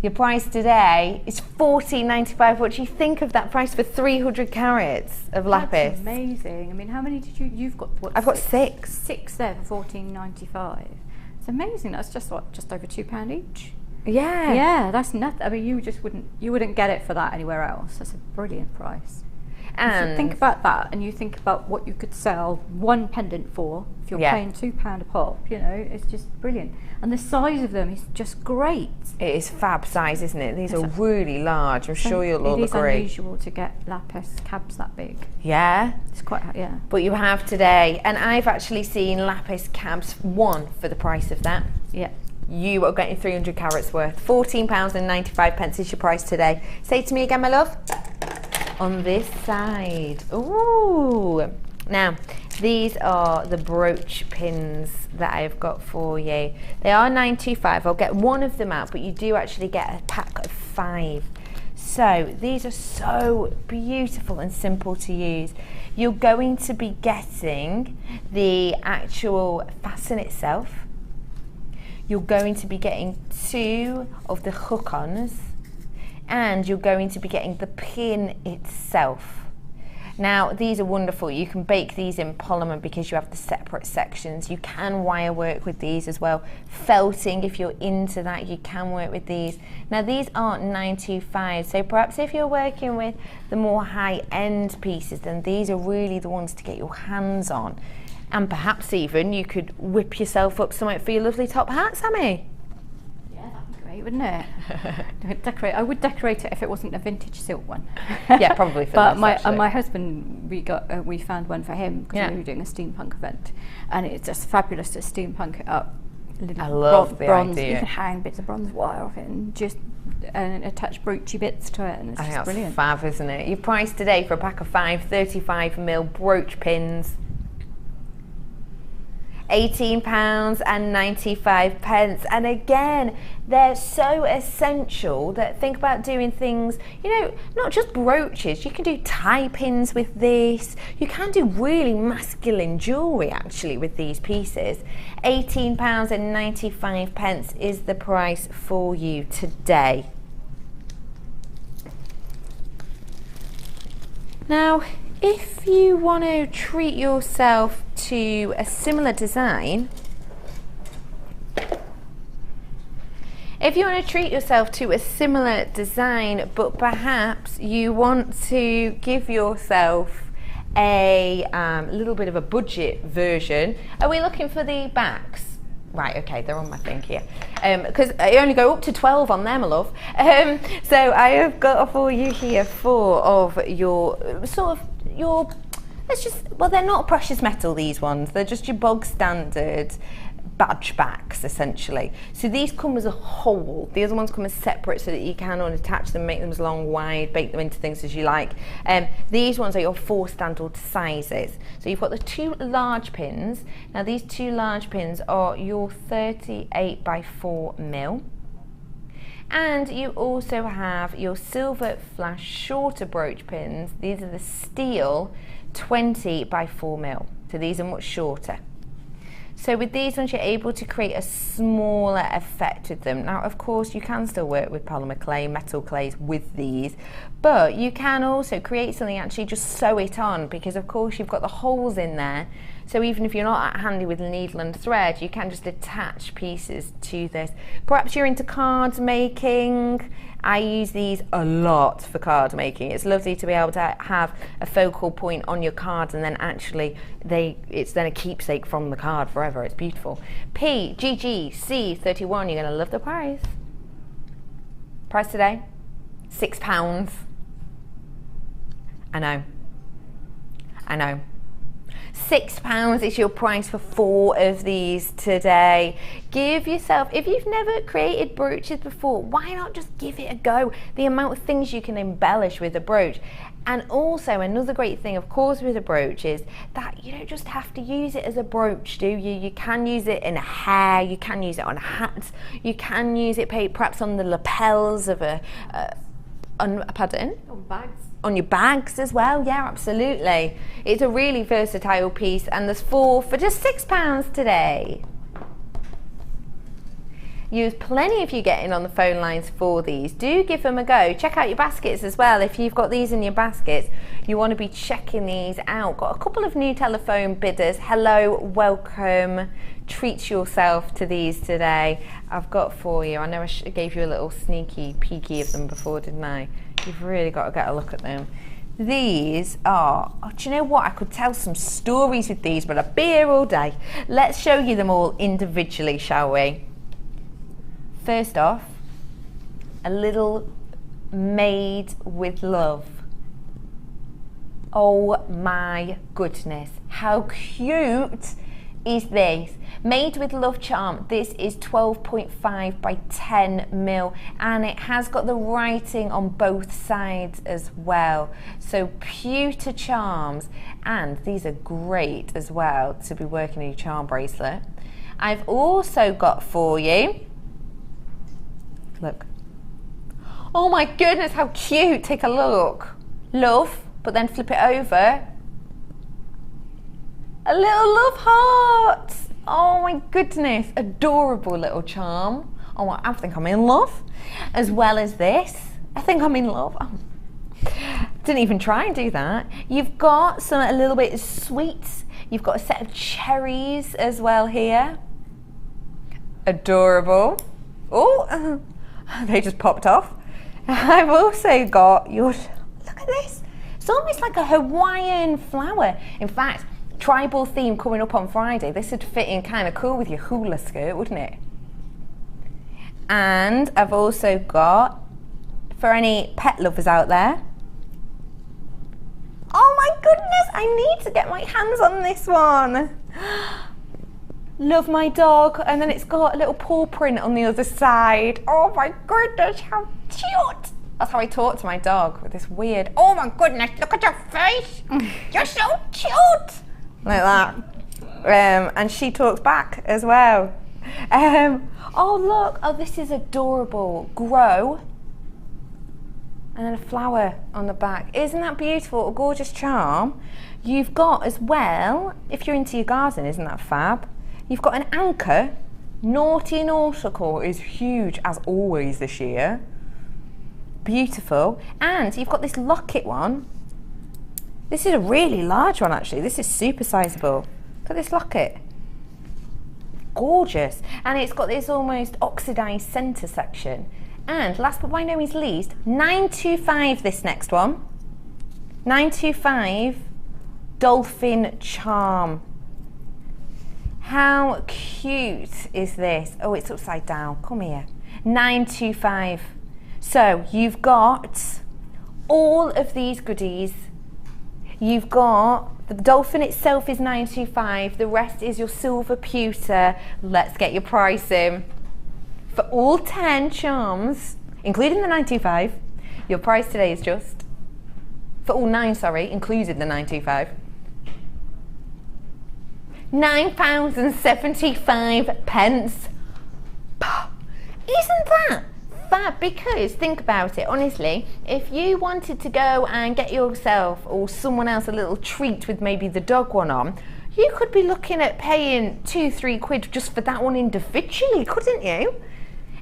Your price today is $14.95. What do you think of that price for 300 carats of lapis? That's amazing. I mean, how many did you've got? What, I've got 6. 6 there for $14.95. It's amazing. That's just what, just over £2 each. Yeah. Yeah, that's nothing. I mean, you wouldn't get it for that anywhere else. That's a brilliant price. And if you think about that, and you think about what you could sell one pendant for, if you're paying £2 a pop, you know, it's just brilliant. And the size of them is just great. It is fab size, isn't it? These are really large. I'm sure you'll all agree. It is unusual to get lapis cabs that big. Yeah. It's quite, yeah. But you have today, and I've actually seen lapis cabs for the price of that. Yeah. You are getting 300 carats worth. £14.95 is your price today. Say it to me again, my love. On this side. Ooh. Now, these are the brooch pins that I've got for you. They are 925. I'll get one of them out, but you do actually get a pack of 5. So these are so beautiful and simple to use. You're going to be getting the actual fasten itself. You're going to be getting 2 of the hook-ons, and you're going to be getting the pin itself. Now these are wonderful. You can bake these in polymer because you have the separate sections. You can wire work with these as well. Felting, if you're into that, you can work with these. Now these aren't 925, so perhaps if you're working with the more high-end pieces, then these are really the ones to get your hands on. And perhaps even you could whip yourself up something for your lovely top hat, Sammy. Wouldn't it? I would decorate it if it wasn't a vintage silk one. Yeah, probably for but that. my husband, we found one for him because we were doing a steampunk event, and it's just fabulous to steampunk it up. I love the bronze. idea. You can hang bits of bronze wire off it and just attach broochey bits to it, and it's just brilliant. Fab, isn't it? Your price today for a pack of 5 35mm brooch pins, £18.95, and again, they're so essential that think about doing things, you know, not just brooches. You can do tie pins with this. You can do really masculine jewellery actually with these pieces. £18.95 is the price for you today. Now, if you want to treat yourself to a similar design, but perhaps you want to give yourself a little bit of a budget version, are we looking for the backs? Right, okay, they're on my thing here. Because I only go up to 12 on them, my love. So I have got for you here 4 of your well, they're not precious metal, these ones. They're just your bog standard badge backs, essentially. So these come as a whole. The other ones come as separate so that you can unattach them, make them as long, wide, bake them into things as you like. These ones are your 4 standard sizes. So you've got the 2 large pins. Now these 2 large pins are your 38 by 4mm. And you also have your silver flash shorter brooch pins. These are the steel 20 by 4mm. So these are much shorter. So with these ones, you're able to create a smaller effect with them. Now, of course, you can still work with polymer clay, metal clays with these, but you can also create something, actually just sew it on, because of course you've got the holes in there. So even if you're not that handy with needle and thread, you can just attach pieces to this. Perhaps you're into cards making. I use these a lot for card making. It's lovely to be able to have a focal point on your cards, and then actually it's then a keepsake from the card forever. It's beautiful. PGGC31, you're going to love the price. Price today, £6. I know. £6 is your price for 4 of these today. Give yourself, if you've never created brooches before, why not just give it a go? The amount of things you can embellish with a brooch. And also another great thing, of course, with a brooch is that you don't just have to use it as a brooch, do you? You can use it in a hair, you can use it on hats, you can use it perhaps on the lapels of on bags. On your bags as well, yeah, absolutely. It's a really versatile piece, and there's 4 for just £6 today. There's plenty of you getting on the phone lines for these. Do give them a go. Check out your baskets as well. If you've got these in your baskets, you want to be checking these out. Got a couple of new telephone bidders. Hello, welcome. Treat yourself to these today. I've got for you. I know I gave you a little sneaky peeky of them before, didn't I? You've really got to get a look at them. These are, do you know what? I could tell some stories with these, but I'd be here all day. Let's show you them all individually, shall we? First off, a little made with love. Oh my goodness, how cute is this? Made with love charm. This is 12.5 by 10mm, and it has got the writing on both sides as well. So pewter charms, and these are great as well to be working in your charm bracelet. I've also got for you, look. Oh my goodness, how cute. Take a look. Love, but then flip it over. A little love heart. Oh my goodness, adorable little charm. Oh, I think I'm in love. As well as this, I think I'm in love. Oh. Didn't even try and do that. You've got some a little bit sweet. You've got a set of cherries as well here. Adorable. Oh, they just popped off. I've also got your, look at this. It's almost like a Hawaiian flower. In fact, tribal theme coming up on Friday. This would fit in kind of cool with your hula skirt, wouldn't it? And I've also got, for any pet lovers out there, oh my goodness, I need to get my hands on this one. Love my dog. And then it's got a little paw print on the other side. Oh my goodness, how cute. That's how I talk to my dog, with this weird, oh my goodness, look at your face. You're so cute. Like that. And she talks back as well. Oh look, oh this is adorable. Grow. And then a flower on the back. Isn't that beautiful? A gorgeous charm. You've got as well, if you're into your garden, isn't that fab? You've got an anchor. Naughty Nautical is huge as always this year. Beautiful. And you've got this locket one. This is a really large one actually. This is super sizable. Look at this locket. Gorgeous. And it's got this almost oxidized center section. And last but by no means least, 925 this next one. 925 Dolphin Charm. How cute is this? Oh, it's upside down. Come here. 925. So you've got all of these goodies. You've got the dolphin itself is 925. The rest is your silver pewter. Let's get your pricing. For all 10 charms, including the 925, your price today is just, for all 9, sorry, including the 925, £9.75. Isn't that fab? Because think about it, honestly, if you wanted to go and get yourself or someone else a little treat with maybe the dog one on, you could be looking at paying £2-3 quid just for that one individually, couldn't you?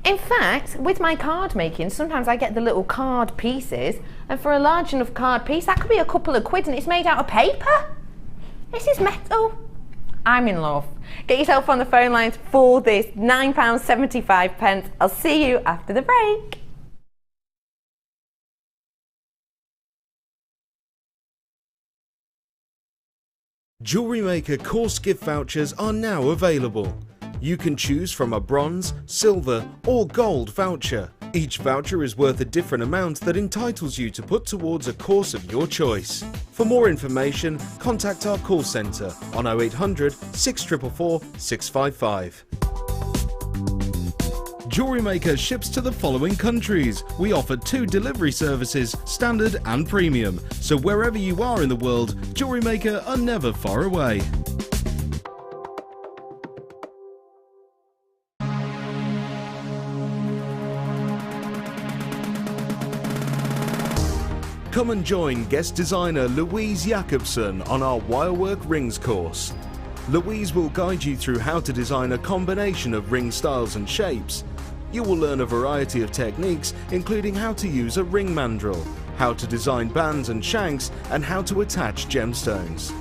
In fact, with my card making, sometimes I get the little card pieces, and for a large enough card piece, that could be a couple of quid, and it's made out of paper. This is metal. I'm in love. Get yourself on the phone lines for this £9.75. I'll see you after the break. Jewellery Maker course gift vouchers are now available. You can choose from a bronze, silver or gold voucher. Each voucher is worth a different amount that entitles you to put towards a course of your choice. For more information, contact our call centre on 0800 644 655. Jewellery Maker ships to the following countries. We offer 2 delivery services, standard and premium. So wherever you are in the world, Jewellery Maker are never far away. Come and join guest designer Louise Jacobson on our Wirework Rings course. Louise will guide you through how to design a combination of ring styles and shapes. You will learn a variety of techniques, including how to use a ring mandrel, how to design bands and shanks, and how to attach gemstones.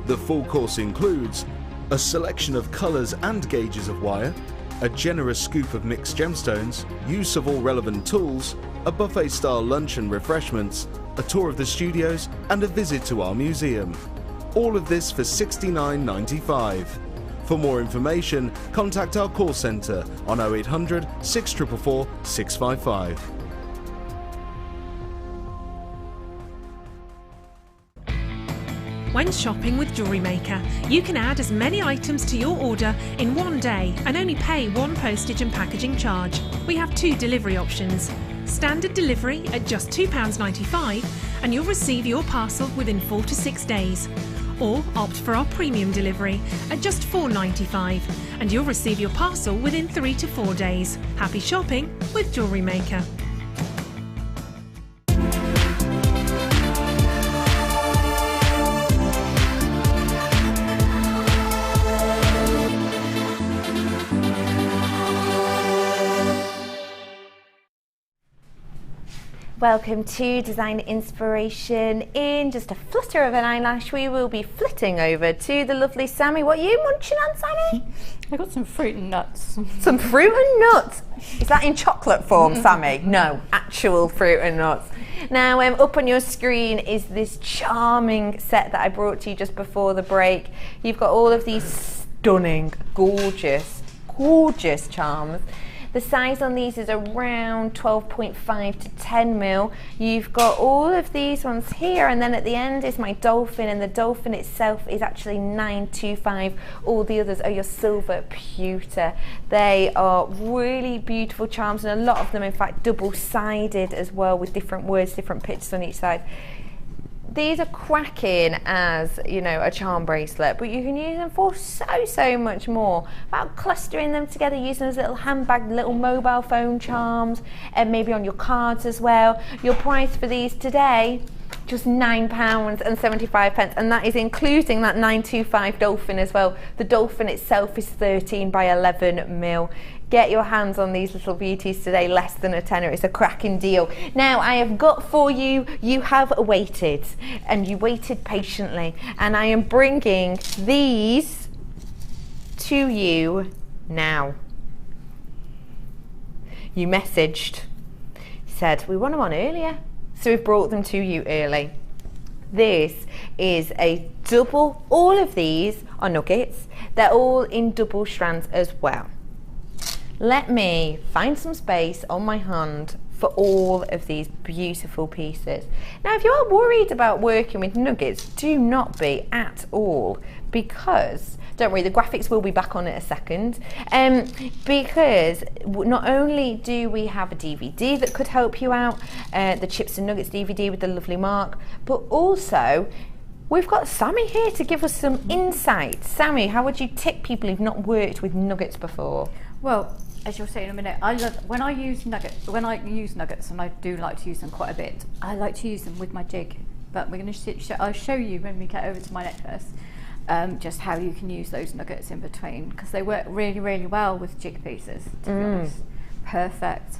The full course includes a selection of colours and gauges of wire, a generous scoop of mixed gemstones, use of all relevant tools, a buffet-style lunch and refreshments, a tour of the studios, and a visit to our museum. All of this for $69.95. For more information, contact our call centre on 0800 644 655. When shopping with Jewellery Maker, you can add as many items to your order in one day and only pay one postage and packaging charge. We have 2 delivery options. Standard delivery at just £2.95 and you'll receive your parcel within 4 to 6 days. Or opt for our premium delivery at just £4.95 and you'll receive your parcel within 3 to 4 days. Happy shopping with Jewellery Maker. Welcome to Design Inspiration. In just a flutter of an eyelash, we will be flitting over to the lovely Sammy. What are you munching on, Sammy? I got some fruit and nuts. Some fruit and nuts? Is that in chocolate form, Sammy? No, actual fruit and nuts. Now, up on your screen is this charming set that I brought to you just before the break. You've got all of these stunning, gorgeous charms. The size on these is around 12.5 to 10 mil. You've got all of these ones here, and then at the end is my dolphin, and the dolphin itself is actually 925. All the others are your silver pewter. They are really beautiful charms, and a lot of them, in fact, double-sided as well, with different words, different pictures on each side. These are cracking as, you know, a charm bracelet, but you can use them for so much more. About clustering them together, using them as little handbag, little mobile phone charms, and maybe on your cards as well. Your price for these today, just £9.75, and that is including that 925 dolphin as well. The dolphin itself is 13 by 11 mil. Get your hands on these little beauties today, less than a tenner. It's a cracking deal. Now, I have got for you, you have waited, and you waited patiently, and I am bringing these to you now. You messaged, said, we want them on earlier, so we've brought them to you early. This is a double, all of these are nuggets. They're all in double strands as well. Let me find some space on my hand for all of these beautiful pieces. Now, if you are worried about working with nuggets, do not be at all, because, don't worry, the graphics will be back on in a second, because not only do we have a DVD that could help you out, the Chips and Nuggets DVD with the lovely mark, but also we've got Sammy here to give us some insight. Sammy, how would you tip people who've not worked with nuggets before? Well, as you'll see in a minute, I love when I use nuggets, and I do like to use them quite a bit. I like to use them with my jig, but we're going to I'll show you when we get over to my necklace, just how you can use those nuggets in between, because they work really well with jig pieces. To be honest, perfect.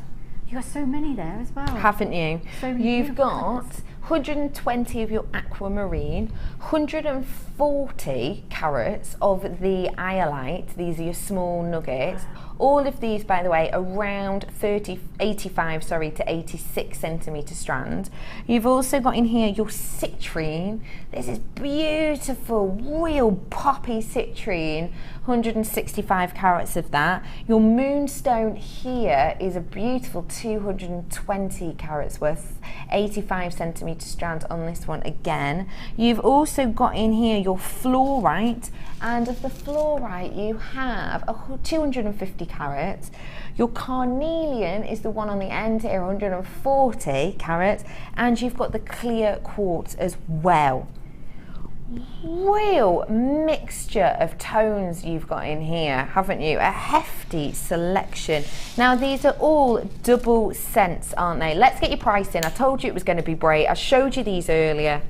You got so many there as well, haven't you? So many. You've got 120 of your aquamarine, 140 carats of the iolite. These are your small nuggets. All of these, by the way, around 85 to 86 centimetre strand. You've also got in here your citrine. This is beautiful, real poppy citrine, 165 carats of that. Your moonstone here is a beautiful 220 carats worth, 85 centimetre strand on this one again. You've also got in here your fluorite, and of the fluorite you have 250 carats. Your carnelian is the one on the end here, 140 carats, and you've got the clear quartz as well. Real mixture of tones you've got in here, haven't you? A hefty selection. Now, these are all double cents, aren't they? Let's get your price in. I told you it was going to be great. I showed you these earlier.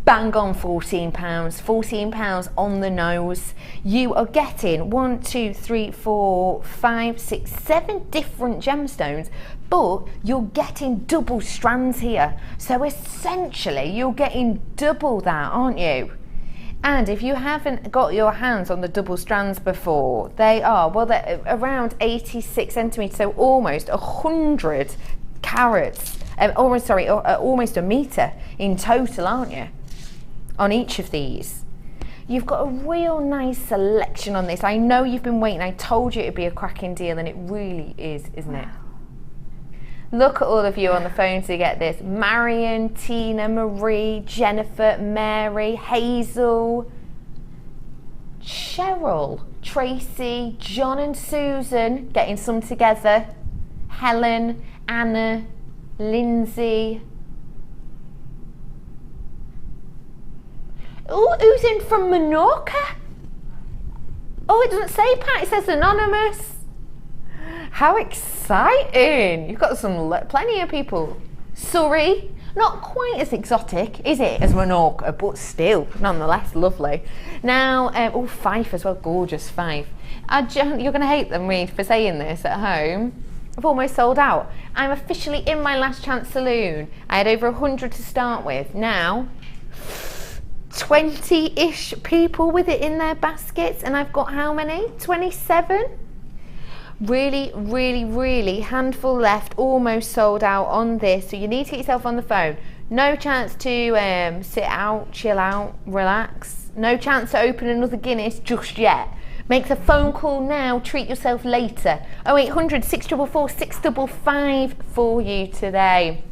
Bang on £14 on the nose. You are getting 1, 2, 3, 4, 5, 6, 7 different gemstones, but you're getting double strands here. So essentially you're getting double that, aren't you? And if you haven't got your hands on the double strands before, they are, well, they're around 86 centimetres, so almost 100 carats, almost a metre in total, aren't you? On each of these. You've got a real nice selection on this. I know you've been waiting. I told you it'd be a cracking deal, and it really is, isn't it? Look at all of you on the phone to get this. Marion, Tina, Marie, Jennifer, Mary, Hazel, Cheryl, Tracy, John and Susan, getting some together. Helen, Anna, Lindsay. Oh, who's in from Menorca? Oh, it doesn't say Pat, it says anonymous. How exciting. You've got some plenty of people. Surrey, Not quite as exotic, is it, as Menorca, but still, nonetheless, lovely. Now, oh, Fife as well, gorgeous Fife. You're going to hate them, Reed, for saying this at home. I've almost sold out. I'm officially in my last chance saloon. I had over 100 to start with. Now, 20-ish people with it in their baskets, and I've got how many? 27? Really, really, really handful left, almost sold out on this. So you need to get yourself on the phone. No chance to sit out, chill out, relax. No chance to open another Guinness just yet. Make the phone call now, treat yourself later. 0800 644 655 for you today.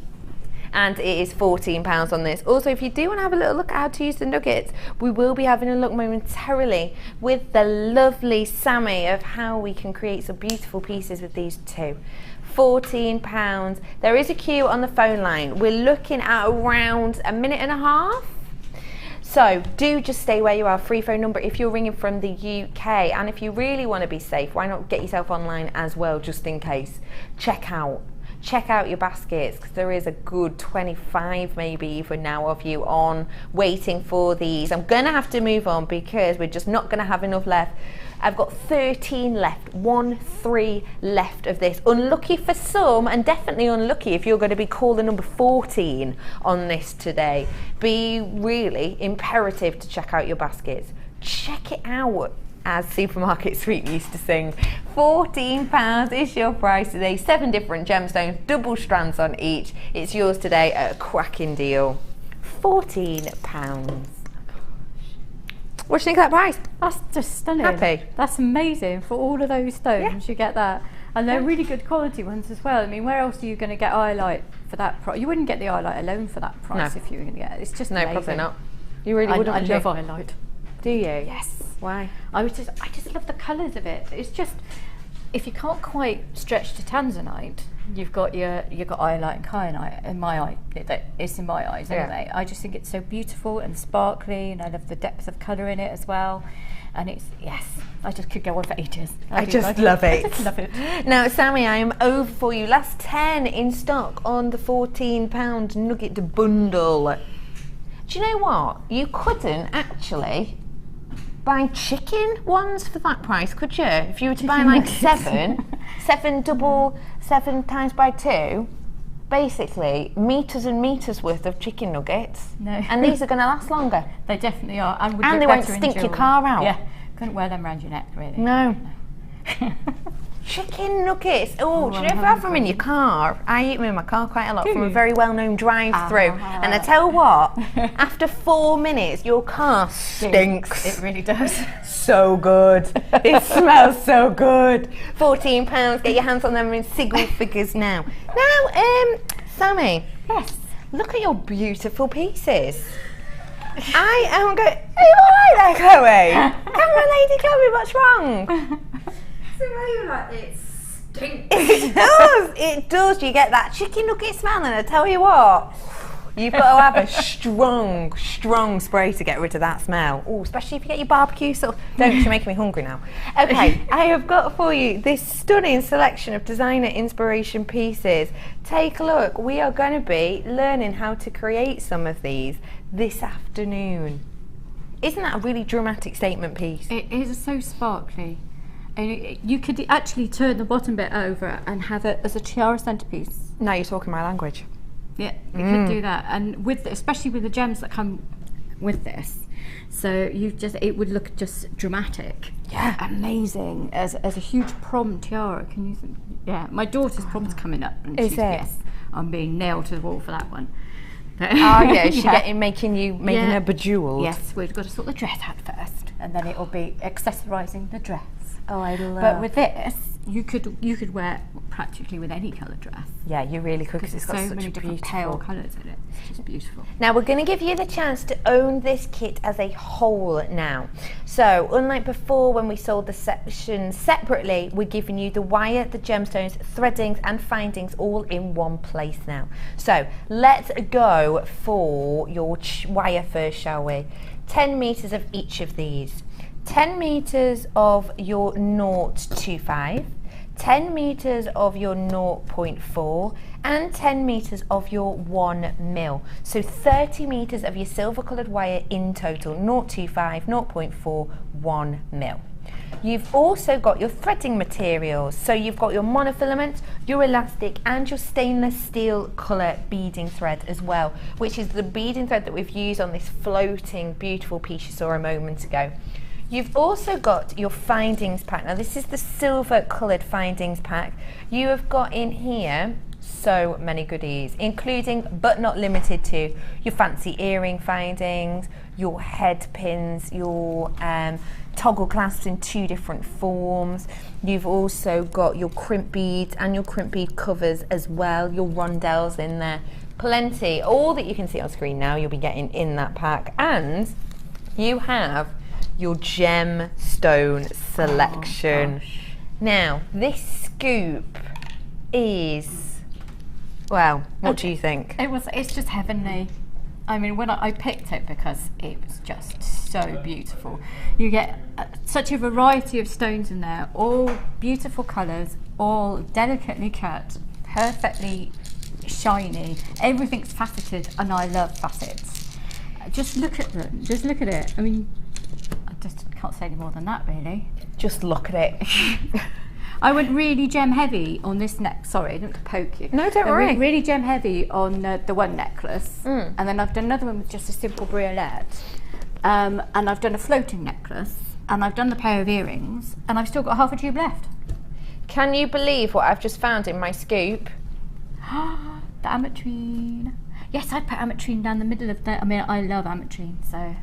And it is £14 on this. Also, if you do want to have a little look at how to use the nuggets, we will be having a look momentarily with the lovely Sammy of how we can create some beautiful pieces with these too. £14. There is a queue on the phone line. We're looking at around a minute and a half. So do just stay where you are. Free phone number if you're ringing from the UK. And if you really want to be safe, why not get yourself online as well, just in case. Check out your baskets, because there is a good 25 maybe even now of you on waiting for these. I'm gonna have to move on because we're just not gonna have enough left. I've got 13 left, 3 left of this. Unlucky for some, and definitely unlucky if you're going to be caller number 14 on this today. Be really imperative to check out your baskets. Check it out, as Supermarket Sweep used to sing. £14 is your price today. 7 different gemstones, double strands on each. It's yours today at a cracking deal. £14. What do you think of that price? That's just stunning. Happy? That's amazing. For all of those stones, you get that. And they're really good quality ones as well. I mean, where else are you going to get iolite for that price? You wouldn't get the iolite alone for that price if you were going to get it. It's just amazing. Probably not. You really wouldn't. I love iolite. Do you? Yes. Why? I just love the colours of it. It's just, if you can't quite stretch to tanzanite, you've got iolite and kyanite in my eye. It's in my eyes anyway. I just think it's so beautiful and sparkly, and I love the depth of colour in it as well. And it's, I just could go on for ages. I just love it. I just love it. Now, Sammy, I am over for you. Last 10 in stock on the £14 nugget bundle. Do you know what? You couldn't actually buy chicken ones for that price, could you? If you were to buy like 7 times by 2, basically meters and meters worth of chicken nuggets. No. And these are going to last longer. They definitely are. And they won't stink your car out. Yeah. Couldn't wear them around your neck, really. No. Chicken nuggets. Oh, do you know if you have them in your car? I eat them in my car quite a lot from a very well-known drive-through. And I tell you what, after 4 minutes, your car stinks. It really does. So good. It smells so good. £14. Get your hands on them in single figures now. Now, Sammy. Yes. Look at your beautiful pieces. I am going. Are you all right there, Chloe? Camera lady Chloe, what's wrong? It stinks. It does. It does. You get that chicken nugget smell, and I tell you what, you've got to have a strong spray to get rid of that smell. Oh, especially if you get your barbecue sauce. Don't, you're making me hungry now. Okay, I have got for you this stunning selection of designer inspiration pieces. Take a look. We are going to be learning how to create some of these this afternoon. Isn't that a really dramatic statement piece? It is so sparkly. And you could actually turn the bottom bit over and have it as a tiara centerpiece. Now you're talking my language. Yeah, you could do that, and especially with the gems that come with this. So it would look just dramatic. Yeah, amazing as a huge prom tiara. Can you? Yeah, my daughter's prom's coming up, and yes, I'm being nailed to the wall for that one. Oh yeah, is she making her bejeweled? Yes, we've got to sort the dress out first, and then it'll be accessorising the dress. Oh, I love. But with this, you could wear practically with any colour dress. Yeah, you really could, because it's got so many different pale colours in it. It's just beautiful. Now we're going to give you the chance to own this kit as a whole now. So unlike before when we sold the sections separately, we're giving you the wire, the gemstones, threadings and findings all in one place now. So let's go for your wire first, shall we? 10 metres of each of these. 10 metres of your 025, 10 meters of your 0.4 and 10 meters of your 1 mil. So 30 meters of your silver coloured wire in total, 0.25, 0.4, 1 mil. You've also got your threading materials. So you've got your monofilament, your elastic and your stainless steel colour beading thread as well, which is the beading thread that we've used on this floating beautiful piece you saw a moment ago. You've also got your findings pack. Now this is the silver coloured findings pack. You have got in here so many goodies, including but not limited to your fancy earring findings, your head pins, your toggle clasps in 2 different forms. You've also got your crimp beads and your crimp bead covers as well, your rondelles in there. Plenty, all that you can see on screen now you'll be getting in that pack. And you have your gemstone selection. Now this scoop is, well, what do you think? It's just heavenly. I mean, when I picked it because it was just so beautiful. You get such a variety of stones in there, all beautiful colours, all delicately cut, perfectly shiny. Everything's faceted, and I love facets. Just look at them. Just look at it. I mean, I just can't say any more than that, really. Just look at it. I went really gem heavy on this neck. Sorry, I didn't poke you. No, don't worry. Really gem heavy on the one necklace, and then I've done another one with just a simple briolette, and I've done a floating necklace, and I've done the pair of earrings, and I've still got half a tube left. Can you believe what I've just found in my scoop? The ametrine. Yes, I'd put ametrine down the middle of the. I mean, I love ametrine, so.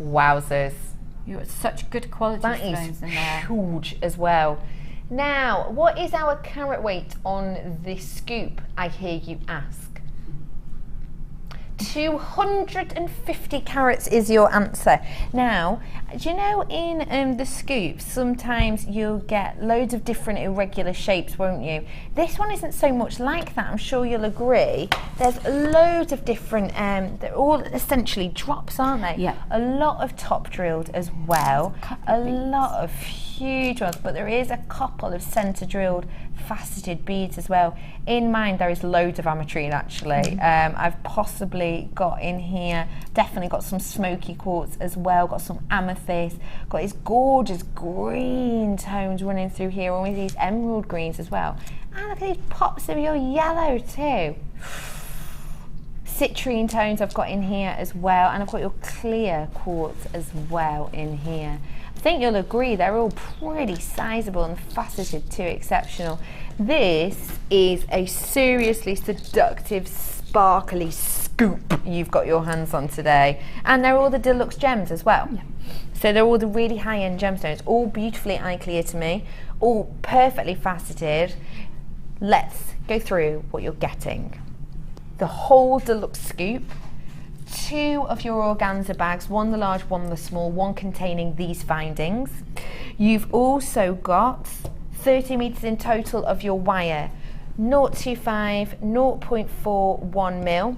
Wowzers. You've got such good quality stones in there. That is huge as well. Now, what is our carat weight on this scoop, I hear you ask? 250 carats is your answer. Now, do you know in the scoops, sometimes you'll get loads of different irregular shapes, won't you? This one isn't so much like that, I'm sure you'll agree. There's loads of different, they're all essentially drops, aren't they? Yeah. A lot of top drilled as well, a lot of huge ones, but there is a couple of centre drilled faceted beads as well. In mine there is loads of ametrine actually. I've possibly got in here, definitely got some smoky quartz as well, got some amethyst, got these gorgeous green tones running through here, and with these emerald greens as well. And look at these pops of your yellow too. Citrine tones I've got in here as well, and I've got your clear quartz as well in here. I think you'll agree they're all pretty sizable and faceted too exceptional. This is a seriously seductive, sparkly scoop you've got your hands on today, and they're all the deluxe gems as well. Yeah. So they're all the really high-end gemstones, all beautifully eye clear to me, all perfectly faceted. Let's go through what you're getting. The whole deluxe scoop, 2 of your organza bags, one the large, one the small, one containing these findings. You've also got 30 meters in total of your wire, 0.25, 0.4, 1 mil,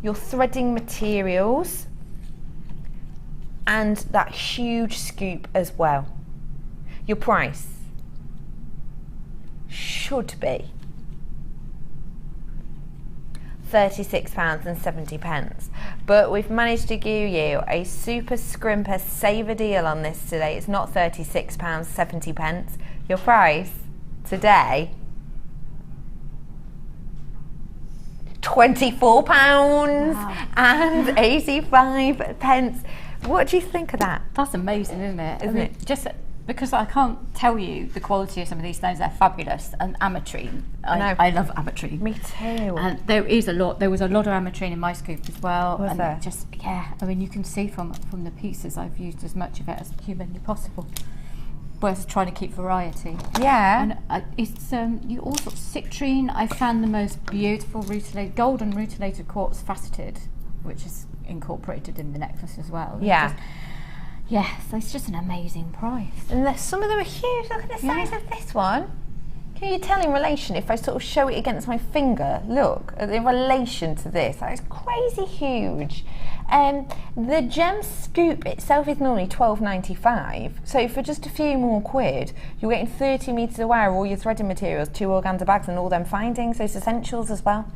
your threading materials, and that huge scoop as well. Your price should be £36.70, but we've managed to give you a super scrimper saver deal on this today. It's not £36.70. Your price today, £24.85. What do you think of that? That's amazing, isn't it? Isn't it? Just because I can't tell you the quality of some of these stones, they're fabulous. And ametrine, I love ametrine. Me too. And there was a lot of ametrine in my scoop as well. Was and there? Just, yeah, I mean, you can see from the pieces I've used as much of it as humanly possible. Whereas trying to keep variety. Yeah. And it's you also citrine. I found the most beautiful golden rutilated quartz faceted, which is incorporated in the necklace as well. Yeah. Yes, it's just an amazing price. And some of them are huge. Look at the size of this one. Can you tell in relation, if I sort of show it against my finger, look, in relation to this, that is crazy huge. The gem scoop itself is normally £12.95, so for just a few more quid, you're getting 30 metres of wire, all your threading materials, 2 organza bags, and all them findings, those essentials as well.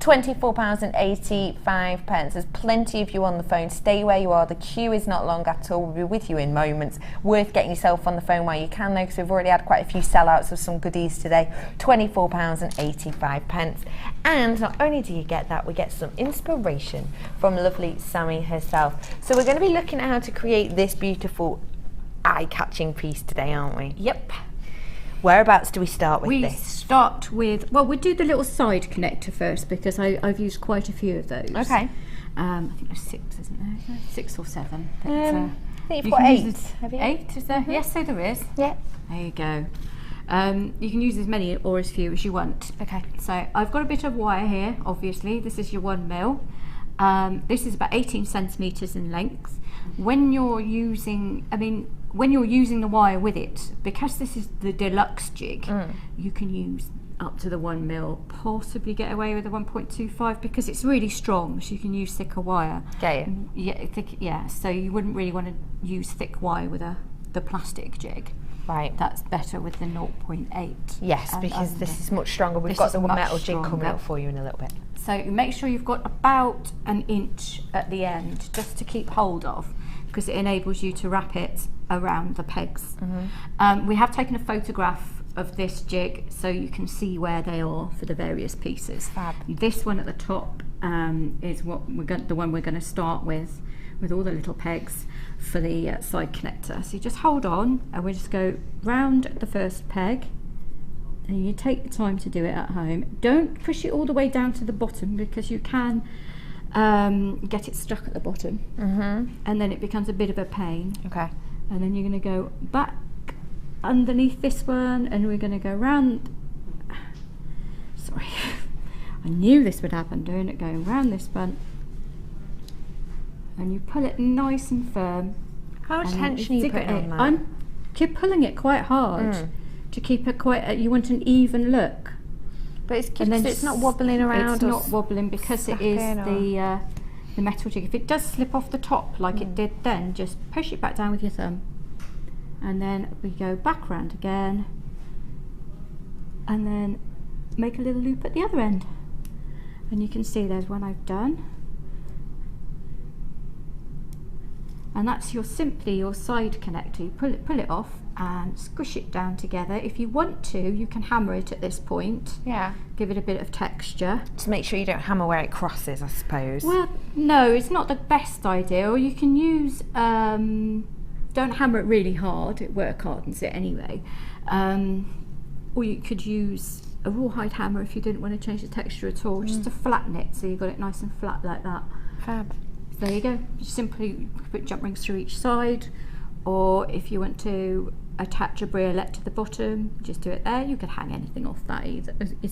£24.85. There's plenty of you on the phone. Stay where you are. The queue is not long at all. We'll be with you in moments. Worth getting yourself on the phone while you can, though, because we've already had quite a few sellouts of some goodies today. £24.85. And not only do you get that, we get some inspiration from lovely Sammy herself. So we're going to be looking at how to create this beautiful eye-catching piece today, aren't we? Yep. Whereabouts do we start with We this? start with, well, we'll do the little side connector first because I've used quite a few of those. Okay. I think there's 6, isn't there? 6 or 7. But, I think you you've got can 8. use this- Have you? 8, is there? Yes, so there is. Yeah. There you go. You can use as many or as few as you want. Okay. So I've got a bit of wire here, obviously. This is your 1 mil. This is about 18 centimetres in length. When you're using, when you're using the wire with it, because this is the deluxe jig, you can use up to the 1 mil, possibly get away with the 1.25 because it's really strong, so you can use thicker wire. Okay. Yeah, so you wouldn't really want to use thick wire with the plastic jig. Right. That's better with the 0.8. Yes, and because under. this is much stronger. We've This got is the much metal jig coming stronger. up for you in a little bit. So you make sure you've got about 1 inch at the end just to keep hold of, because it enables you to wrap it around the pegs. We have taken a photograph of this jig so you can see where they are for the various pieces. Fab. This one at the top is what the one we're going to start with all the little pegs for the side connector. So you just hold on and we'll just go round the first peg. And you take the time to do it at home. Don't push it all the way down to the bottom because you can get it stuck at the bottom. And then it becomes a bit of a pain. Okay. And then you're going to go back underneath this one and we're going to go round. Sorry, I knew this would happen, doing it going round this one. And you pull it nice and firm. How much and tension are you stick putting it on that? Keep pulling it quite hard to keep it quite. You want an even look. But it's And good then so it's not wobbling around. It's or not wobbling because it is stacking or- the metal jig. If it does slip off the top like it did then, just push it back down with your thumb. And then we go back round again. And then make a little loop at the other end. And you can see there's one I've done. And that's simply your side connector. You pull it off and squish it down together. If you want to, you can hammer it at this point. Yeah. Give it a bit of texture. Just make sure you don't hammer where it crosses, I suppose. Well, no, it's not the best idea. Or you can use, don't hammer it really hard, it work hardens it anyway. Or you could use a rawhide hammer if you didn't want to change the texture at all, just to flatten it so you've got it nice and flat like that. Fab. So there you go. You simply put jump rings through each side, or if you want to attach a briolet to the bottom, just do it there. You could hang anything off that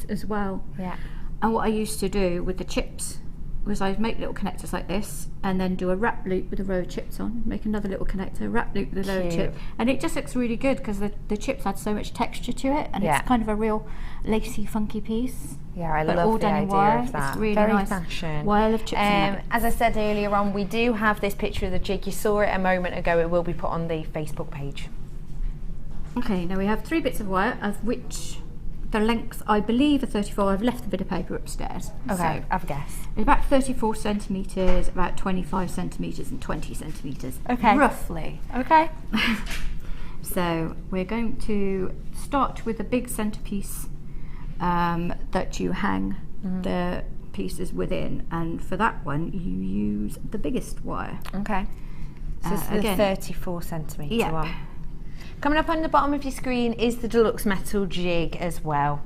as well. Yeah. And what I used to do with the chips was I'd make little connectors like this and then do a wrap loop with a row of chips on, make another little connector, wrap loop with a row of Cute. chip, and it just looks really good because the chips had so much texture to it, and Yeah. it's kind of a real lacy, funky piece. Yeah, I But love all the done in idea wire. of that. It's really Very nice. fashion. Wire of chips in it. As I said earlier on, we do have this picture of the jig. You saw it a moment ago. It will be put on the Facebook page. Okay, now we have 3 bits of wire, of which the lengths I believe are 34. I've left a bit of paper upstairs. Okay, So have a guess. it's about 34 centimetres, about 25 centimetres and 20 centimetres. Okay. Roughly. Okay. So we're going to start with a big centrepiece that you hang the pieces within, and for that one you use the biggest wire. Okay. So this is the Again, 34 centimetre Yep. one. Coming up on the bottom of your screen is the deluxe metal jig as well.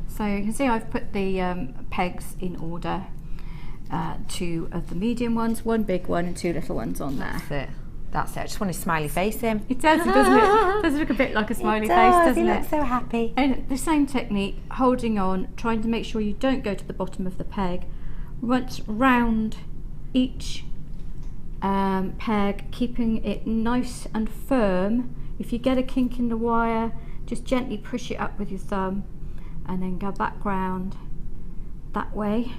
So you can see I've put the pegs in order. 2 of the medium ones, 1 big one and 2 little ones on there. That's it. That's it. I just want to smiley face him. It does, doesn't it? Does look a bit like a smiley face, doesn't He it? looks so happy. And the same technique, holding on, trying to make sure you don't go to the bottom of the peg. Once round each peg, keeping it nice and firm. If you get a kink in the wire, just gently push it up with your thumb and then go back round that way.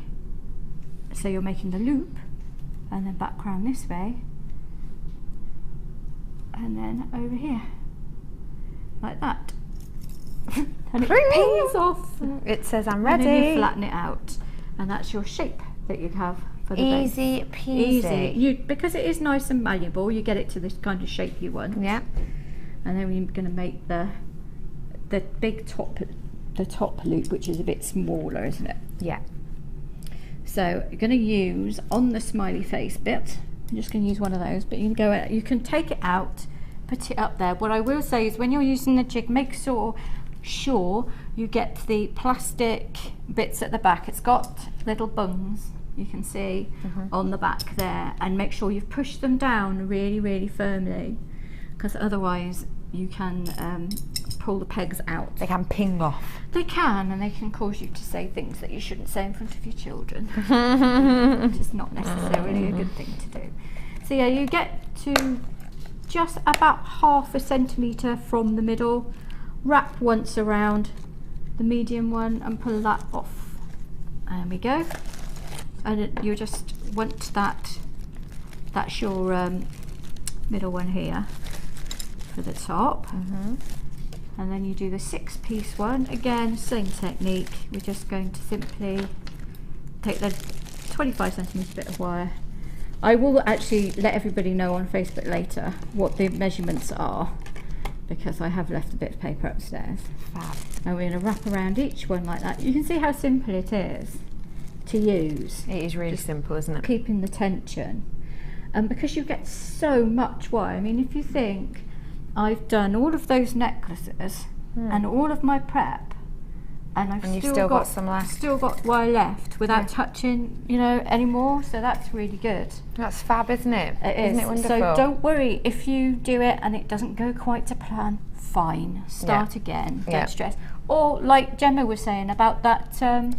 So you're making the loop and then back round this way, and then over here, like that. And it pings off. It says I'm And then you ready. flatten it out, and that's your shape that you have for the base. Easy peasy. Easy. Because it is nice and malleable, you get it to this kind of shape you want. Yeah. And then we're going to make the big top, the top loop, which is a bit smaller, isn't it? Yeah. So you're going to use on the smiley face bit. I'm just going to use one of those, but you can go. You can take it out, put it up there. What I will say is, when you're using the jig, make sure you get the plastic bits at the back. It's got little bungs, you can see on the back there, and make sure you've pushed them down really, really firmly, because otherwise you can pull the pegs out. They can ping off. They can, and they can cause you to say things that you shouldn't say in front of your children, which is not necessarily a good thing to do. So yeah, you get to just about 1/2 centimetre from the middle, wrap once around the medium one and pull that off. There we go. And you just want that's your middle one here for the top. And then you do the 6-piece one. Again, same technique. We're just going to simply take the 25 centimetre bit of wire. I will actually let everybody know on Facebook later what the measurements are, because I have left a bit of paper upstairs. Fab. And we're going to wrap around each one like that. You can see how simple it is to use. It is really simple, isn't it? Keeping the tension. And because you get so much wire, I mean, if you think I've done all of those necklaces and all of my prep, and you've still got some left. Still got wire left without touching, you know, anymore. So that's really good. That's fab, isn't it? It is. Isn't it wonderful? So don't worry if you do it and it doesn't go quite to plan. Fine. Start again. Don't stress. Or like Gemma was saying about that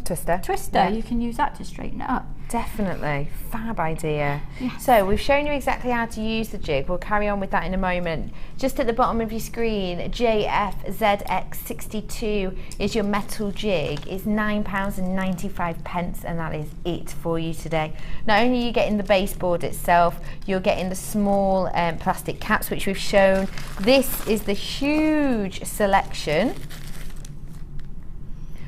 Twister. Twister, you can use that to straighten it up. Definitely. Fab idea. Yeah. So we've shown you exactly how to use the jig. We'll carry on with that in a moment. Just at the bottom of your screen, JFZX62 is your metal jig. It's £9.95, and that is it for you today. Not only are you getting the baseboard itself, you're getting the small plastic caps, which we've shown. This is the huge selection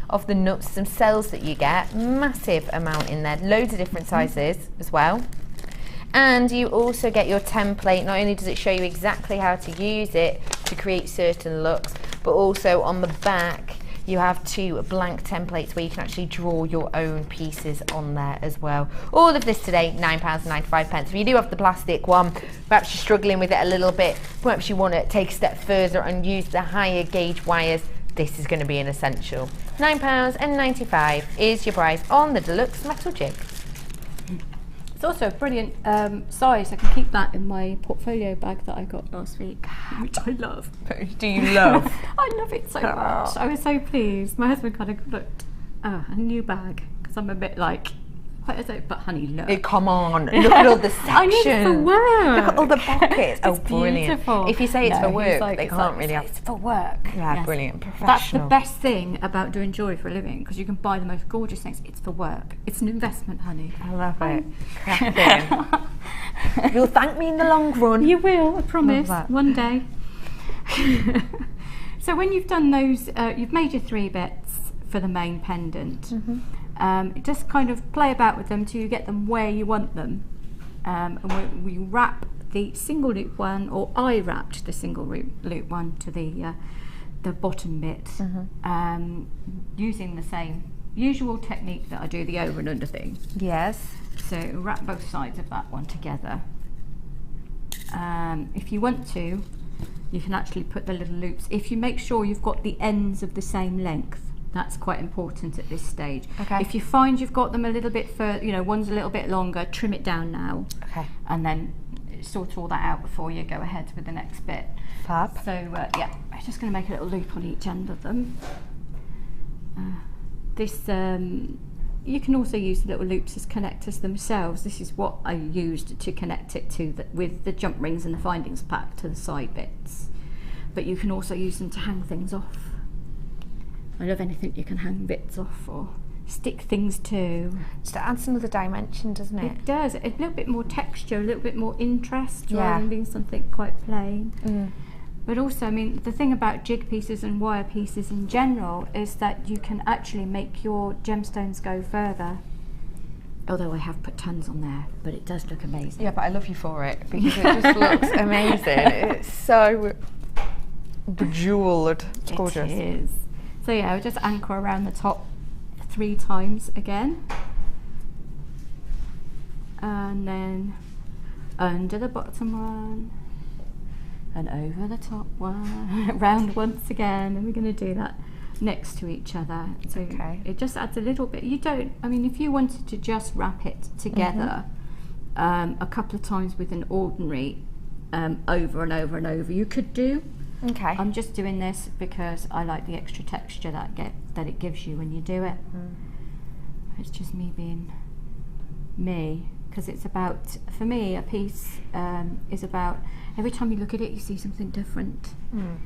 of the nuts themselves that you get. Massive amount in there, loads of different sizes as well. And you also get your template. Not only does it show you exactly how to use it to create certain looks, but also on the back you have 2 blank templates where you can actually draw your own pieces on there as well. All of this today, £9.95. If you do have the plastic one, perhaps you're struggling with it a little bit, perhaps you want to take a step further and use the higher gauge wires, this is going to be an essential. £9.95 is your price on the deluxe metal jig. It's also a brilliant size. I can keep that in my portfolio bag that I got last week, which I love. Do you love? I love it so much. I was so pleased. My husband kind of looked, a new bag, because I'm a bit like, what is it? But honey, look. Come on, look at all the sections. I need it for work. Look at all the pockets. It's brilliant. beautiful. If you say it's for work, like, they can't really have. It's for work. Yeah, Yes. brilliant. That's the Professional. best thing about doing jewellery for a living, because you can buy the most gorgeous things. It's for work. It's an investment, honey. I love it. Cracking. You'll thank me in the long run. You will, I promise, that. one day. So when you've done those, you've made your 3 bits for the main pendant. Just kind of play about with them till you get them where you want them. And we wrap the single loop one, or I wrapped the single loop one to the bottom bit, using the same usual technique that I do the over and under thing. Yes. So wrap both sides of that one together. If you want to, you can actually put the little loops. If you make sure you've got the ends of the same length, that's quite important at this stage. Okay. If you find you've got them a little bit further, you know, one's a little bit longer, trim it down now. Okay. And then sort all that out before you go ahead with the next bit. Fab. So yeah, I'm just going to make a little loop on each end of them. You can also use little loops as connectors themselves. This is what I used to connect it to with the jump rings and the findings pack to the side bits. But you can also use them to hang things off. I love anything you can hang bits off or stick things to. Just adds another dimension, doesn't it? It does. A little bit more texture, a little bit more interest, Yeah. rather than being something quite plain. But also, I mean, the thing about jig pieces and wire pieces in general is that you can actually make your gemstones go further. Although I have put tons on there, but it does look amazing. Yeah, but I love you for it because it just looks amazing. It's so bejeweled. It's gorgeous. It is. So yeah, I'll just anchor around the top 3 times again. And then under the bottom one. And over the top one. Round once again. And we're going to do that next to each other. So it just adds a little bit. You don't, I mean, if you wanted to just wrap it together a couple of times with an ordinary over and over and over, you could do. Okay. I'm just doing this because I like the extra texture that it gives you when you do it. It's just me being me, because it's about, for me, a piece is about, every time you look at it you see something different.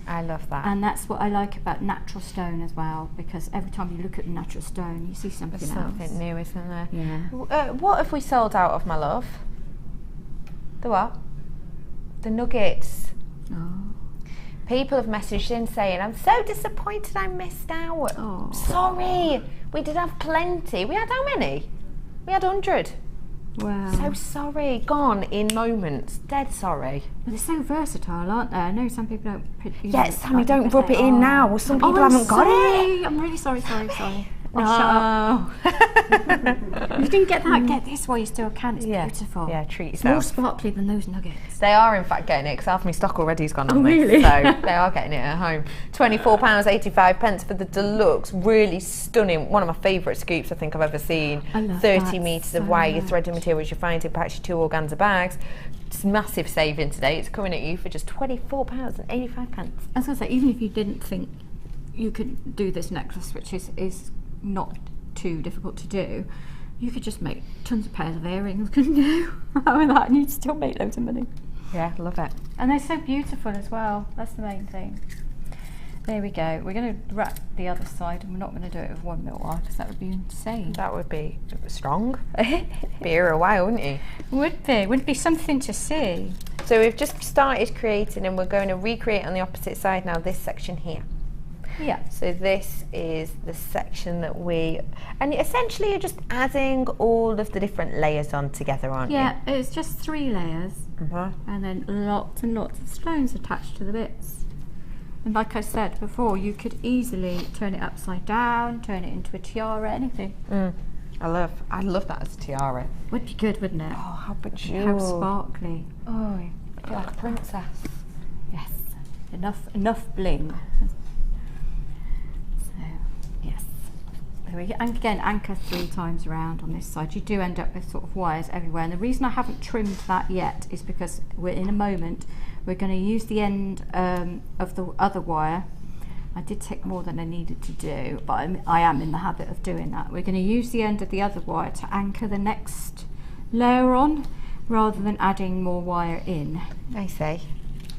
I love that. And that's what I like about natural stone as well, because every time you look at the natural stone you see something There's else. something new, isn't there? Yeah. What if we sold out of, my love? The what? The nuggets. Oh. People have messaged in saying, I'm so disappointed I missed out. Oh. Sorry. We did have plenty. We had how many? We had 100. Wow. So sorry. Gone in moments. Dead sorry. But they're so versatile, aren't they? I know some people don't put, you Yeah, know, Sammy, like, don't they rub say, it in now. Well, some people haven't got it. I'm really sorry. Oh, shut up. You didn't get that. Get this while you still can. It's beautiful. Yeah, treat It's more yourself. sparkly than those nuggets. They are in fact getting it because half my stock already has gone on this. really? So they are getting it at home. £24.85 for the deluxe. Really stunning. One of my favourite scoops I think I've ever seen. I love 30 that metres so of wire, your much. threading materials, your fine tip packs, your 2 organza bags. It's massive saving today. It's coming at you for just £24.85. I was going to say, even if you didn't think you could do this necklace, which is not too difficult to do, you could just make tons of pairs of earrings, couldn't you? With that, and you'd still make loads of money. Yeah, love it. And they're so beautiful as well. That's the main thing. There we go. We're going to wrap the other side, and we're not going to do it with 1 mil wire because that would be insane. That would be strong. Be here a while, wouldn't you? Would be something to see. So we've just started creating and we're going to recreate on the opposite side now, this section here. Yeah. So this is the section that and essentially you're just adding all of the different layers on together, aren't Yeah, it's just 3 layers, you? and then lots and lots of stones attached to the bits. And like I said before, you could easily turn it upside down, turn it into a tiara, anything. I love that as a tiara. Would be good, wouldn't it? Oh, how How bejeweled. sparkly. Oh, you're like a princess. Yes, enough bling. So, yes. There we go. And again, anchor 3 times around on this side. You do end up with sort of wires everywhere. And the reason I haven't trimmed that yet is because in a moment we're going to use the end of the other wire. I did take more than I needed to do, but I am in the habit of doing that. We're going to use the end of the other wire to anchor the next layer on, rather than adding more wire in. I see.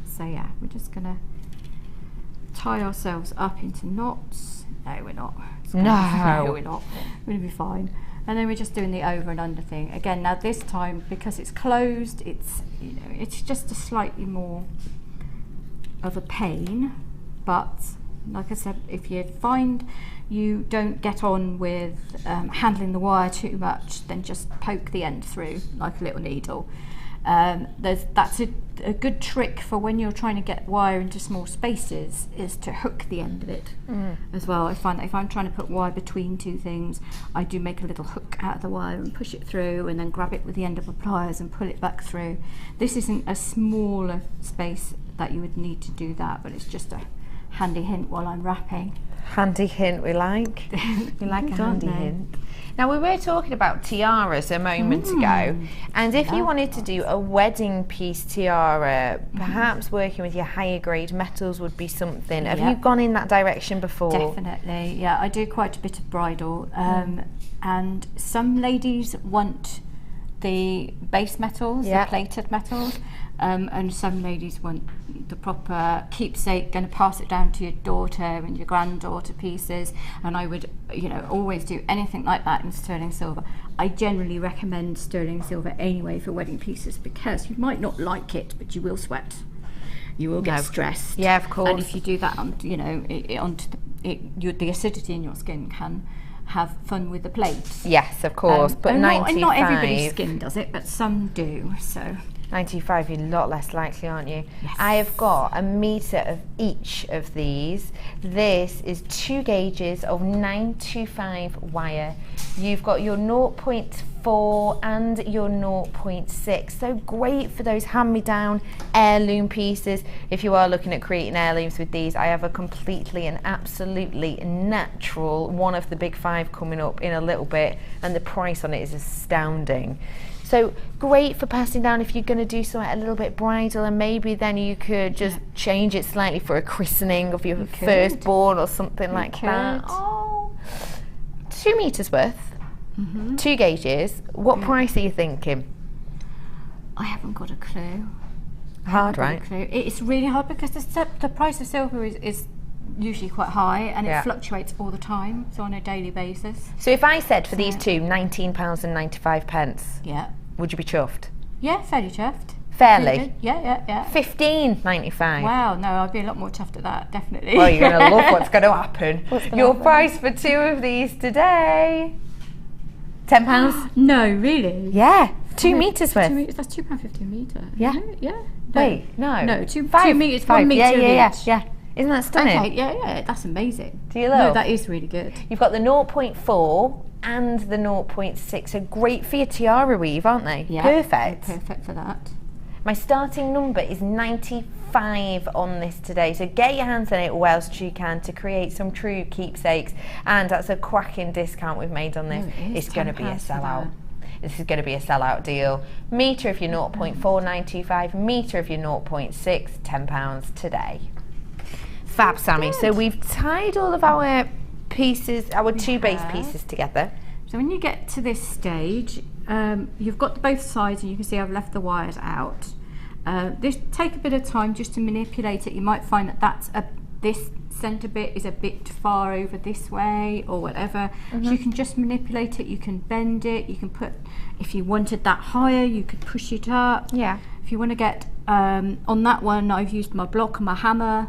So yeah, we're just going to tie ourselves up into knots. No, we're not. No, we're not. We're going to be fine. And then we're just doing the over and under thing. Again, now this time, because it's closed, it's just a slightly more of a pain. But like I said, if you find you don't get on with handling the wire too much, then just poke the end through like a little needle. That's a good trick for when you're trying to get wire into small spaces, is to hook the end of it as well. I find that if I'm trying to put wire between 2 things, I do make a little hook out of the wire and push it through, and then grab it with the end of the pliers and pull it back through. This isn't a smaller space that you would need to do that, but it's just a handy hint while I'm wrapping. Handy hint we like. We like a handy hint. Now we were talking about tiaras a moment ago, and if you wanted to do a wedding piece tiara, perhaps working with your higher grade metals would be something. Have you gone in that direction before? Definitely, yeah. I do quite a bit of bridal, and some ladies want the base metals, the plated metals. And some ladies want the proper keepsake, going to pass it down to your daughter and your granddaughter pieces, and I would, you know, always do anything like that in sterling silver. I generally recommend sterling silver anyway for wedding pieces, because you might not like it, but you will sweat. You will get stressed. Yeah, of course. And if you do that, you know, the acidity in your skin can have fun with the plate. Yes, of course. But and 95. not everybody's skin does it, but some do. So 95, you're a lot less likely, aren't you? Yes. I have got a metre of each of these. This is 2 gauges of 925 wire. You've got your 0.4 and your 0.6. So great for those hand-me-down heirloom pieces. If you are looking at creating heirlooms with these, I have a completely and absolutely natural one of the big 5 coming up in a little bit, and the price on it is astounding. So great for passing down if you're going to do something a little bit bridal, and maybe then you could just change it slightly for a christening of your firstborn or something like that. Oh, 2 metres worth, 2 gauges. What price are you thinking? I haven't got a clue. Hard, right? It's really hard because the price of silver is usually quite high, and it fluctuates all the time, so on a daily basis. So if I said for these two, £19.95, would you be chuffed? Yeah, fairly chuffed. Fairly? Yeah. £15.95. Wow, no, I'd be a lot more chuffed at that, definitely. Well, you're going to love what's going to happen. Your price for 2 of these today, £10? No, really? Yeah, 2 metres worth. 2 metres, that's £2.50 a metre. Yeah. Yeah. Wait, no. No, 2 metres, 1 metre yeah. Isn't that stunning? Okay, yeah, that's amazing. Do you love? No, that is really good. You've got the 0.4 and the 0.6 are great for your tiara weave, aren't they? Yeah, perfect. Perfect for that. My starting number is 95 on this today, so get your hands on it whilst you can to create some true keepsakes, and that's a cracking discount we've made on this. It's going to be a sellout. This is going to be a sellout deal. Metre if you're 0.4925, metre if you're 0.6, £10 today. Fab, Sammy. So we've tied all of our pieces, our 2 base pieces together. So when you get to this stage, you've got both sides, and you can see I've left the wires out. This take a bit of time just to manipulate it. You might find that this centre bit is a bit far over this way or whatever. So you can just manipulate it. You can bend it. You can put, if you wanted that higher, you could push it up. Yeah. If you want to get on that one, I've used my block and my hammer,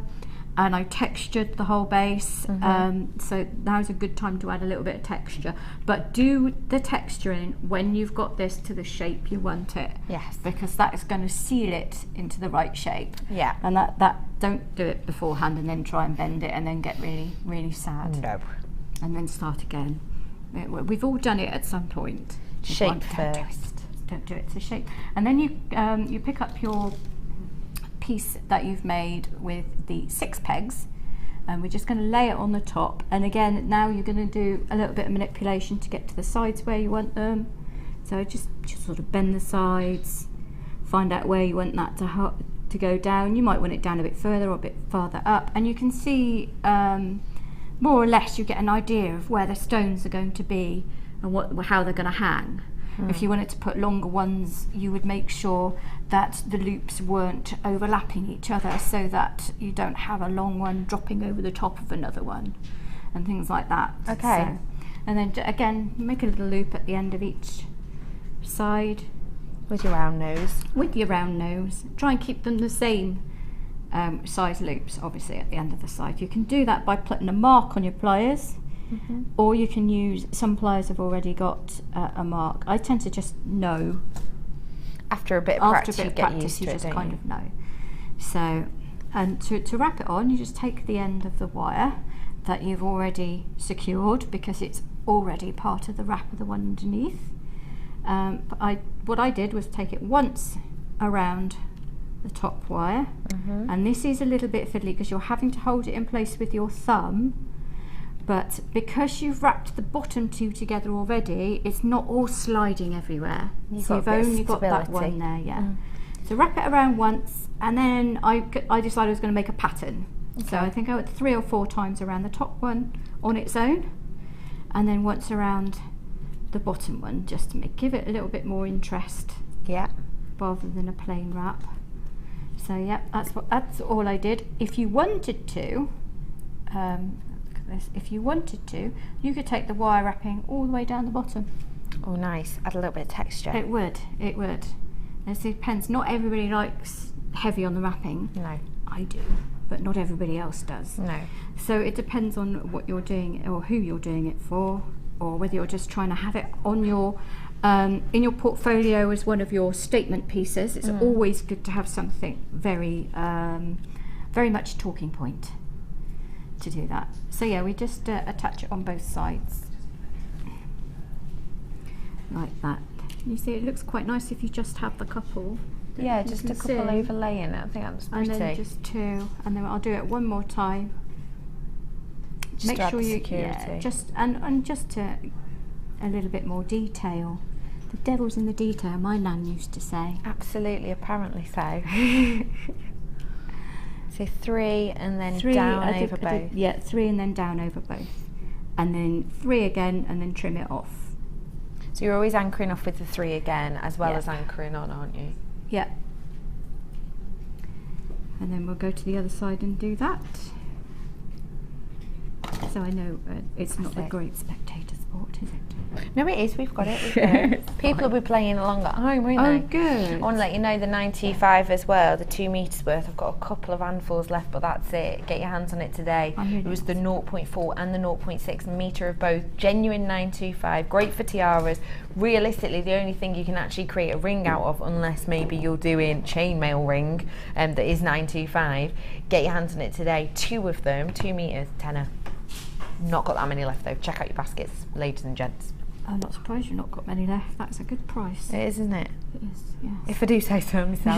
and I textured the whole base, so now's a good time to add a little bit of texture, but do the texturing when you've got this to the shape you want it. Yes. Because that is going to seal it into the right shape. Yeah. And that don't do it beforehand and then try and bend it and then get really, really sad. No. And then start again. We've all done it at some point. Shape first. Don't do it to shape. And then you pick up your piece that you've made with the 6 pegs, and we're just going to lay it on the top, and again now you're going to do a little bit of manipulation to get to the sides where you want them. So just sort of bend the sides, find out where you want that to go down. You might want it down a bit further or a bit farther up, and you can see more or less you get an idea of where the stones are going to be and how they're going to hang. If you wanted to put longer ones, you would make sure that the loops weren't overlapping each other, so that you don't have a long one dropping over the top of another one and things like that. Okay. So, and then again, make a little loop at the end of each side. With your round nose. With your round nose. Try and keep them the same size loops, obviously, at the end of the side. You can do that by putting a mark on your pliers. Or you can use, some pliers have already got a mark. I tend to just know. After a bit of practice, you get used to it, just kind of know. So, and to wrap it on, you just take the end of the wire that you've already secured, because it's already part of the wrap of the one underneath. But what I did was take it once around the top wire, and this is a little bit fiddly because you're having to hold it in place with your thumb. But because you've wrapped the bottom 2 together already, it's not all sliding everywhere. So you've only got that one there, So wrap it around once, and then I decided I was going to make a pattern. So I think I went 3 or 4 times around the top one on its own, and then once around the bottom one, just to give it a little bit more interest. Yeah. Rather than a plain wrap. So yeah, that's all I did. If you wanted to, look at this. If you wanted to, you could take the wire wrapping all the way down the bottom. Oh, nice. Add a little bit of texture. It would. It depends. Not everybody likes heavy on the wrapping. No. I do, but not everybody else does. No. So it depends on what you're doing or who you're doing it for, or whether you're just trying to have it on your in your portfolio as one of your statement pieces. It's always good to have something very very much talking point to do that. So yeah, we just attach it on both sides like that. You see, it looks quite nice if you just have the couple. Yeah, just a couple overlaying it. I think that's pretty. And then just two, and then I'll do it one more time. Just Make sure you security. just a little bit more detail. The devil's in the detail, my nan used to say. Absolutely, apparently so. So 3 and then down over both. Yeah, 3 and then down over both. And then 3 again and then trim it off. So you're always anchoring off with the 3 again as well as anchoring on, aren't you? Yeah. And then we'll go to the other side and do that. So I know it's not a great spectator sport, is it? No, it is. We've got it. We've got it. People will be playing along at home, won't they? Oh, good. I want to let you know the 925 as well, the 2 metres worth. I've got a couple of handfuls left, but that's it. Get your hands on it today. It was the 0.4 and the 0.6 metre of both. Genuine 925. Great for tiaras. Realistically, the only thing you can actually create a ring out of, unless maybe you're doing chainmail ring that is 925. Get your hands on it today. 2 of them, 2 metres, tenner. Not got that many left though. Check out your baskets, ladies and gents. I'm not surprised you've not got many left. That's a good price. It is, isn't it? It is, yes. If I do say so myself.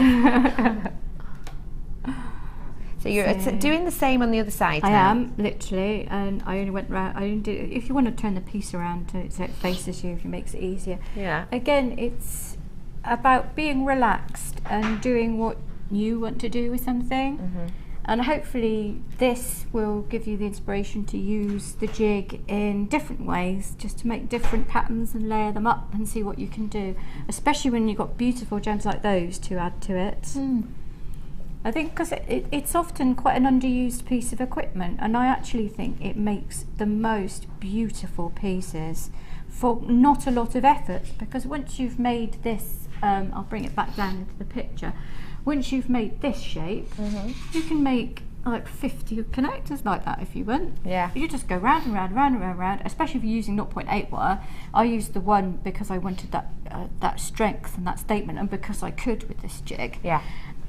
So you're doing the same on the other side. I am, literally, and I only went round. I only did, if you want to turn the piece around so it faces you, if it makes it easier. Yeah. Again, it's about being relaxed and doing what you want to do with something. And hopefully this will give you the inspiration to use the jig in different ways, just to make different patterns and layer them up and see what you can do, especially when you've got beautiful gems like those to add to it. I think because it's often quite an underused piece of equipment, and I actually think it makes the most beautiful pieces for not a lot of effort, because once you've made this, I'll bring it back down into the picture, once you've made this shape, you can make like 50 connectors like that if you want. Yeah. You just go round and round, round and round, round, especially if you're using 0.8 wire. I used the one because I wanted that strength and that statement, and because I could with this jig. Yeah.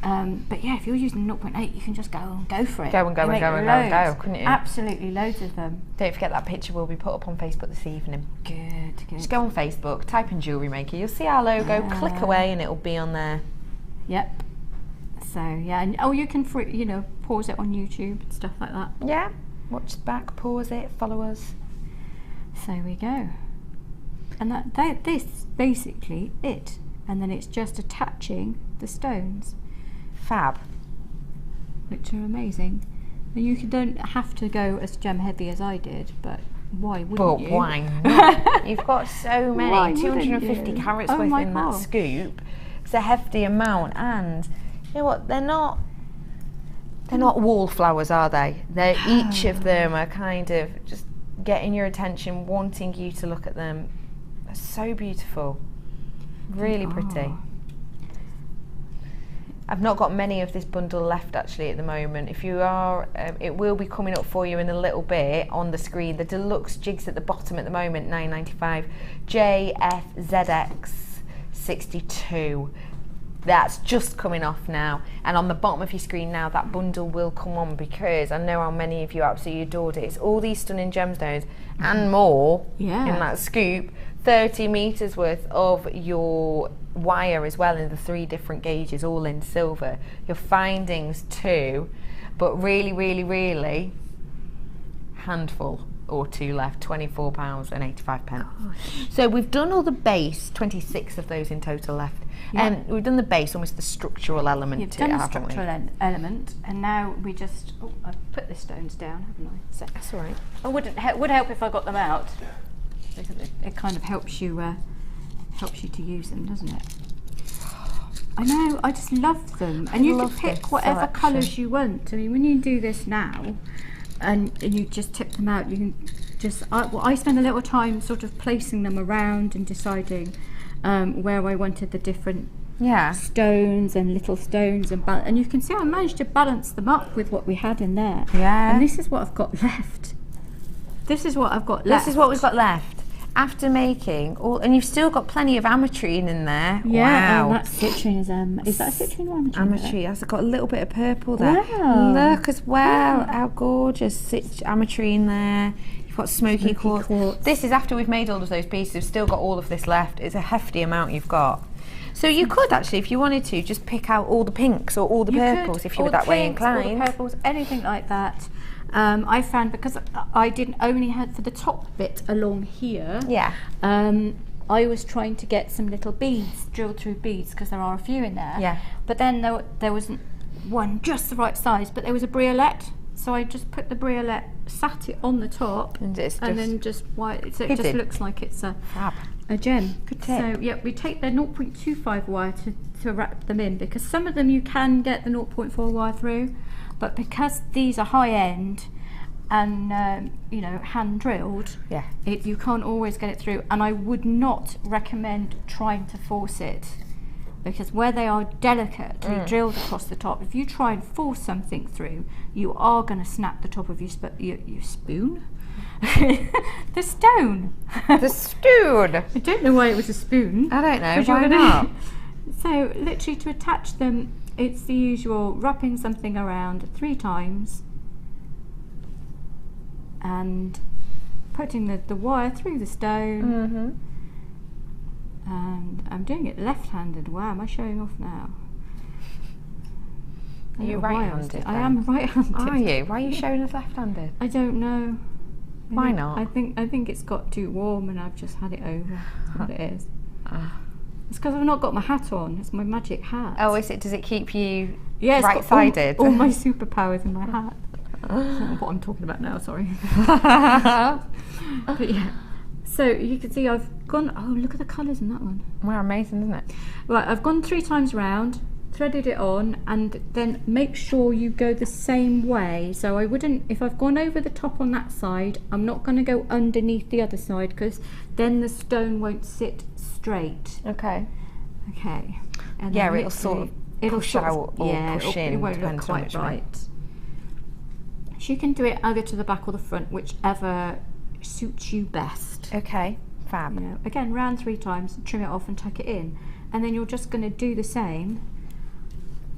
But yeah, if you're using 0.8, you can just go for it. Go and go and go and go and go, couldn't you? Absolutely, loads of them. Don't forget that picture will be put up on Facebook this evening. Good. Just go on Facebook, type in Jewellery Maker, you'll see our logo, click away and it'll be on there. Yep. So yeah, and you can pause it on YouTube and stuff like that. Yeah, watch back, pause it, follow us. So we go. And this basically it. And then it's just attaching the stones. Fab. Which are amazing. And you don't have to go as gem heavy as I did, but why wouldn't you? But why not? You've got so many, Why 250 carats worth in that scoop. It's a hefty amount, and you know what? They're not wallflowers, are they? Each of them are kind of just getting your attention, wanting you to look at them. They're so beautiful, really pretty. I've not got many of this bundle left actually at the moment. If you are, it will be coming up for you in a little bit on the screen. The deluxe jigs at the bottom at the moment, $9.95. JFZX 62. That's just coming off now, and on the bottom of your screen now that bundle will come on, because I know how many of you absolutely adored it. It's all these stunning gemstones and more in that scoop. 30 metres worth of your wire as well in the 3 different gauges, all in silver. Your findings too, but really handful or 2 left, £24.85. So we've done all the base, 26 of those in total left. And we've done the base, almost the structural element. You've done the structural element, and now we just. Oh, I've put the stones down, haven't I? So that's all right. It would help if I got them out. It kind of helps you to use them, doesn't it? I know, I just love them. And you can pick whatever colours you want. I mean, when you do this now, and you just tip them out, you can just, I spend a little time sort of placing them around and deciding where I wanted the different stones and little stones, and you can see I managed to balance them up with what we had in there. Yeah. And this is what I've got left. This is what I've got left. This is what we've got left. After making all, and you've still got plenty of ametrine in there. Yeah, wow. and that citrine is that a citrine or ametrine? Ametrine. It's got a little bit of purple there. Wow. Look as well, how gorgeous. Ametrine there. You've got smoky quartz. This is after we've made all of those pieces. We've still got all of this left. It's a hefty amount you've got. So you could actually, if you wanted to, just pick out all the pinks or all the purples if you were that way inclined. All the purples, anything like that. I found, because I didn't only have for the top bit along here. Yeah. I was trying to get some little beads, drilled through beads, because there are a few in there. Yeah. But then there wasn't one just the right size, but there was a briolette. So I just put the briolette, sat it on the top, and then just white. So it just looks like it's a gem. Good tip. So yeah, we take the 0.25 wire to wrap them in, because some of them you can get the 0.4 wire through, but because these are high end and you know, hand drilled, you can't always get it through. And I would not recommend trying to force it, because where they are delicately drilled across the top, if you try and force something through, you are going to snap the top of your spoon. The stone. The stone. I don't know why it was a spoon. I don't know. Why not? So literally, to attach them, it's the usual wrapping something around 3 times and putting the wire through the stone. And I'm doing it left-handed. Wow, am I showing off now? Are you right-handed? I am right-handed. Are you? Why are you showing us left-handed? I don't know. Why not? I think it's got too warm and I've just had it over. That's what it is. It's because I've not got my hat on. It's my magic hat. Oh, is it? Does it keep you right-sided? All my superpowers in my hat. I don't know what I'm talking about now, sorry. But yeah. So you can see I've gone, oh, look at the colours in that one. Wow, amazing, isn't it? Right, I've gone 3 times round, threaded it on, and then make sure you go the same way. So I wouldn't, if I've gone over the top on that side, I'm not going to go underneath the other side, because then the stone won't sit straight. Okay. Okay. And yeah, it'll sort of push out or push in. It won't look quite right. So you can do it either to the back or the front, whichever suits you best. Okay, fab. You know, again, round 3 times, trim it off and tuck it in, and then you're just going to do the same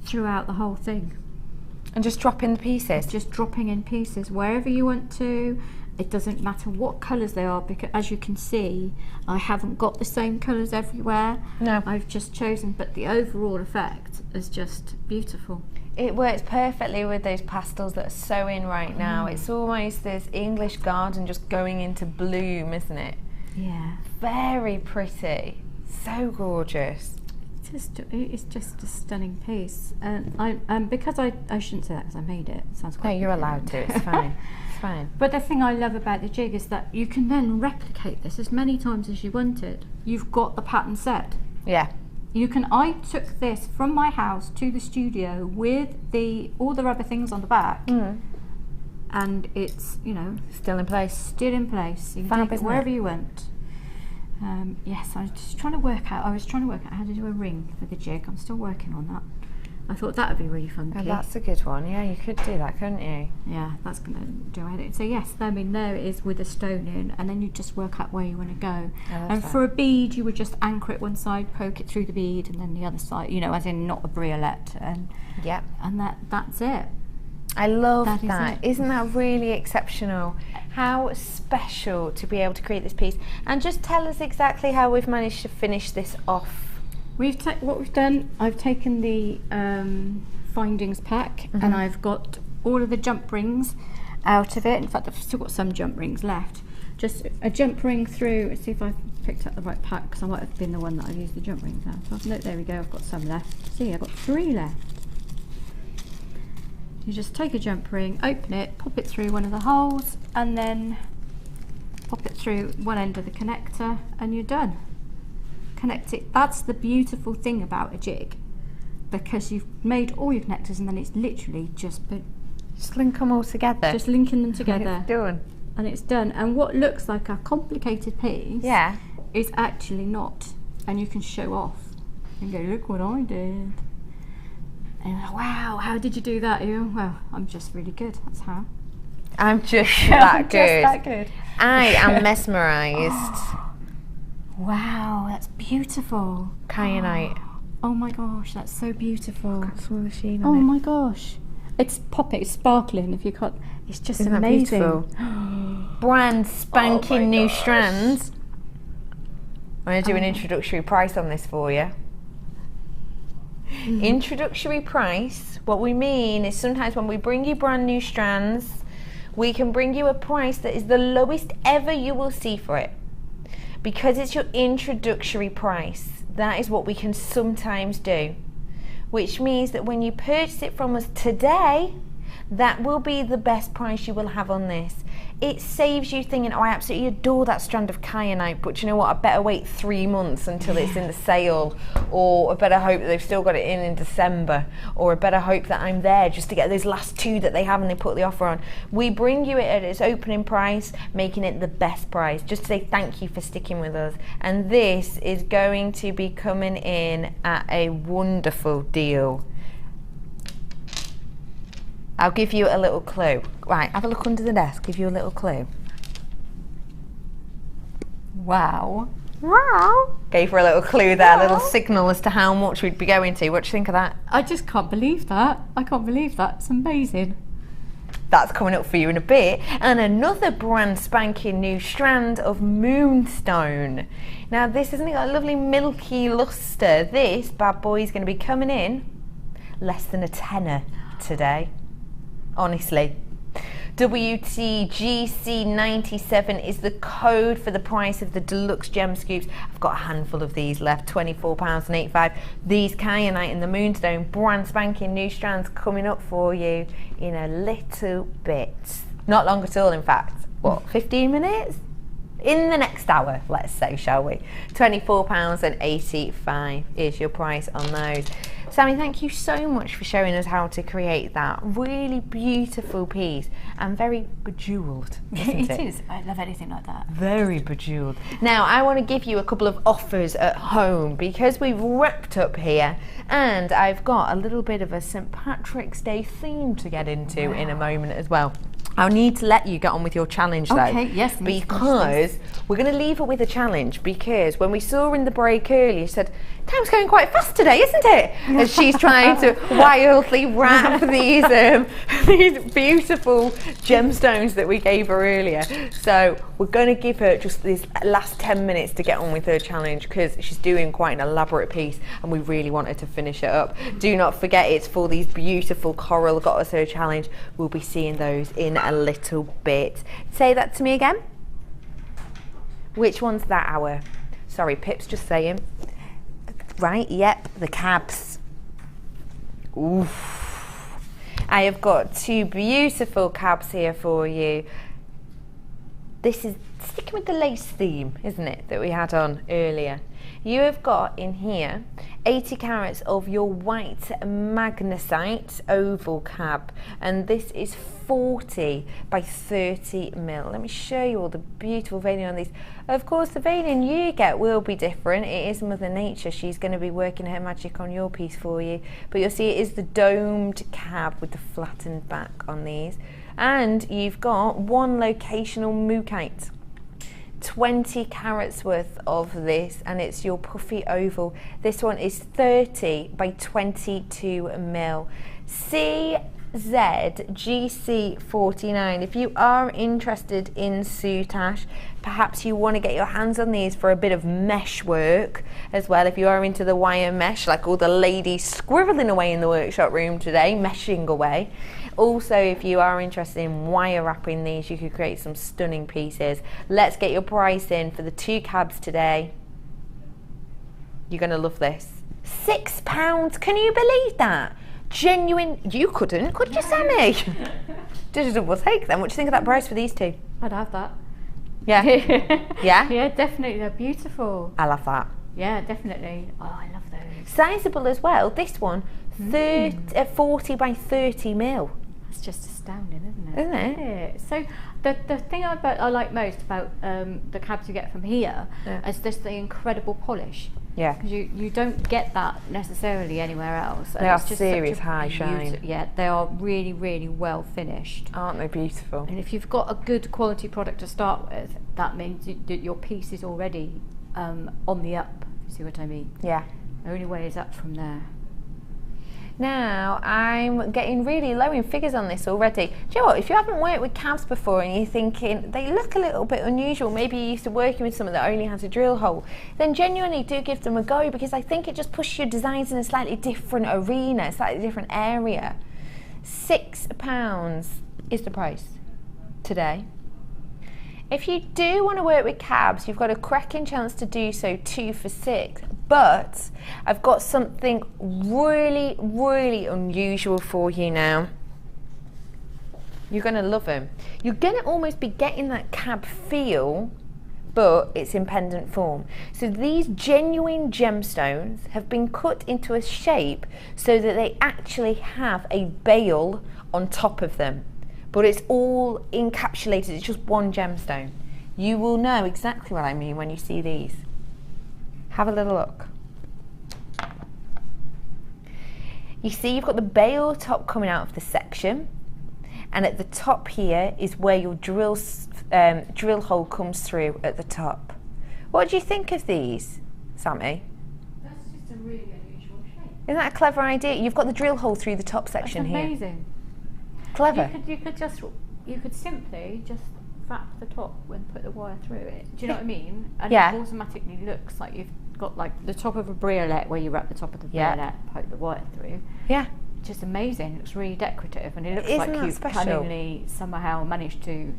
throughout the whole thing. And just drop in the pieces? Just dropping in pieces wherever you want to. It doesn't matter what colours they are, because as you can see, I haven't got the same colours everywhere. No. I've just chosen, but the overall effect is just beautiful. It works perfectly with those pastels that are so in right now. It's almost this English garden just going into bloom, isn't it? Yeah. Very pretty. So gorgeous. It's just a stunning piece. And because I shouldn't say that because I made it. It sounds quite. No, you're allowed to. It's fine. It's fine. But the thing I love about the jig is that you can then replicate this as many times as you wanted. You've got the pattern set. Yeah. I took this from my house to the studio with all the rubber things on the back, and it's, you know, still in place. Still in place. You can take it wherever you went. Yes, I was trying to work out how to do a ring for the jig. I'm still working on that. I thought that would be really fun. Oh, that's a good one. Yeah, you could do that, couldn't you? Yeah, that's going to do it. So yes, I mean, there it is with a stone in, and then you just work out where you want to go. And for a bead, you would just anchor it one side, poke it through the bead, and then the other side, you know, as in not a briolette. And that's it. I love that. Isn't that really exceptional? How special to be able to create this piece. And just tell us exactly how we've managed to finish this off. What we've done, I've taken the findings pack, and I've got all of the jump rings out of it. In fact, I've still got some jump rings left. Just a jump ring through. Let's see if I've picked up the right pack, because I might have been the one that I've used the jump rings out of. No, there we go, I've got some left. See, I've got 3 left. You just take a jump ring, open it, pop it through one of the holes, and then pop it through one end of the connector, and you're done. Connect it. That's the beautiful thing about a jig. because you've made all your connectors and then it's literally just link them all together. just linking them together. It's done. And it's done. And what looks like a complicated piece is actually not. And you can show off and go, look what I did. And you're like, wow, how did you do that? You go, well, I'm just really good. That's how. I'm just that good. Just that good. I am mesmerised. Wow, that's beautiful. Kyanite. Oh my gosh, that's so beautiful. That's all the sheen Oh on it. my gosh. It's popping, it's sparkling if you can't. It's just Isn't that amazing. beautiful? Brand spanking new strands. I'm going to do an introductory price on this for you. Introductory price, what we mean is sometimes when we bring you brand new strands, we can bring you a price that is the lowest ever you will see for it. Because it's your introductory price, that is what we can sometimes do. Which means that when you purchase it from us today, that will be the best price you will have on this. It saves you thinking, oh, I absolutely adore that strand of kyanite, but you know what, I better wait 3 months until it's in the sale, or I better hope that they've still got it in December, or I better hope that I'm there just to get those last 2 that they have and they put the offer on. We bring you it at its opening price, making it the best price, just to say thank you for sticking with us. And this is going to be coming in at a wonderful deal. I'll give you a little clue. Right, have a look under the desk, give you a little clue. Wow. Wow. Gave her a little clue there, a little signal as to how much we'd be going to. What do you think of that? I just can't believe that. I can't believe that. It's amazing. That's coming up for you in a bit. And another brand spanking new strand of Moonstone. Now this isn't got a lovely milky lustre. This bad boy is going to be coming in less than a tenner today. Honestly. WTGC97 is the code for the price of the deluxe gem scoops. I've got a handful of these left, £24.85. These kyanite and the Moonstone brand spanking new strands coming up for you in a little bit. Not long at all, in fact. What, 15 minutes? In the next hour, let's say, shall we? £24.85 is your price on those. Sammy, thank you so much for showing us how to create that really beautiful piece and very bejewelled, isn't it? It is. I love anything like that. Very bejewelled. Now, I want to give you a couple of offers at home because we've wrapped up here and I've got a little bit of a St. Patrick's Day theme to get into in a moment as well. I'll need to let you get on with your challenge though. Okay, yes. Because we're going to leave it with a challenge because when we saw her in the break earlier, she said, time's going quite fast today, isn't it? As she's trying to wildly wrap these beautiful gemstones that we gave her earlier. So we're going to give her just these last 10 minutes to get on with her challenge because she's doing quite an elaborate piece and we really want her to finish it up. Do not forget it's for these beautiful coral got us her challenge. We'll be seeing those in a little bit. Say that to me again. Which one's that hour? Sorry, Pip's just saying. Right, yep, the cabs. Oof. I have got 2 beautiful cabs here for you. This is sticking with the lace theme, isn't it, that we had on earlier. You have got in here 80 carats of your white magnesite oval cab, and this is 40 by 30 mil. Let me show you all the beautiful veining on these. Of course, the veining you get will be different. It is Mother Nature. She's going to be working her magic on your piece for you, but you'll see it is the domed cab with the flattened back on these, and you've got 1 locational mookaite. 20 carats worth of this, and it's your puffy oval. This one is 30 by 22 mil. CZGC49. If you are interested in soutache, perhaps you want to get your hands on these for a bit of mesh work as well. If you are into the wire mesh, like all the ladies scribbling away in the workshop room today, meshing away. Also, if you are interested in wire wrapping these, you could create some stunning pieces. Let's get your price in for the 2 cabs today. You're going to love this. £6. Can you believe that? Genuine. You couldn't, could you, Sammy? Did a double take then. What do you think of that price for these 2? I'd have that. Yeah. Yeah? Yeah, definitely. They're beautiful. I love that. Yeah, definitely. Oh, I love those. Sizable as well. This one, 40 by 30 mil. It's just astounding, isn't it? Isn't it? Yeah. So the thing I like most about the cabs you get from here is just the incredible polish. Yeah. Because you don't get that necessarily anywhere else. They are serious high shine. Yeah, they are really, really well finished. Aren't they beautiful? And if you've got a good quality product to start with, that means that your piece is already on the up, if you see what I mean. Yeah. The only way is up from there. Now, I'm getting really low in figures on this already. Do you know what? If you haven't worked with cabs before and you're thinking they look a little bit unusual, maybe you're used to working with someone that only has a drill hole, then genuinely do give them a go, because I think it just pushes your designs in a slightly different arena, slightly different area. £6 is the price today. If you do want to work with cabs, you've got a cracking chance to do so 2 for £6. But I've got something really, really unusual for you now. You're going to love them. You're going to almost be getting that cab feel, but it's in pendant form. So these genuine gemstones have been cut into a shape so that they actually have a bail on top of them. But it's all encapsulated, it's just one gemstone. You will know exactly what I mean when you see these. Have a little look. You see you've got the bail top coming out of the section, and at the top here is where your drill hole comes through at the top. What do you think of these, Sammy? That's just a really unusual shape. Isn't that a clever idea? You've got the drill hole through the top section here. That's amazing. Clever. You could simply just wrap the top and put the wire through it. Do you know what I mean? And Yeah. it automatically looks like you've got like the top of a briolette where you wrap the top of the briolette, poke the wire through. Yeah. Just amazing. It looks really decorative, and it looks Isn't like that you've special? cunningly somehow managed to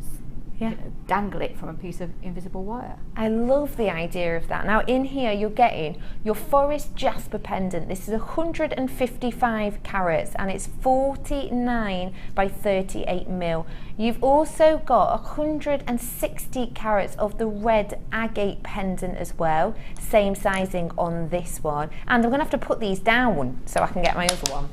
Yeah. dangle it from a piece of invisible wire. I love the idea of that. Now in here you're getting your forest jasper pendant. This is 155 carats and it's 49 by 38 mil. You've also got 160 carats of the red agate pendant as well. Same sizing on this one. And I'm going to have to put these down so I can get my other one.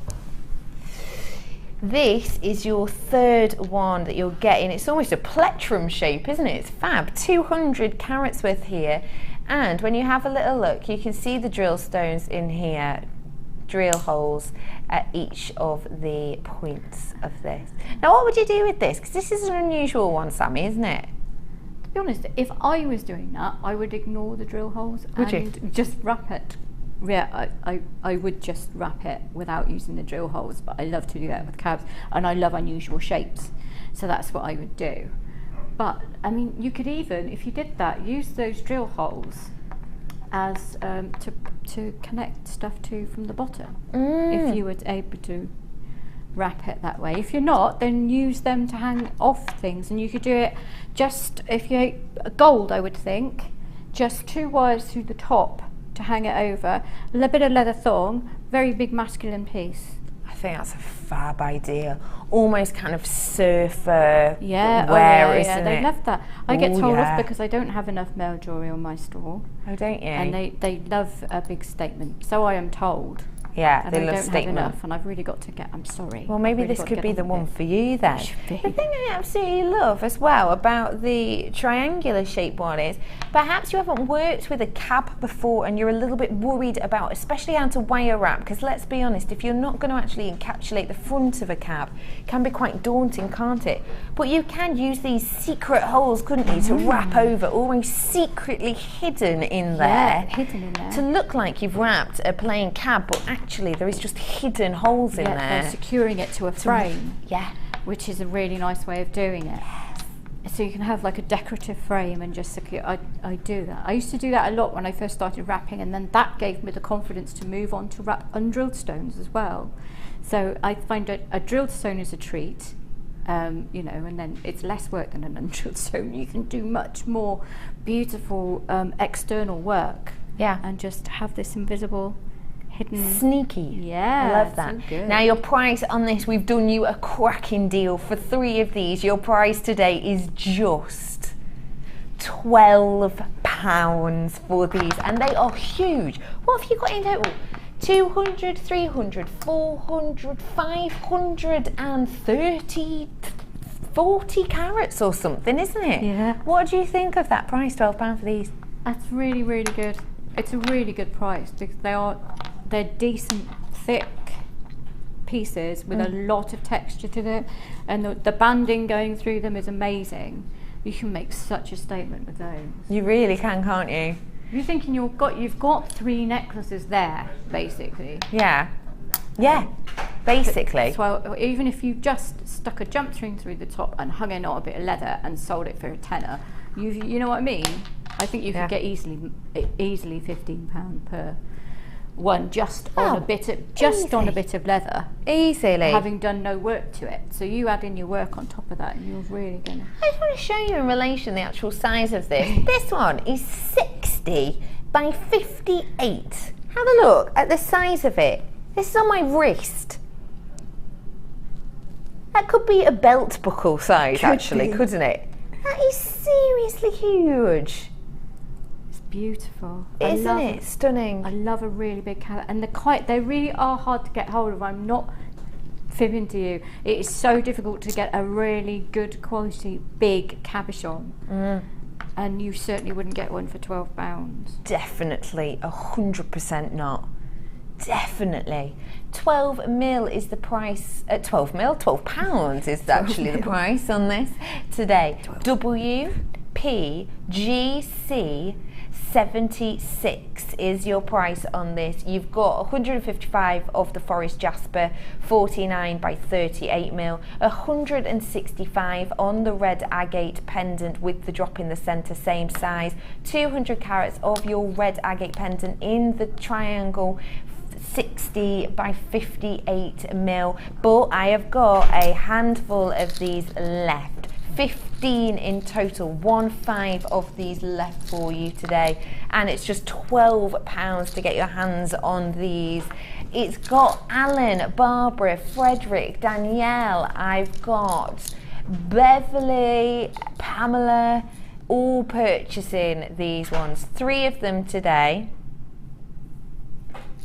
This is your third one that you're getting. It's almost a plectrum shape, isn't it? It's fab. 200 carats worth here. And when you have a little look, you can see the drill stones in here, drill holes at each of the points of this. Now, what would you do with this? Because this is an unusual one, Sammy, isn't it? To be honest, if I was doing that, I would ignore the drill holes and just wrap it. Yeah, I would just wrap it without using the drill holes, but I love to do that with cabs, and I love unusual shapes, so that's what I would do. But I mean, you could even, if you did that, use those drill holes as to connect stuff to from the bottom, if you were able to wrap it that way. If you're not, then use them to hang off things, and you could do it just, if you gold, I would think, just 2 wires through the top to hang it over, a little bit of leather thong, very big masculine piece. I think that's a fab idea. Almost kind of surfer Yeah, wear, yeah, isn't they it? love that. I get Oh, told yeah. off because I don't have enough male jewellery on my store, Oh, don't you? and they love a big statement. So I am told. Yeah, And they I love don't statement. have enough, and I've really got to get. I'm sorry. Well, maybe I've really this got to could get be on the with one it. for you then. should be. The thing I absolutely love as well about the triangular shaped one is perhaps you haven't worked with a cab before and you're a little bit worried about, especially how to wire wrap, because let's be honest, if you're not going to actually encapsulate the front of a cab, it can be quite daunting, can't it? But you can use these secret holes, couldn't you, to wrap over, almost secretly hidden in there. Yeah, hidden in there. To look like you've wrapped a plain cab, but actually there is just hidden holes in Yeah, there. they're securing it to a frame, Yeah. which is a really nice way of doing it. So you can have like a decorative frame and just secure. I do that. I used to do that a lot when I first started wrapping, and then that gave me the confidence to move on to wrap undrilled stones as well. So I find a drilled stone is a treat, you know, and then it's less work than an undrilled stone. You can do much more beautiful external work. Yeah. And just have this invisible, hidden. Sneaky. Yeah, I love that. so good. Now your price on this, we've done you a cracking deal. For 3 of these, your price today is just £12. £12 for these, and they are huge. What have you got in total? 200, 300, 400, 530, 40 carats or something, isn't it? Yeah. What do you think of that price, £12 for these? That's really, really good. It's a really good price because they're decent, thick pieces with a lot of texture to them, and the banding going through them is amazing. You can make such a statement with those. You really can, can't you? You're thinking you've got 3 necklaces there, basically. Yeah. Yeah, basically. So even if you just stuck a jump string through the top and hung in on a bit of leather and sold it for a tenner, you know what I mean? I think you could get easily £15 per one just on a bit of leather. Easily. Having done no work to it. So you add in your work on top of that and you're really gonna. I just want to show you in relation the actual size of this. This one is 60 by 58. Have a look at the size of it. This is on my wrist. That could be a belt buckle size, actually, couldn't it? That is seriously huge. It's beautiful. Isn't it? Stunning. I love a really big cabochon, and they really are hard to get hold of. I'm not fibbing to you. It is so difficult to get a really good quality big cabochon. And you certainly wouldn't get one for £12. Definitely, 100% not. Definitely. 12 mil is the price, £12 is actually the price on this today. WPGC 76 is your price on this. You've got 155 of the Forest Jasper 49 by 38 mil, 165 on the red agate pendant with the drop in the centre, same size, 200 carats of your red agate pendant in the triangle 60 by 58 mil, but I have got a handful of these left. 15 in total, 15 of these left for you today, and it's just £12 to get your hands on these. It's got Alan, Barbara, Frederick, Danielle, I've got Beverly, Pamela, all purchasing these ones. 3 of them today.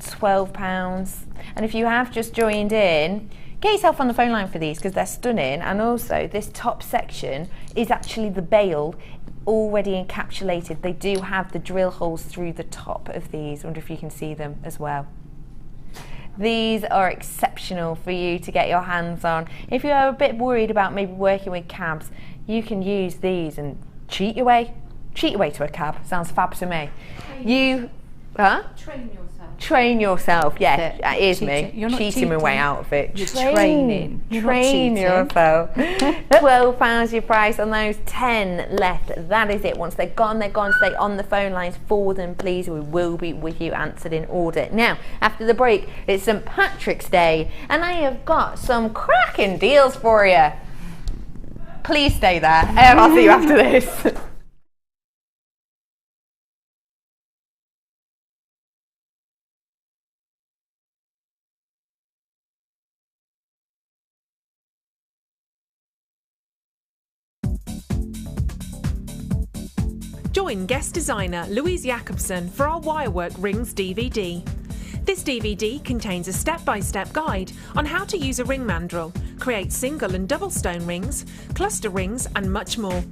£12. And if you have just joined in, get yourself on the phone line for these because they're stunning. And also this top section is actually the bail already encapsulated. They do have the drill holes through the top of these. I wonder if you can see them as well. These are exceptional for you to get your hands on. If you're a bit worried about maybe working with cabs, you can use these and cheat your way to a cab. Sounds fab to me. Train yourself, yeah, that is me. You're not cheating my way out of it. You're training. Train yourself. £12 your price on those, 10 left. That is it. Once they're gone, they're gone. Stay on the phone lines for them, please. We will be with you, answered in order. Now, after the break, it's St. Patrick's Day, and I have got some cracking deals for you. Please stay there. I'll see you after this. Join guest designer Louise Jacobson for our Wirework Rings DVD. This DVD contains a step-by-step guide on how to use a ring mandrel, create single and double stone rings, cluster rings and much more.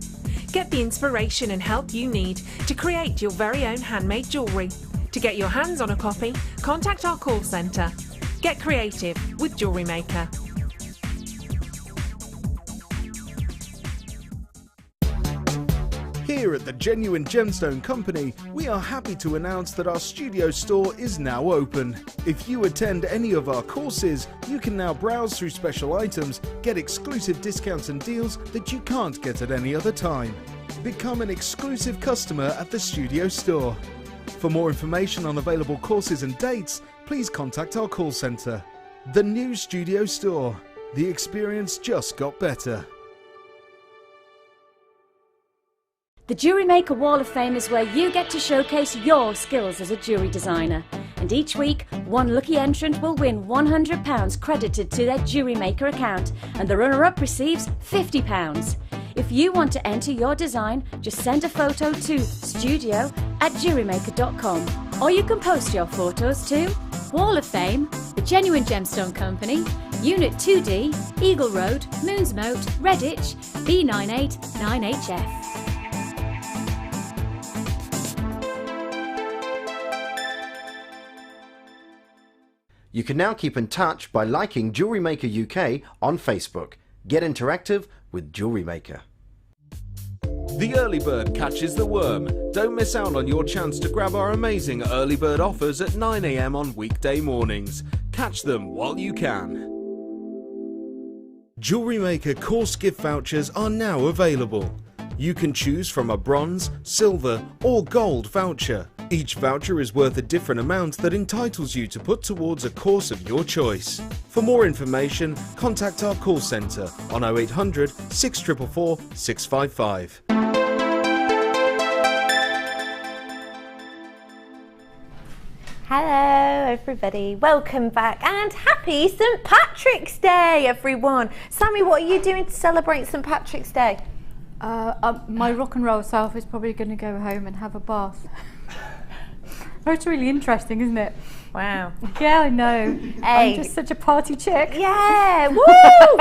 Get the inspiration and help you need to create your very own handmade jewellery. To get your hands on a copy, contact our call centre. Get creative with Jewellery Maker. Here at the Genuine Gemstone Company, we are happy to announce that our studio store is now open. If you attend any of our courses, you can now browse through special items, get exclusive discounts and deals that you can't get at any other time. Become an exclusive customer at the studio store. For more information on available courses and dates, please contact our call centre. The new studio store. The experience just got better. The Jewellery Maker Wall of Fame is where you get to showcase your skills as a jewellery designer. And each week, one lucky entrant will win £100 credited to their Jewellery Maker account, and the runner-up receives £50. If you want to enter your design, just send a photo to studio@jewelrymaker.com, or you can post your photos to Wall of Fame, The Genuine Gemstone Company, Unit 2D, Eagle Road, Moonsmote, Redditch, B989HF. You can now keep in touch by liking Jewelry Maker UK on Facebook. Get interactive with Jewelry Maker. The early bird catches the worm. Don't miss out on your chance to grab our amazing early bird offers at 9 AM on weekday mornings. Catch them while you can. Jewelry Maker course gift vouchers are now available. You can choose from a bronze, silver or gold voucher. Each voucher is worth a different amount that entitles you to put towards a course of your choice. For more information, contact our call centre on 0800 644 655. Hello everybody, welcome back and happy St Patrick's Day everyone. Sammy, what are you doing to celebrate St Patrick's Day? My rock and roll self is probably going to go home and have a bath. That's really interesting, isn't it? Wow. Yeah, I know. Hey. I'm just such a party chick. Yeah, woo!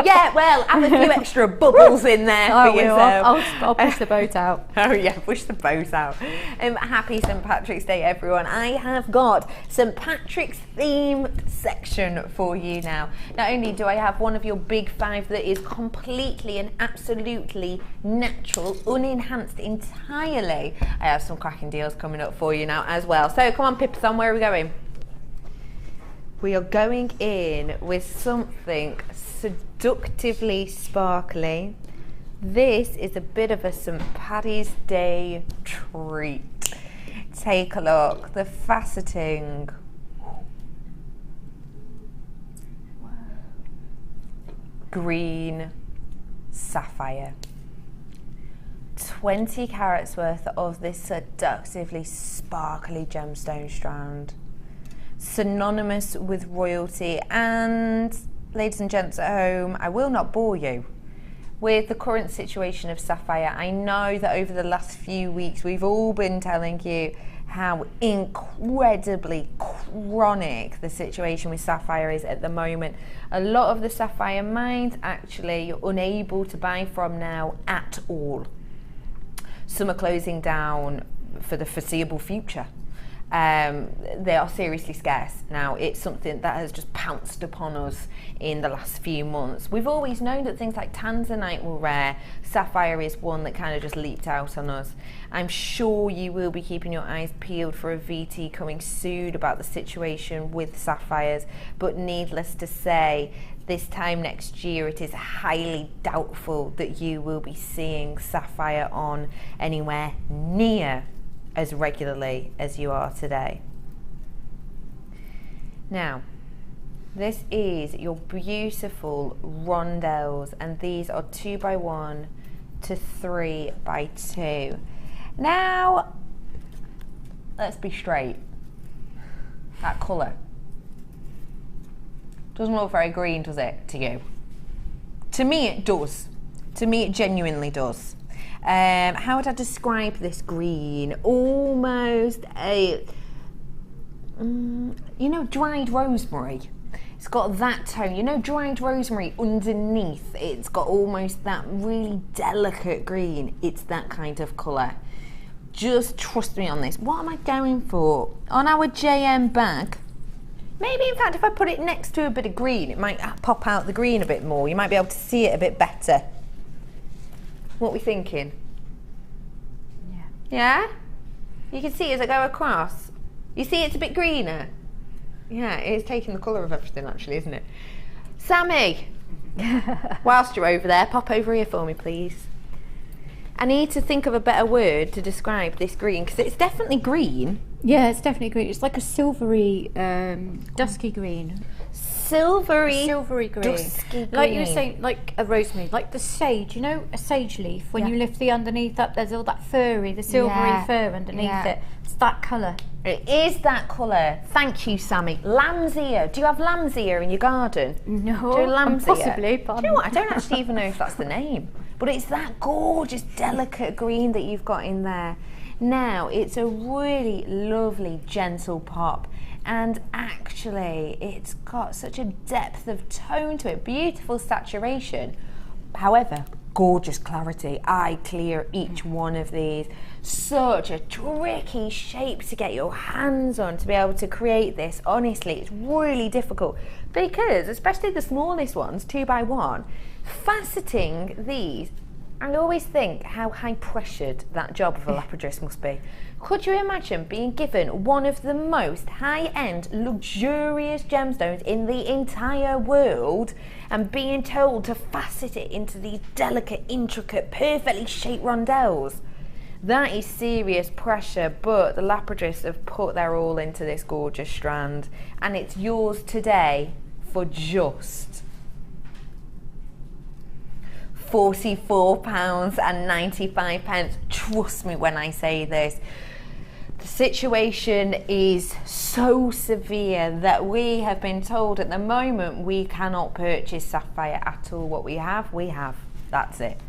Yeah, well, have a few extra bubbles in there I for will. yourself. I'll push the boat out. Oh yeah, push the boat out. Happy St Patrick's Day everyone. I have got St Patrick's themed section for you now. Not only do I have one of your big five that is completely and absolutely natural, unenhanced entirely, I have some cracking deals coming up for you now as well. So come on Pippa, where are we going? We are going in with something seductively sparkly. This is a bit of a St Paddy's Day treat. Take a look, the faceting. Green sapphire. 20 carats worth of this seductively sparkly gemstone strand. Synonymous with royalty, and ladies and gents at home, I will not bore you with the current situation of sapphire. I know that over the last few weeks we've all been telling you how incredibly chronic the situation with sapphire is at the moment. A lot of the sapphire mines actually you're unable to buy from now at all. Some are closing down for the foreseeable future. They are seriously scarce. Now, it's something that has just pounced upon us in the last few months. We've always known that things like tanzanite were rare. Sapphire is one that kind of just leaped out on us. I'm sure you will be keeping your eyes peeled for a VT coming soon about the situation with sapphires, but needless to say, this time next year it is highly doubtful that you will be seeing sapphire on anywhere near as regularly as you are today. Now, this is your beautiful rondelles, and these are 2x1 to 3x2. Now, let's be straight. That colour doesn't look very green, does it, to you? To me it does. To me it genuinely does. How would I describe this green? Almost a, you know, dried rosemary. It's got that tone. You know, dried rosemary underneath. It's got almost that really delicate green. It's that kind of colour. Just trust me on this. What am I going for? On our JM bag, maybe in fact if I put it next to a bit of green, it might pop out the green a bit more. You might be able to see it a bit better. What are we thinking? Yeah. Yeah? You can see as I go across. You see it's a bit greener? Yeah, it's taking the colour of everything actually, isn't it? Sammy, whilst you're over there, pop over here for me please. I need to think of a better word to describe this green, because it's definitely green. Yeah, it's definitely green. It's like a silvery, dusky green. Silvery green. Dusky green. Like you were saying, like a rosemary, like the sage, you know, a sage leaf, when you lift the underneath up, there's all that furry, the silvery fur underneath it. It's that colour. It is that colour. Thank you, Sammy. Lamb's ear. Do you have lamb's ear in your garden? No, Do you lamb's ear? possibly, but do you know what? I don't actually even know if that's the name. but it's that gorgeous, delicate green that you've got in there. Now, it's a really lovely, gentle pop, and actually it's got such a depth of tone to it, beautiful saturation. However, gorgeous clarity, eye clear, each one of these. Such a tricky shape to get your hands on to be able to create this. Honestly, it's really difficult because, especially the smallest ones, 2x1, faceting these, I always think how high pressured that job of a lapidus must be. Could you imagine being given one of the most high-end, luxurious gemstones in the entire world and being told to facet it into these delicate, intricate, perfectly shaped rondelles? That is serious pressure, but the lapidus have put their all into this gorgeous strand, and it's yours today for just £44.95. Trust me when I say this. The situation is so severe that we have been told at the moment we cannot purchase sapphire at all. What we have, that's it.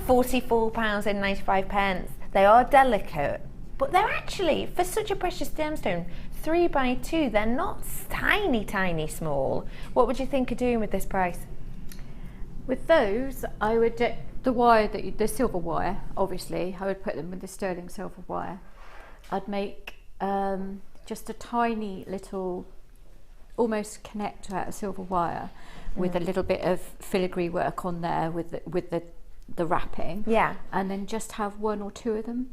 £44.95. They are delicate, but they're actually, for such a precious gemstone, 3x2, they're not tiny, tiny small. What would you think of doing with this price? With those, I would the wire the silver wire, obviously, I would put them with the sterling silver wire. I'd make just a tiny little, almost connector out of silver wire with a little bit of filigree work on there with the wrapping. Yeah. And then just have one or two of them.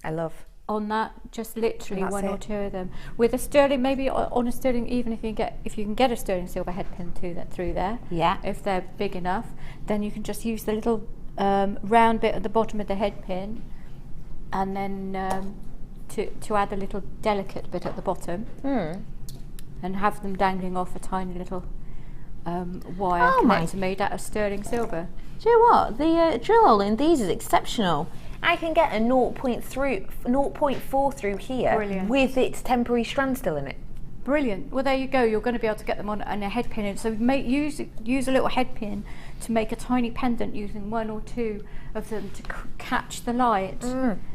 I love. On that, just literally one or it. two of them with a sterling, maybe on a sterling, even if you can get a sterling silver head pin through there, yeah, if they're big enough, then you can just use the little round bit at the bottom of the head pin, and then to add a little delicate bit at the bottom, and have them dangling off a tiny little wire connector made out of sterling silver. Do you know what? The drill hole in these is exceptional. I can get a 0.4 through here. Brilliant. With its temporary strand still in it. Brilliant. Well, there you go. You're going to be able to get them on a head pin. So use a little head pin to make a tiny pendant using one or two of them to catch the light.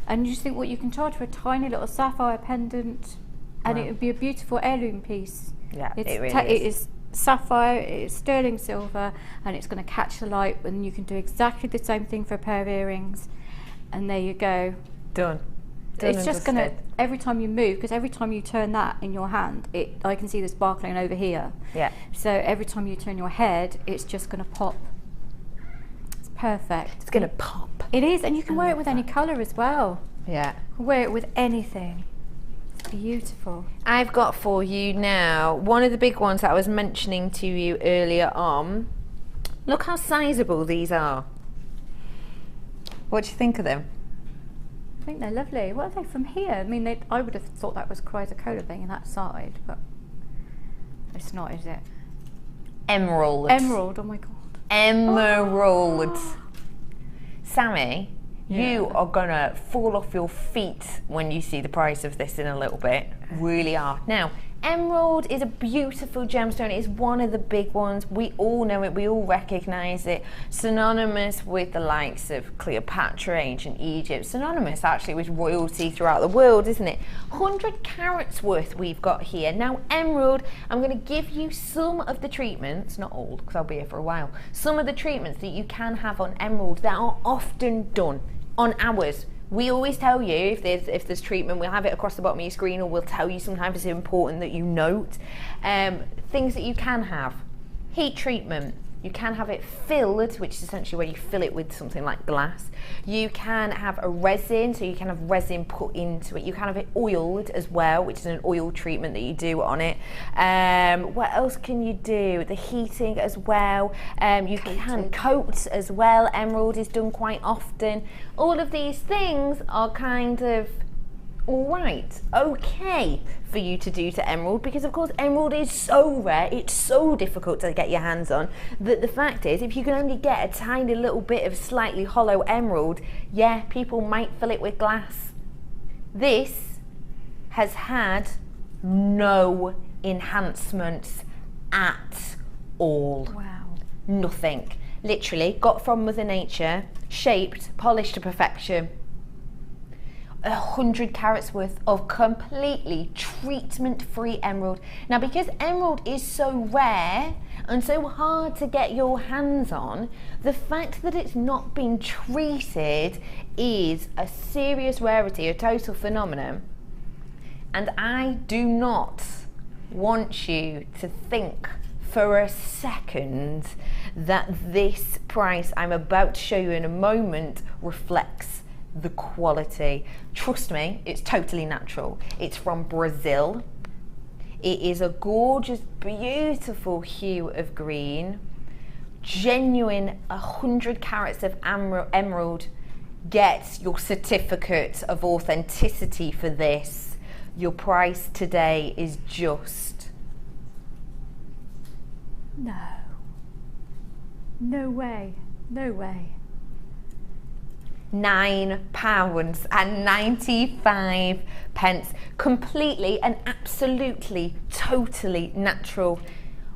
And you just think what you can charge for a tiny little sapphire pendant, and it would be a beautiful heirloom piece. Yeah, it really is sapphire, it is sterling silver, and it's going to catch the light. And you can do exactly the same thing for a pair of earrings. And there you go. Done. It's just going to, every time you move, because every time you turn that in your hand, I can see the sparkling over here. Yeah. So every time you turn your head, it's just going to pop. It's perfect. It's going to pop. It is, and you can wear it with any colour as well. Yeah. You can wear it with anything. It's beautiful. I've got for you now one of the big ones that I was mentioning to you earlier on. Look how sizable these are. What do you think of them? I think they're lovely. What are they from here? I mean, I would have thought that was chrysocolla being in that side, but it's not, is it? Emerald. Emerald, oh my God. Emerald. Sammy, you are gonna fall off your feet when you see the price of this in a little bit. Really are. Now, emerald is a beautiful gemstone. It is one of the big ones. We all know it. We all recognise it. Synonymous with the likes of Cleopatra, ancient Egypt. Synonymous actually with royalty throughout the world, isn't it? 100 carats worth we've got here. Now, emerald, I'm going to give you some of the treatments, not all, because I'll be here for a while, some of the treatments that you can have on emerald that are often done on ours. We always tell you if there's treatment, we'll have it across the bottom of your screen, or we'll tell you sometimes it's important that you note. Things that you can have. Heat treatment. You can have it filled, which is essentially where you fill it with something like glass. You can have a resin, so you can have resin put into it. You can have it oiled as well, which is an oil treatment that you do on it. What else can you do? The heating as well. You can coat as well. Emerald is done quite often. All of these things are kind of alright, okay for you to do to emerald, because of course emerald is so rare, it's so difficult to get your hands on, that the fact is if you can only get a tiny little bit of slightly hollow emerald, yeah, people might fill it with glass. This has had no enhancements at all. Wow. Nothing. literally got from Mother Nature, shaped, polished to perfection. 100 carats worth of completely treatment-free emerald. Now, because emerald is so rare and so hard to get your hands on, the fact that it's not been treated is a serious rarity, a total phenomenon. And I do not want you to think for a second that this price I'm about to show you in a moment reflects the quality. Trust me, it's totally natural. It's from Brazil. It is a gorgeous, beautiful hue of green. Genuine 100 carats of emerald. Get your certificate of authenticity for this. Your price today is just... No way. No way. £9.95. Completely and absolutely, totally natural.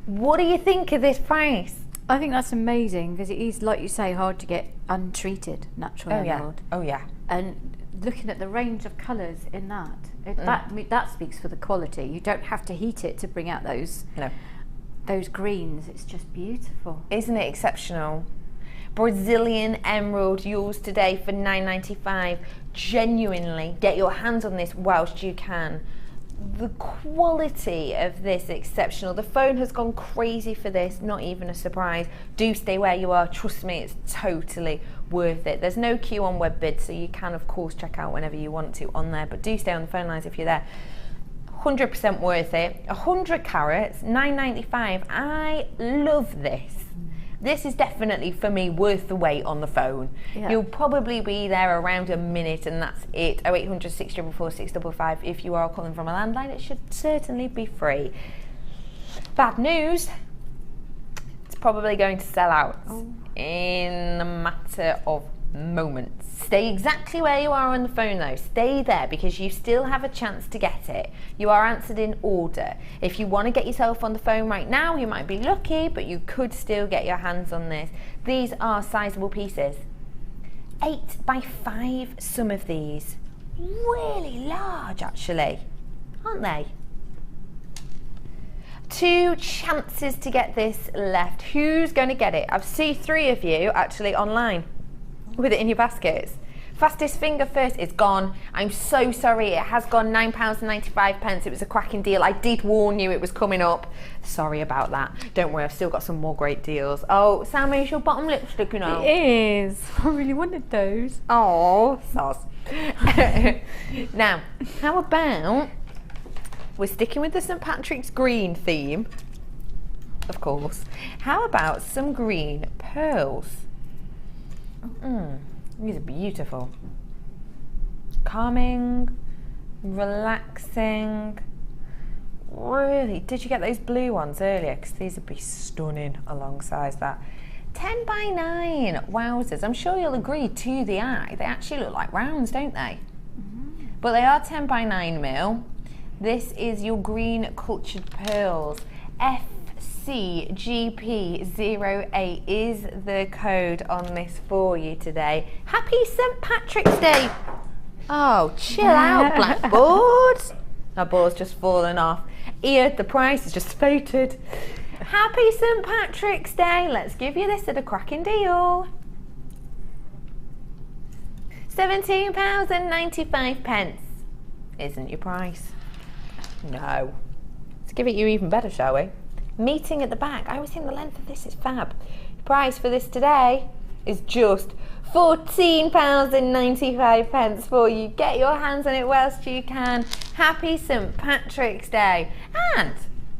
What do you think of this price? I think that's amazing because it is, like you say, hard to get untreated natural emerald. Oh yeah. And looking at the range of colours in that, that speaks for the quality. You don't have to heat it to bring out those greens. It's just beautiful. Isn't it exceptional? Brazilian emerald, yours today for £9.95. Genuinely, get your hands on this whilst you can. The quality of this exceptional. The phone has gone crazy for this, not even a surprise. Do stay where you are. Trust me, it's totally worth it. There's no queue on WebBid, so you can, of course, check out whenever you want to on there, but do stay on the phone lines if you're there. 100% worth it. 100 carats, £9.95. I love this. This is definitely, for me, worth the wait on the phone. Yeah. You'll probably be there around a minute and that's it. 0800 644 655. If you are calling from a landline, it should certainly be free. Bad news, it's probably going to sell out in a matter of moments. Stay exactly where you are on the phone though. Stay there because you still have a chance to get it. You are answered in order. If you want to get yourself on the phone right now, you might be lucky, but you could still get your hands on this. These are sizable pieces. 8x5, some of these. Really large actually, aren't they? 2 chances to get this left. Who's going to get it? I see 3 of you actually online with it in your baskets. Fastest finger first, it's gone. I'm so sorry, it has gone. £9.95. It was a cracking deal. I did warn you it was coming up. Sorry about that. Don't worry, I've still got some more great deals. Oh, Sammy, is your bottom lip sticking out? It is. I really wanted those. Oh, sauce. Now, how about we're sticking with the St. Patrick's green theme, of course. How about some green pearls? These are beautiful. Calming, relaxing. Really, did you get those blue ones earlier? Because these would be stunning alongside that. 10x9, wowzers. I'm sure you'll agree to the eye, they actually look like rounds, don't they? But they are 10x9 mil. This is your green cultured pearls. FCGP08 is the code on this for you today. Happy St. Patrick's Day. Oh, chill out, Blackboard. Our board's just fallen off. Here, the price is just faded. Happy St. Patrick's Day. Let's give you this at a cracking deal. £17.95 isn't your price. No. Let's give it you even better, shall we? Meeting at the back. I always think the length of this is fab. Price for this today is just £14.95 for you. Get your hands on it whilst you can. Happy St. Patrick's Day. And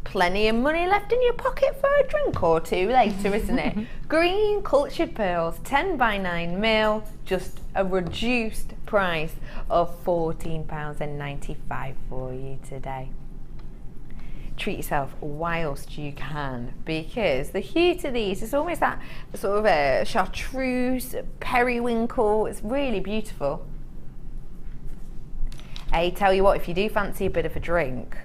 plenty of money left in your pocket for a drink or two later, isn't it? Green cultured pearls, 10x9 mil, just a reduced price of £14.95 for you today. Treat yourself whilst you can, because the hue to these is almost that sort of a chartreuse, periwinkle. It's really beautiful. Hey, tell you what, if you do fancy a bit of a drink,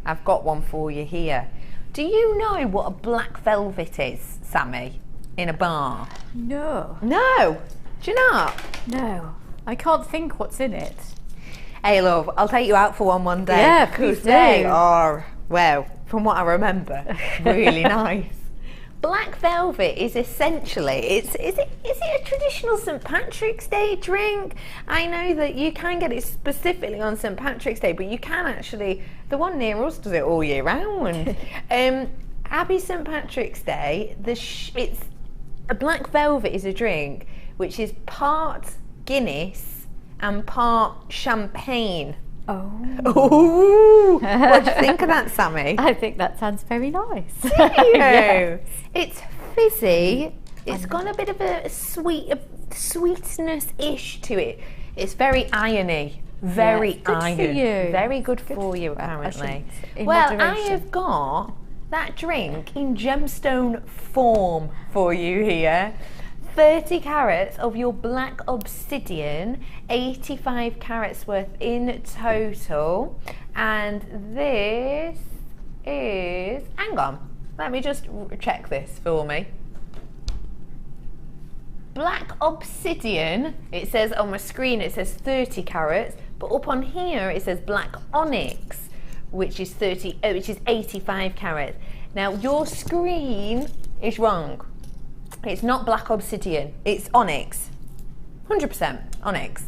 I've got one for you here. Do you know what a black velvet is, Sammy? in a bar? No. No. Do you not? No. I can't think what's in it. Hey love, I'll take you out for one day. Yeah, because please they do. are, well, from what I remember, really nice. Black velvet is essentially, is it a traditional St Patrick's Day drink? I know that you can get it specifically on St Patrick's Day, but you can actually, the one near us does it all year round. Happy St Patrick's Day. It's a black velvet is a drink which is part Guinness and part champagne. Oh. Ooh, what do you think of that, Sammy? I think that sounds very nice. Do you? Yes. It's fizzy. It's got a bit of a sweetness-ish to it. It's very irony. Very good for iron. you. Very good for you, apparently. in Well, I moderation. have got that drink in gemstone form for you here. 30 carats of your black obsidian, 85 carats worth in total, and this is, hang on, let me just check this for me. Black obsidian, it says on my screen it says 30 carats, but up on here it says black onyx, which is 85 carats. Now your screen is wrong. It's not black obsidian, it's onyx. 100% onyx.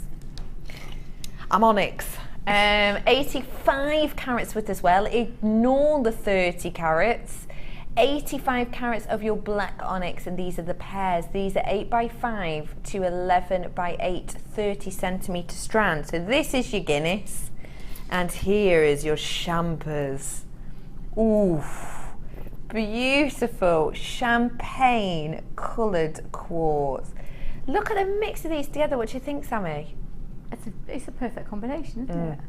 I'm onyx. 85 carats worth as well. Ignore the 30 carats. 85 carats of your black onyx, and these are the pairs. These are 8x5 to 11x8, 30 centimetre strand. So this is your Guinness, and here is your champers. Ooh. Beautiful champagne coloured quartz. Look at the mix of these together. What do you think, Sammy? It's a perfect combination, isn't it?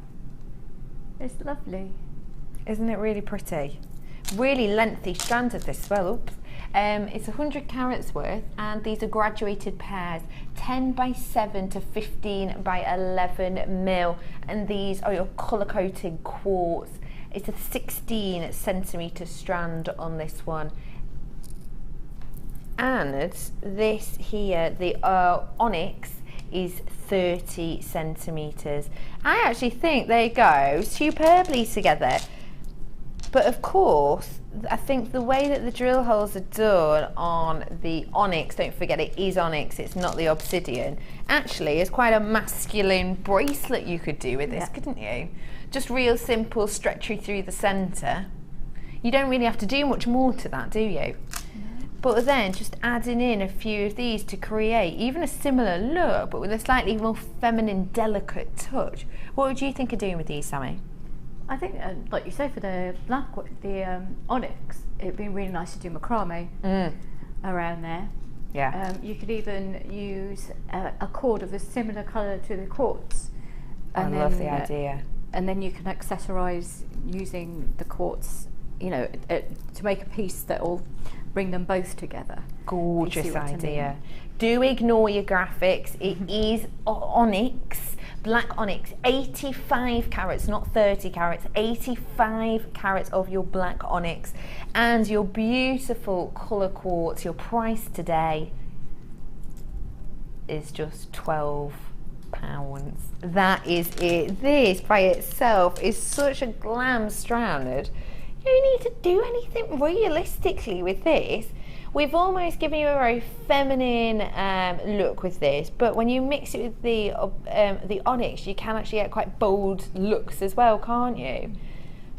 It's lovely. Isn't it really pretty? Really lengthy stranded this as well. Oops. It's 100 carats worth, and these are graduated pairs, 10x7 to 15x11 mil, and these are your colour coated quartz. It's a 16 centimetre strand on this one. And this here, the onyx, is 30 centimetres. I actually think they go superbly together. But of course, I think the way that the drill holes are done on the onyx, don't forget it is onyx, it's not the obsidian, actually is quite a masculine bracelet you could do with this, couldn't you? Just real simple, stretchy through the centre. You don't really have to do much more to that, do you? But then just adding in a few of these to create even a similar look, but with a slightly more feminine, delicate touch. What would you think of doing with these, Sammy? I think, like you say, for the onyx, it'd be really nice to do macrame around there. Yeah. You could even use a cord of a similar colour to the quartz. I love the idea. And then you can accessorise using the quartz, you know, to make a piece that will bring them both together. Gorgeous idea. Do ignore your graphics. It is onyx, black onyx, 85 carats, not 30 carats, 85 carats of your black onyx, and your beautiful colour quartz. Your price today is just £12. That is it. This by itself is such a glam strand. You don't need to do anything realistically with this. We've almost given you a very feminine look with this, but when you mix it with the onyx, you can actually get quite bold looks as well, can't you?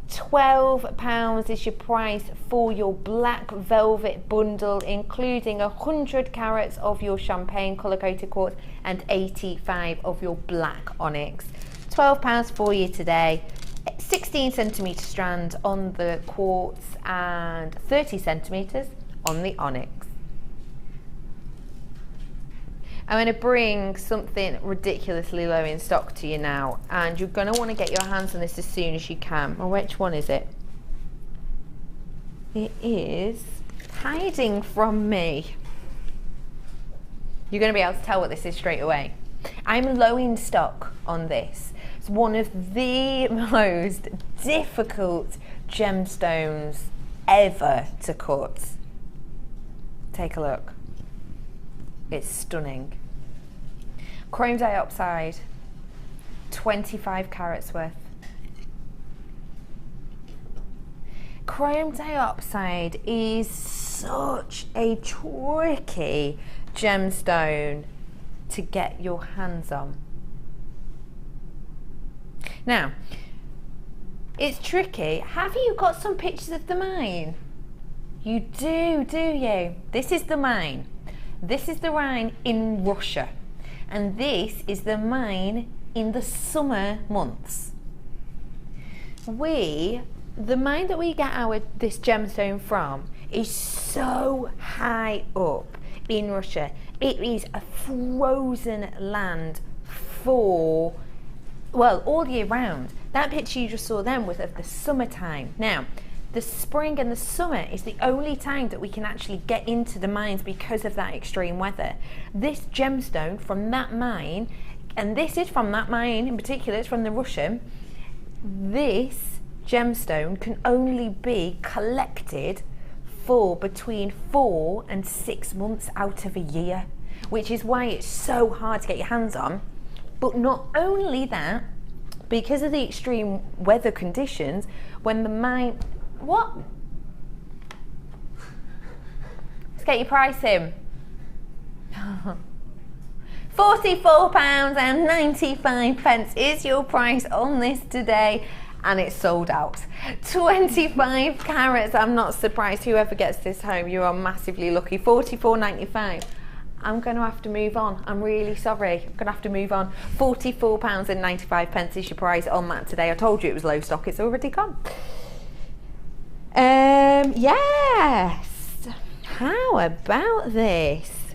£12 is your price for your black velvet bundle, including 100 carats of your champagne colour-coated quartz and 85 of your black onyx. £12 for you today. 16 centimetre strand on the quartz and 30 centimetres on the onyx. I'm going to bring something ridiculously low in stock to you now, and you're going to want to get your hands on this as soon as you can. Well, which one is it? It is hiding from me. You're going to be able to tell what this is straight away. I'm low in stock on this. It's one of the most difficult gemstones ever to cut. Take a look. It's stunning. Chrome dioxide, 25 carats worth. Chrome dioxide is such a tricky gemstone to get your hands on. Now, it's tricky. Have you got some pictures of the mine? You do you? This is the mine. This is the mine in Russia. And this is the mine in the summer months. The mine that we get this gemstone from is so high up in Russia. It is a frozen land for, well, all year round. That picture you just saw then was of the summertime. Now, the spring and the summer is the only time that we can actually get into the mines because of that extreme weather. This gemstone from that mine, and this is from that mine in particular, it's from the Russian, this gemstone can only be collected for between 4 and 6 months out of a year, which is why it's so hard to get your hands on. But not only that, because of the extreme weather conditions, when the mine... What? Let's get your price in. £44.95 is your price on this today, and it's sold out. 25 carats. I'm not surprised. Whoever gets this home, you are massively lucky. £44.95. I'm going to have to move on. I'm really sorry. I'm going to have to move on. £44.95 is your price on that today. I told you it was low stock. It's already gone. Yes. How about this?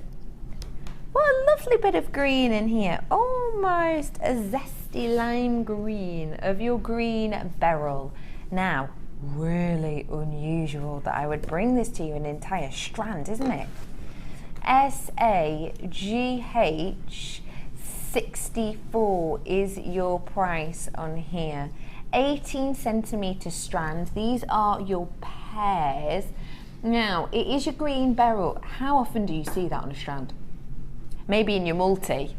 What a lovely bit of green in here. Almost a zesty lime green of your green beryl. Now, really unusual that I would bring this to you an entire strand, isn't it? SAGH 64 is your price on here. 18 centimetre strand. These are your pairs. Now, it is your green beryl. How often do you see that on a strand? Maybe in your multi,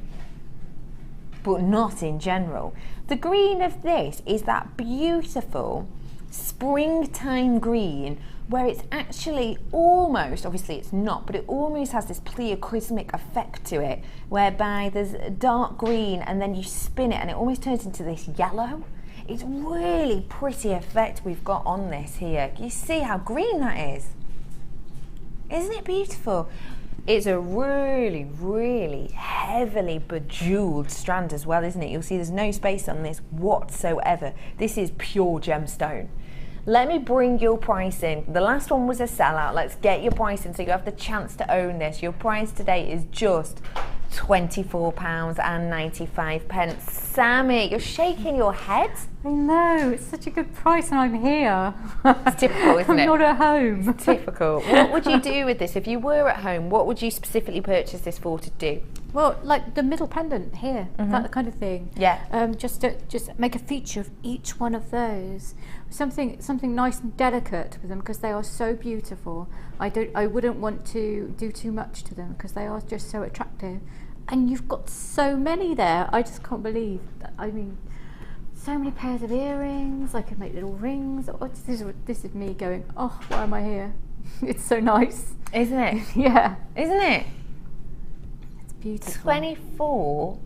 but not in general. The green of this is that beautiful springtime green where it's actually almost, obviously it's not, but it almost has this pleochromic effect to it, whereby there's a dark green and then you spin it and it almost turns into this yellow. It's really pretty effect we've got on this here. You see how green that is? Isn't it beautiful? It's a really, really heavily bejeweled strand as well, isn't it? You'll see there's no space on this whatsoever. This is pure gemstone. Let me bring your price in. The last one was a sellout. Let's get your price in so you have the chance to own this. Your price today is just £24.95. Sammy, you're shaking your head. I know, it's such a good price and I'm here. It's typical, isn't it? I'm not at home. It's typical. What would you do with this? If you were at home, what would you specifically purchase this for to do? Well, like the middle pendant here, that kind of thing. Yeah. Just make a feature of each one of those. Something nice and delicate with them because they are so beautiful. I wouldn't want to do too much to them because they are just so attractive. And you've got so many there. I just can't believe that. I mean, so many pairs of earrings. I could make little rings. Oh, this is me going, oh, why am I here? It's so nice. Isn't it? Yeah. Isn't it? It's beautiful.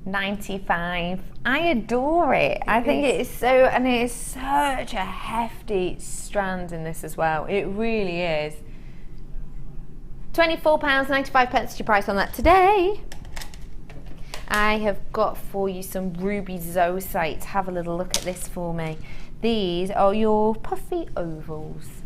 £24.95. I adore it. I think it is so, and it is such a hefty strand in this as well. It really is. £24.95 is your price on that today. I have got for you some ruby zoisite. Have a little look at this for me. These are your puffy ovals.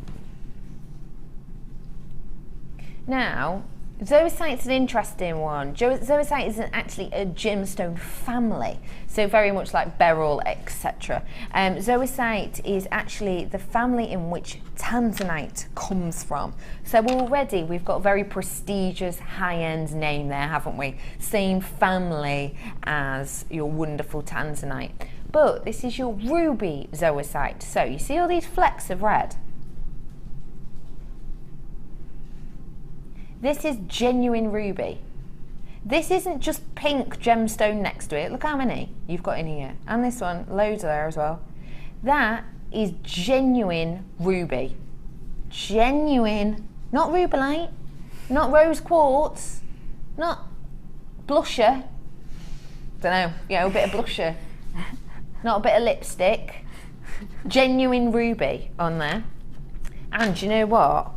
Now, zoisite's an interesting one. Zoisite is actually a gemstone family, so very much like beryl, etc. Zoisite is actually the family in which tanzanite comes from. So already we've got a very prestigious high-end name there, haven't we? Same family as your wonderful tanzanite. But this is your ruby zoisite. So you see all these flecks of red? This is genuine ruby. This isn't just pink gemstone next to it. Look how many you've got in here. And this one, loads there as well. That is genuine ruby. Genuine, not rubellite, not rose quartz, not blusher. Don't know, a bit of blusher. Not a bit of lipstick. Genuine ruby on there. And you know what?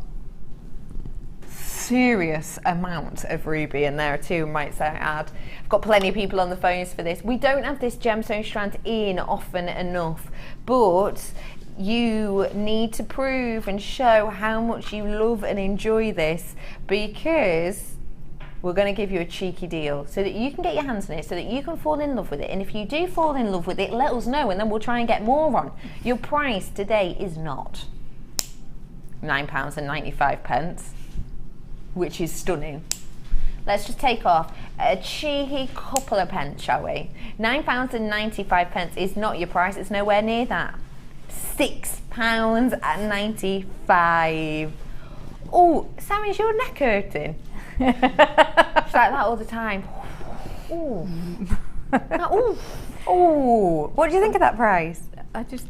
Serious amount of ruby in there too, might say add. I've got plenty of people on the phones for this. We don't have this gemstone strand in often enough, but you need to prove and show how much you love and enjoy this, because we're going to give you a cheeky deal so that you can get your hands on it, so that you can fall in love with it. And if you do fall in love with it, let us know and then we'll try and get more on. Your price today is not £9.95, which is stunning. Let's just take off a cheeky couple of pence, shall we? £9.95 is not your price, it's nowhere near that. £6.95. Oh, Sam, is your neck hurting? It's like that all the time. Ooh. Ooh. Ooh. What do you think of that price? I'm just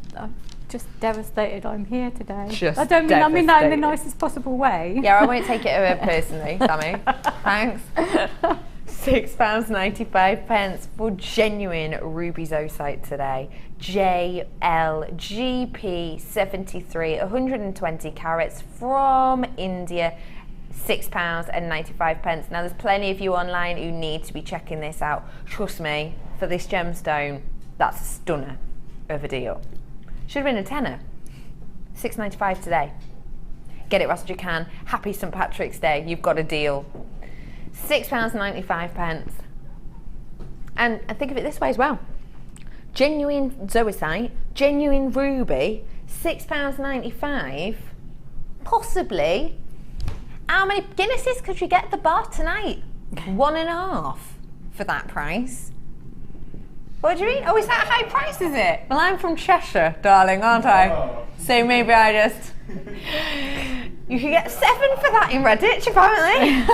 devastated I'm here today. Just I don't mean, I mean that in the devastated. nicest possible way. Yeah, I won't take it personally, Sammy. Thanks. £6.95 for genuine ruby zoisite today. JLGP73, 120 carats from India. £6.95. Now there's plenty of you online who need to be checking this out. Trust me, for this gemstone, that's a stunner of a deal. Should have been a tenner. £6.95 today. Get it whilst you can. Happy St Patrick's Day. You've got a deal. £6.95. And think of it this way as well. Genuine zoisite, genuine ruby, £6.95. Possibly. How many Guinnesses could you get at the bar tonight? 1.5 for that price. What do you mean? Oh, is that a high price, is it? Well, I'm from Cheshire, darling, aren't I? So maybe I just... You could get 7 for that in Redditch, apparently.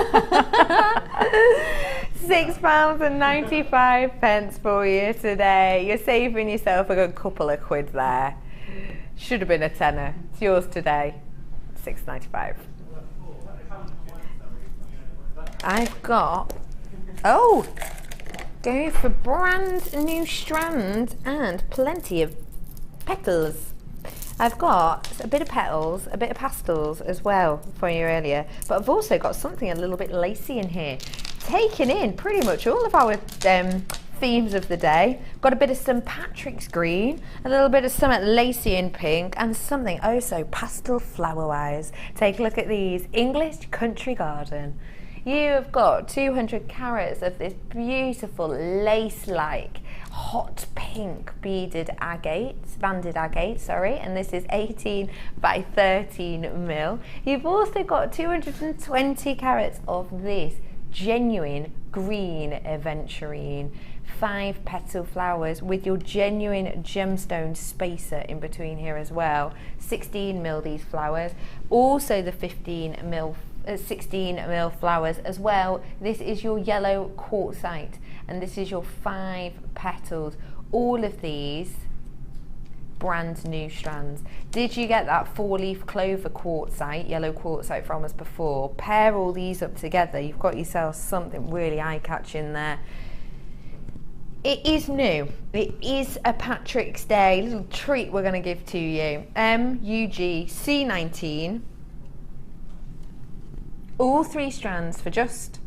£6.95 for you today. You're saving yourself a good couple of quid there. Should have been a tenner. It's yours today. £6.95. I've got... Oh! Go for brand new strand and plenty of petals. I've got a bit of petals, a bit of pastels as well for you earlier, but I've also got something a little bit lacy in here, taking in pretty much all of our themes of the day. Got a bit of St Patrick's green, a little bit of something lacy in pink, and something oh so pastel flower wise. Take a look at these. English Country Garden. You have got 200 carats of this beautiful lace-like hot pink beaded agate, banded agate, sorry, and this is 18 by 13 mil. You've also got 220 carats of this genuine green aventurine, 5 petal flowers with your genuine gemstone spacer in between here as well. 16 mil these flowers, also the 16 mil flowers as well. This is your yellow quartzite, and this is your 5 petals. All of these brand new strands. Did you get that 4-leaf clover quartzite, yellow quartzite from us before? Pair all these up together, you've got yourself something really eye-catching there. It is new. It is a Patrick's Day little treat we're going to give to you. MUG C19. All 3 strands for just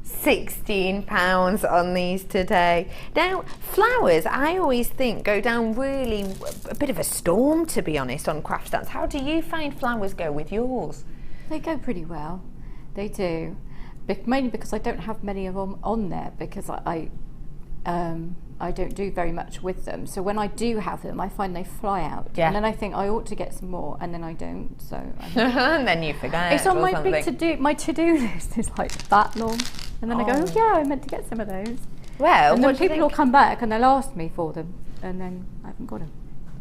£16 on these today. Now, flowers, I always think go down really a bit of a storm, to be honest, on craft stands. How do you find flowers go with yours? They go pretty well. They do. Mainly because I don't have many of them on there, because I don't do very much with them. So when I do have them, I find they fly out. Yeah. And then I think I ought to get some more, and then I don't. So and then you forget. It's on my to-do list is like that long, and then I go, oh yeah, I meant to get some of those. Well, and then people will come back and they'll ask me for them, and then I haven't got them.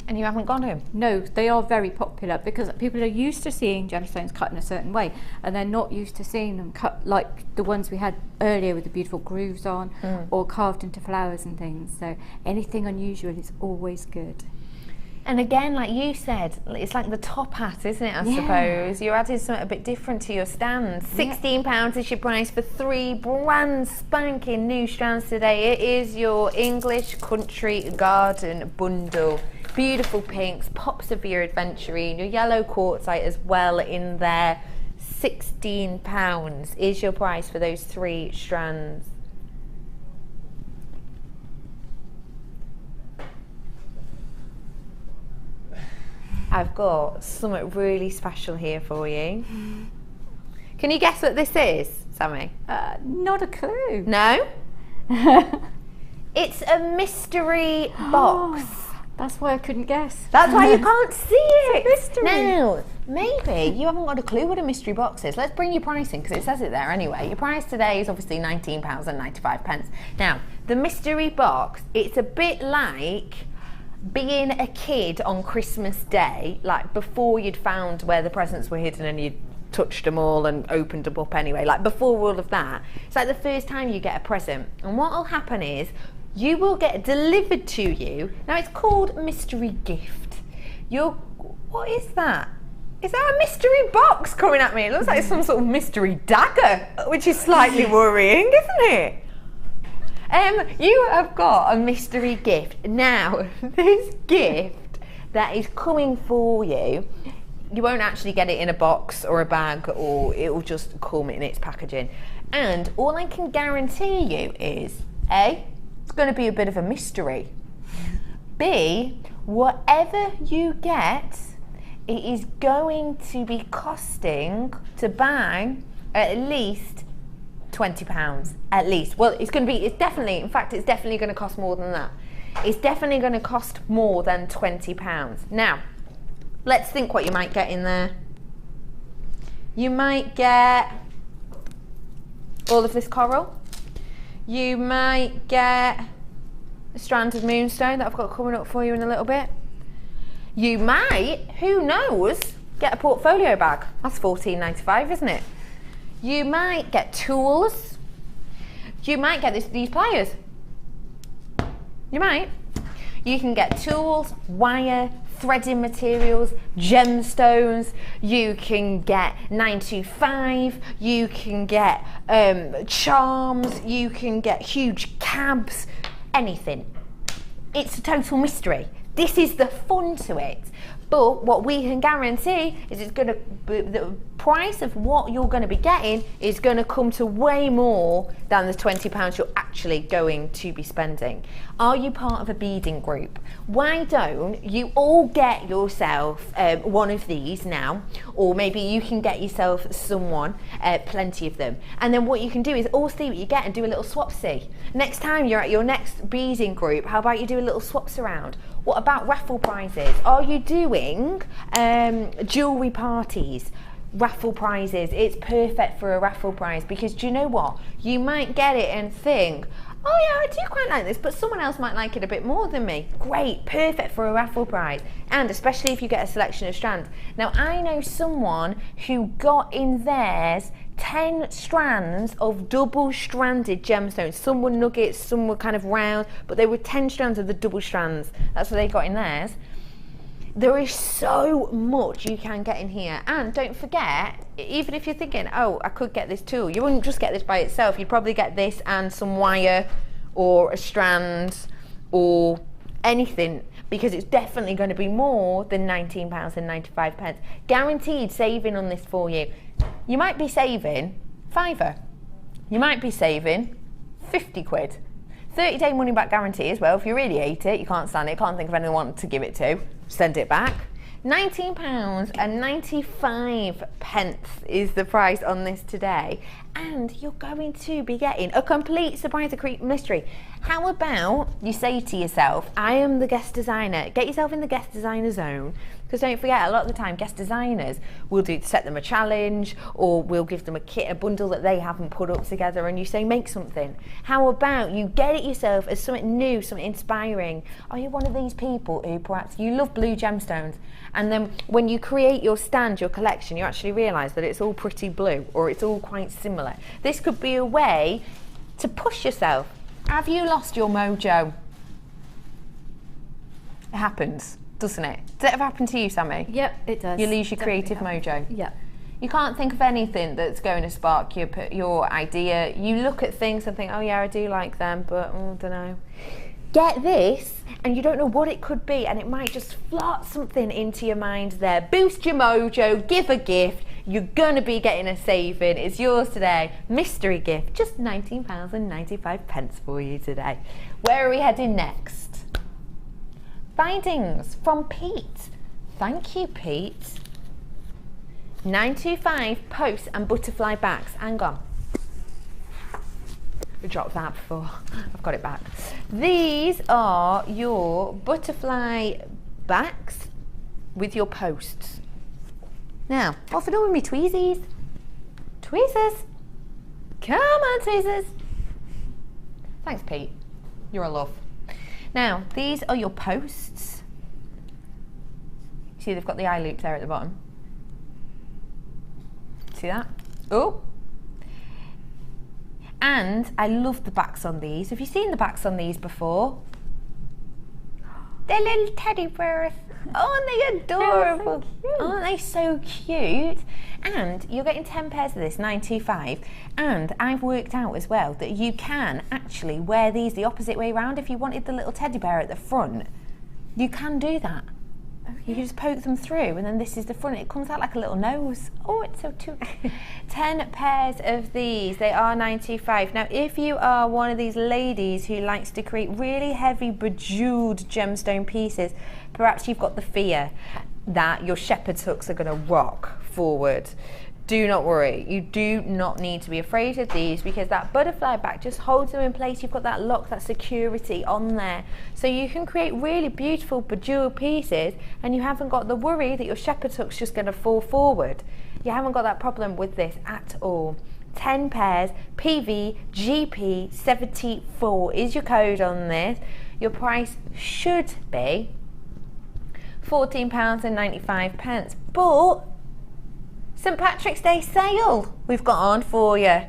And you haven't got them? No, they are very popular because people are used to seeing gemstones cut in a certain way, and they're not used to seeing them cut like the ones we had earlier with the beautiful grooves on, or carved into flowers and things. So anything unusual is always good. And again, like you said, it's like the top hat, isn't it, I suppose? You're adding something a bit different to your stand. £16 is your price for 3 brand spanking new strands today. It is your English Country Garden bundle. Beautiful pinks, pops of your aventurine, your yellow quartzite as well in there. £16 is your price for those 3 strands. I've got something really special here for you. Can you guess what this is, Sammy? Not a clue. No? It's a mystery box. That's why I couldn't guess. That's why you can't see it. It's a mystery. Now, maybe you haven't got a clue what a mystery box is. Let's bring your pricing because it says it there anyway. Your price today is obviously £19.95. Now, the mystery box, it's a bit like being a kid on Christmas Day, like before you'd found where the presents were hidden and you'd touched them all and opened them up anyway, like before all of that. It's like the first time you get a present, and what will happen is you will get delivered to you. Now it's called mystery gift. What is that? Is that a mystery box coming at me? It looks like some sort of mystery dagger, which is slightly worrying, isn't it? You have got a mystery gift. Now, this gift that is coming for you, you won't actually get it in a box or a bag, or it'll just come in its packaging. And all I can guarantee you is, A, it's going to be a bit of a mystery. B, whatever you get, it is going to be costing to buy at least £20 at least. Well, it's definitely going to cost more than that. It's definitely going to cost more than £20. Now, let's think what you might get in there. You might get all of this coral. You might get a strand of moonstone that I've got coming up for you in a little bit. You might, who knows, get a portfolio bag. That's £14.95, isn't it? You might get tools. You might get these pliers. You might. You can get tools, wire, threading materials, gemstones. You can get 925. You can get charms. You can get huge cabs. Anything. It's a total mystery. This is the fun to it. But what we can guarantee is the price of what you're going to be getting is going to come to way more than the £20 you're actually going to be spending. Are you part of a beading group? Why don't you all get yourself one of these now, or maybe you can get yourself someone, plenty of them, and then what you can do is all see what you get and do a little swapsy. Next time you're at your next beading group, how about you do a little swaps around? What about raffle prizes? Are you doing jewellery parties? Raffle prizes. It's perfect for a raffle prize because do you know what? You might get it and think, oh yeah, I do quite like this, but someone else might like it a bit more than me. Great, perfect for a raffle prize, and especially if you get a selection of strands. Now, I know someone who got in theirs 10 strands of double-stranded gemstones. Some were nuggets, some were kind of round, but they were 10 strands of the double strands. That's what they got in theirs. There is so much you can get in here, and don't forget, even if you're thinking, oh, I could get this tool, you wouldn't just get this by itself. You'd probably get this and some wire or a strand or anything, because it's definitely going to be more than £19.95. Guaranteed saving on this for you. You might be saving £5. You might be saving 50 quid. 30-day money back guarantee as well. If you really hate it, you can't stand it, can't think of anyone to give it to, send it back. £19.95 is the price on this today, and you're going to be getting a complete surprise mystery. How about you say to yourself, I am the guest designer. Get yourself in the guest designer zone, Because don't forget, a lot of the time guest designers will set them a challenge, or we'll give them a bundle that they haven't put up together, and you say make something. How about you get it yourself as something new, something inspiring? Are you one of these people who perhaps you love blue gemstones, and then when you create your stand, your collection, you actually realise that it's all pretty blue, or it's all quite similar? This could be a way to push yourself. Have you lost your mojo? It happens, doesn't it? Does it ever happen to you, Sammy? Yep, it does. You lose your creative mojo? Yeah. You can't think of anything that's going to spark your idea. You look at things and think, oh yeah, I do like them, but I don't know. Get this, and you don't know what it could be, and it might just flat something into your mind there. Boost your mojo, give a gift. You're going to be getting a saving. It's yours today. Mystery gift, just £19.95 for you today. Where are we heading next? Findings from Pete. Thank you, Pete. 925 posts and butterfly backs. Hang on. We dropped that before. I've got it back. These are your butterfly backs with your posts. Now, off and on with me tweezies. Tweezers. Come on, tweezers. Thanks, Pete. You're a love. Now, these are your posts. See, they've got the eye loops there at the bottom. See that? Oh! And I love the backs on these. Have you seen the backs on these before? They're little teddy bears. Aren't they adorable? Aren't they so cute? And you're getting 10 pairs of this, 925. And I've worked out as well that you can actually wear these the opposite way around. If you wanted the little teddy bear at the front, you can do that. You can just poke them through, and then this is the front. It comes out like a little nose. Oh, it's so cute. 10 pairs of these. They are 925. Now, if you are one of these ladies who likes to create really heavy, bejeweled gemstone pieces, perhaps you've got the fear that your shepherd's hooks are going to rock forward. Do not worry. You do not need to be afraid of these, because that butterfly back just holds them in place. You've got that lock, that security on there. So you can create really beautiful bejeweled pieces, and you haven't got the worry that your shepherd's hook's just going to fall forward. You haven't got that problem with this at all. 10 pairs, PVGP74 is your code on this. Your price should be £14.95, but St Patrick's Day sale we've got on for you.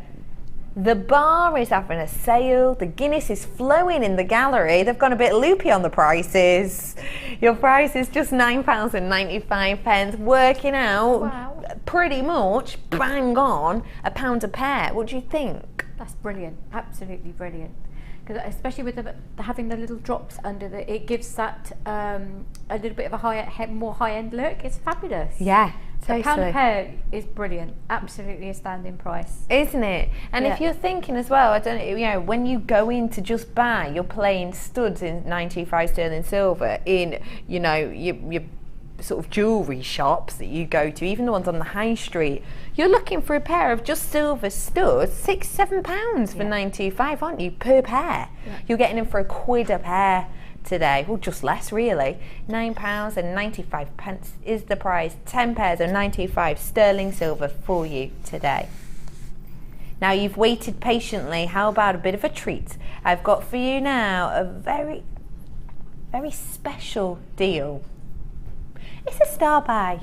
The bar is having a sale. The Guinness is flowing in the gallery. They've gone a bit loopy on the prices. Your price is just £9.95, working out pretty much bang on £1 a pair. What do you think? That's brilliant. Absolutely brilliant. Because especially with having the little drops under it gives that a little bit of a more high-end look. It's fabulous. Yeah. Totally. £1 a pair is brilliant. Absolutely a standing price, isn't it? And if you're thinking as well, I don't know, you know, when you go in to just buy your plain studs in 925 sterling silver in, you know, your sort of jewellery shops that you go to, even the ones on the high street, you're looking for a pair of just silver studs, £6-7 for 925, aren't you, per pair? You're getting them for £1 a pair today. Well, just less really. £9.95 is the price. 10 pairs of 925 sterling silver for you today. Now you've waited patiently. How about a bit of a treat? I've got for you now a very, very special deal. It's a star buy.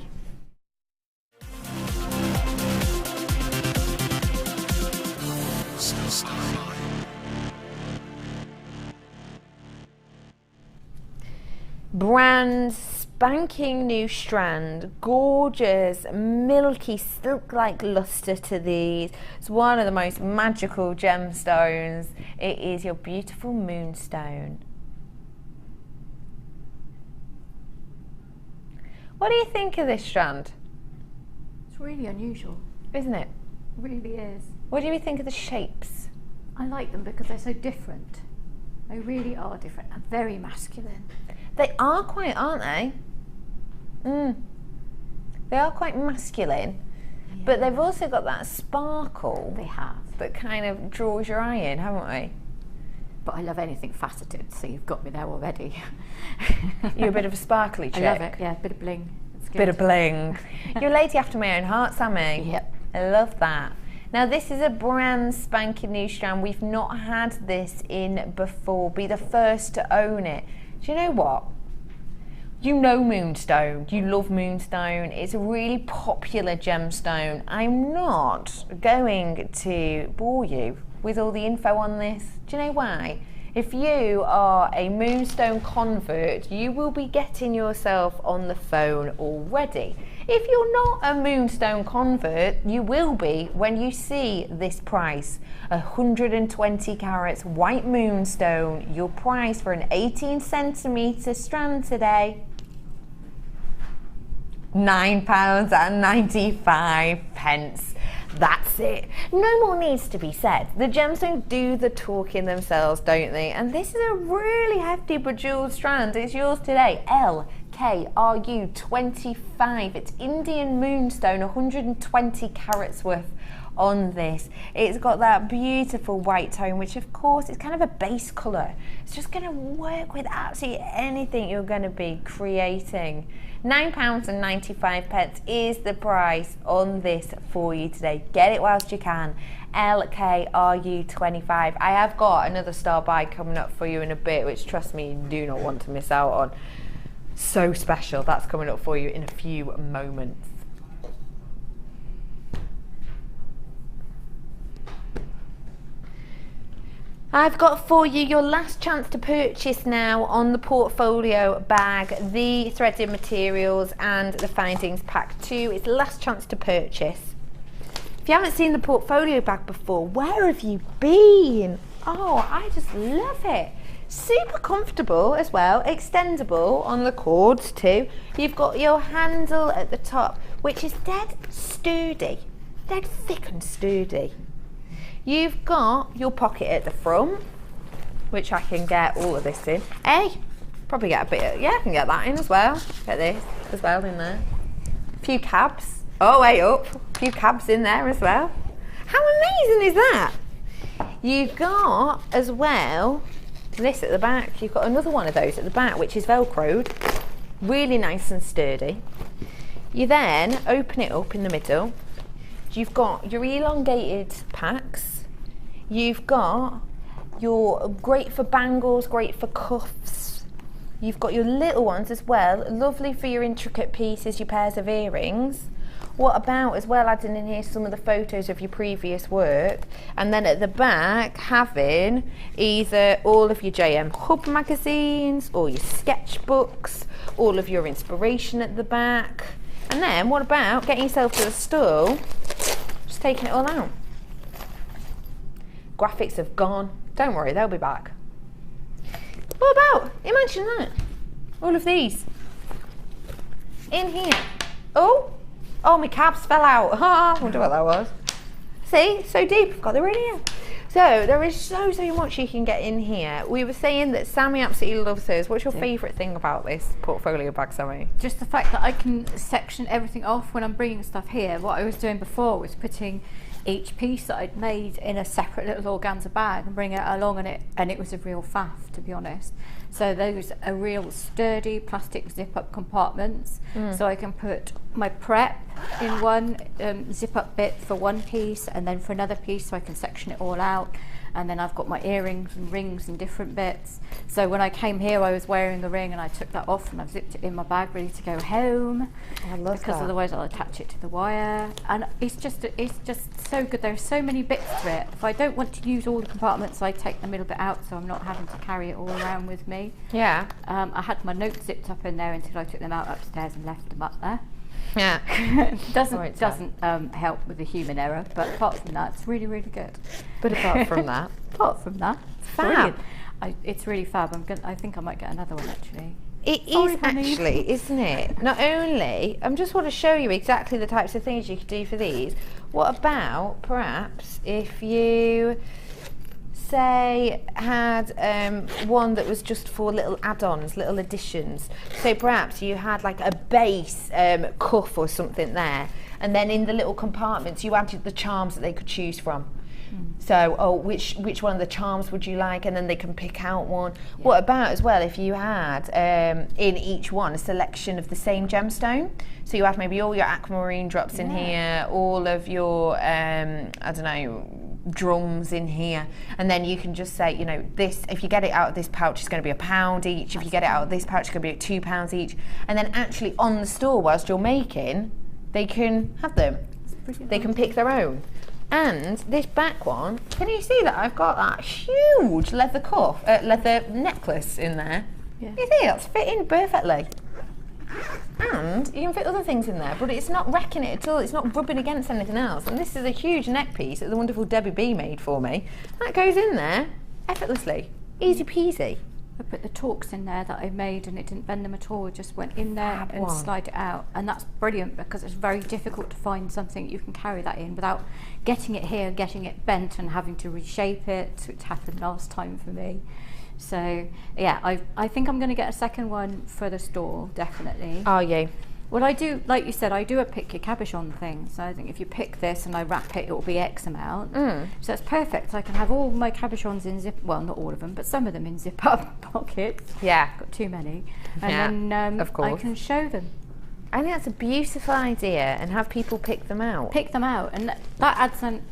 Brand spanking new strand, gorgeous milky silk-like luster to these. It's one of the most magical gemstones. It is your beautiful moonstone. What do you think of this strand? It's really unusual, isn't it? It really is. What do you think of the shapes? I like them because they're so different. They really are different and very masculine. They are quite, aren't they? They are quite masculine, but they've also got that sparkle. They have. That kind of draws your eye in, haven't we? But I love anything faceted, so you've got me there already. You're a bit of a sparkly chick. I love it, yeah, a bit of bling. Bit of bling. You're a lady after my own heart, Sammy. Yep. I love that. Now this is a brand spanking new strand. We've not had this in before. Be the first to own it. Do you know what? You know Moonstone, you love Moonstone, it's a really popular gemstone. I'm not going to bore you with all the info on this. Do you know why? If you are a Moonstone convert, you will be getting yourself on the phone already. If you're not a Moonstone convert, you will be when you see this price. 120 carats white Moonstone, your price for an 18 centimetre strand today. £9.95. That's it. No more needs to be said. The gemstones do the talking themselves, don't they? And this is a really hefty bejeweled strand. It's yours today. LKRU 25. It's Indian Moonstone, 120 carats worth on this. It's got that beautiful white tone, which of course is kind of a base colour. It's just going to work with absolutely anything you're going to be creating. £9.95 is the price on this for you today. Get it whilst you can. LKRU 25. I have got another star buy coming up for you in a bit, which trust me, you do not want to miss out on. So special. That's coming up for you in a few moments. I've got for you your last chance to purchase now on the portfolio bag, the threaded materials and the findings pack 2. It's the last chance to purchase. If you haven't seen the portfolio bag before, where have you been? Oh, I just love it. Super comfortable as well, extendable on the cords too. You've got your handle at the top, which is dead sturdy, dead thick and sturdy. You've got your pocket at the front, which I can get all of this in. Probably get a bit of, yeah, I can get that in as well. Get this as well in there. A few cabs. Oh, way up. A few cabs in there as well. How amazing is that? You've got as well this at the back. You've got another one of those at the back, which is velcroed. Really nice and sturdy. You then open it up in the middle. You've got your elongated packs. You've got your great for bangles, great for cuffs. You've got your little ones as well, lovely for your intricate pieces, your pairs of earrings. What about as well adding in here some of the photos of your previous work, and then at the back having either all of your JM Hub magazines or your sketchbooks, all of your inspiration at the back. And then what about getting yourself to the stool, just taking it all out. Graphics have gone, don't worry, they'll be back. What about, imagine that, all of these in here. Oh, my cabs fell out. I wonder what that was. See, so deep, I've got the radio. So there is so much you can get in here. We were saying that Sammy absolutely loves hers. What's your favourite thing about this portfolio bag, Sammy? Just the fact that I can section everything off when I'm bringing stuff here. What I was doing before was putting each piece that I'd made in a separate little organza bag and bring it along, and it was a real faff, to be honest. So those are real sturdy plastic zip-up compartments, so I can put my prep in one zip-up bit for one piece, and then for another piece so I can section it all out. And then I've got my earrings and rings in different bits. So when I came here, I was wearing a ring, and I took that off and I've zipped it in my bag ready to go home. I love because that. Otherwise I'll attach it to the wire. And it's just so good. There are so many bits to it. If I don't want to use all the compartments, I take the middle bit out so I'm not having to carry it all around with me. Yeah. I had my notes zipped up in there until I took them out upstairs and left them up there. Yeah. doesn't help with the human error, but apart from that, it's really, really good. But apart from that, it's fab. It's really fab. I think I might get another one actually. It is actually, isn't it? Not only, I just want to show you exactly the types of things you could do for these. What about perhaps if you say had one that was just for little add-ons, little additions. So perhaps you had like a base cuff or something there, And then in the little compartments, you added the charms that they could choose from. So, which one of the charms would you like? And then they can pick out one. Yeah. What about as well if you had in each one a selection of the same gemstone? So you have maybe all your aquamarine drops in here, all of your, I don't know, drums in here, and then you can just say, you know, this, if you get it out of this pouch, it's going to be £1 each. If you get it out of this pouch, it's going to be £2 each. And then actually on the store, whilst you're making, they can have them. They can pick their own. And this back one, can you see that I've got that huge leather cuff, leather necklace in there? Yeah. You see, that's fitting perfectly. And you can fit other things in there, but it's not wrecking it at all. It's not rubbing against anything else. And this is a huge neck piece that the wonderful Debbie B made for me. That goes in there effortlessly, easy peasy. I put the talks in there that I made and it didn't bend them at all, it just went in there and slide it out. And that's brilliant because it's very difficult to find something you can carry that in without getting it here, getting it bent and having to reshape it, which happened last time for me. So yeah, I think I'm going to get a second one for the store, definitely. Are you? Well, I do, like you said, I do a pick your cabochon thing. So I think if you pick this and I wrap it, it will be X amount. So that's perfect. I can have all my cabochons in zip, well, not all of them, but some of them in zip up pockets. Yeah. Got too many. And then of course. I can show them. I think that's a beautiful idea, and have people pick them out. Pick them out, and that adds an,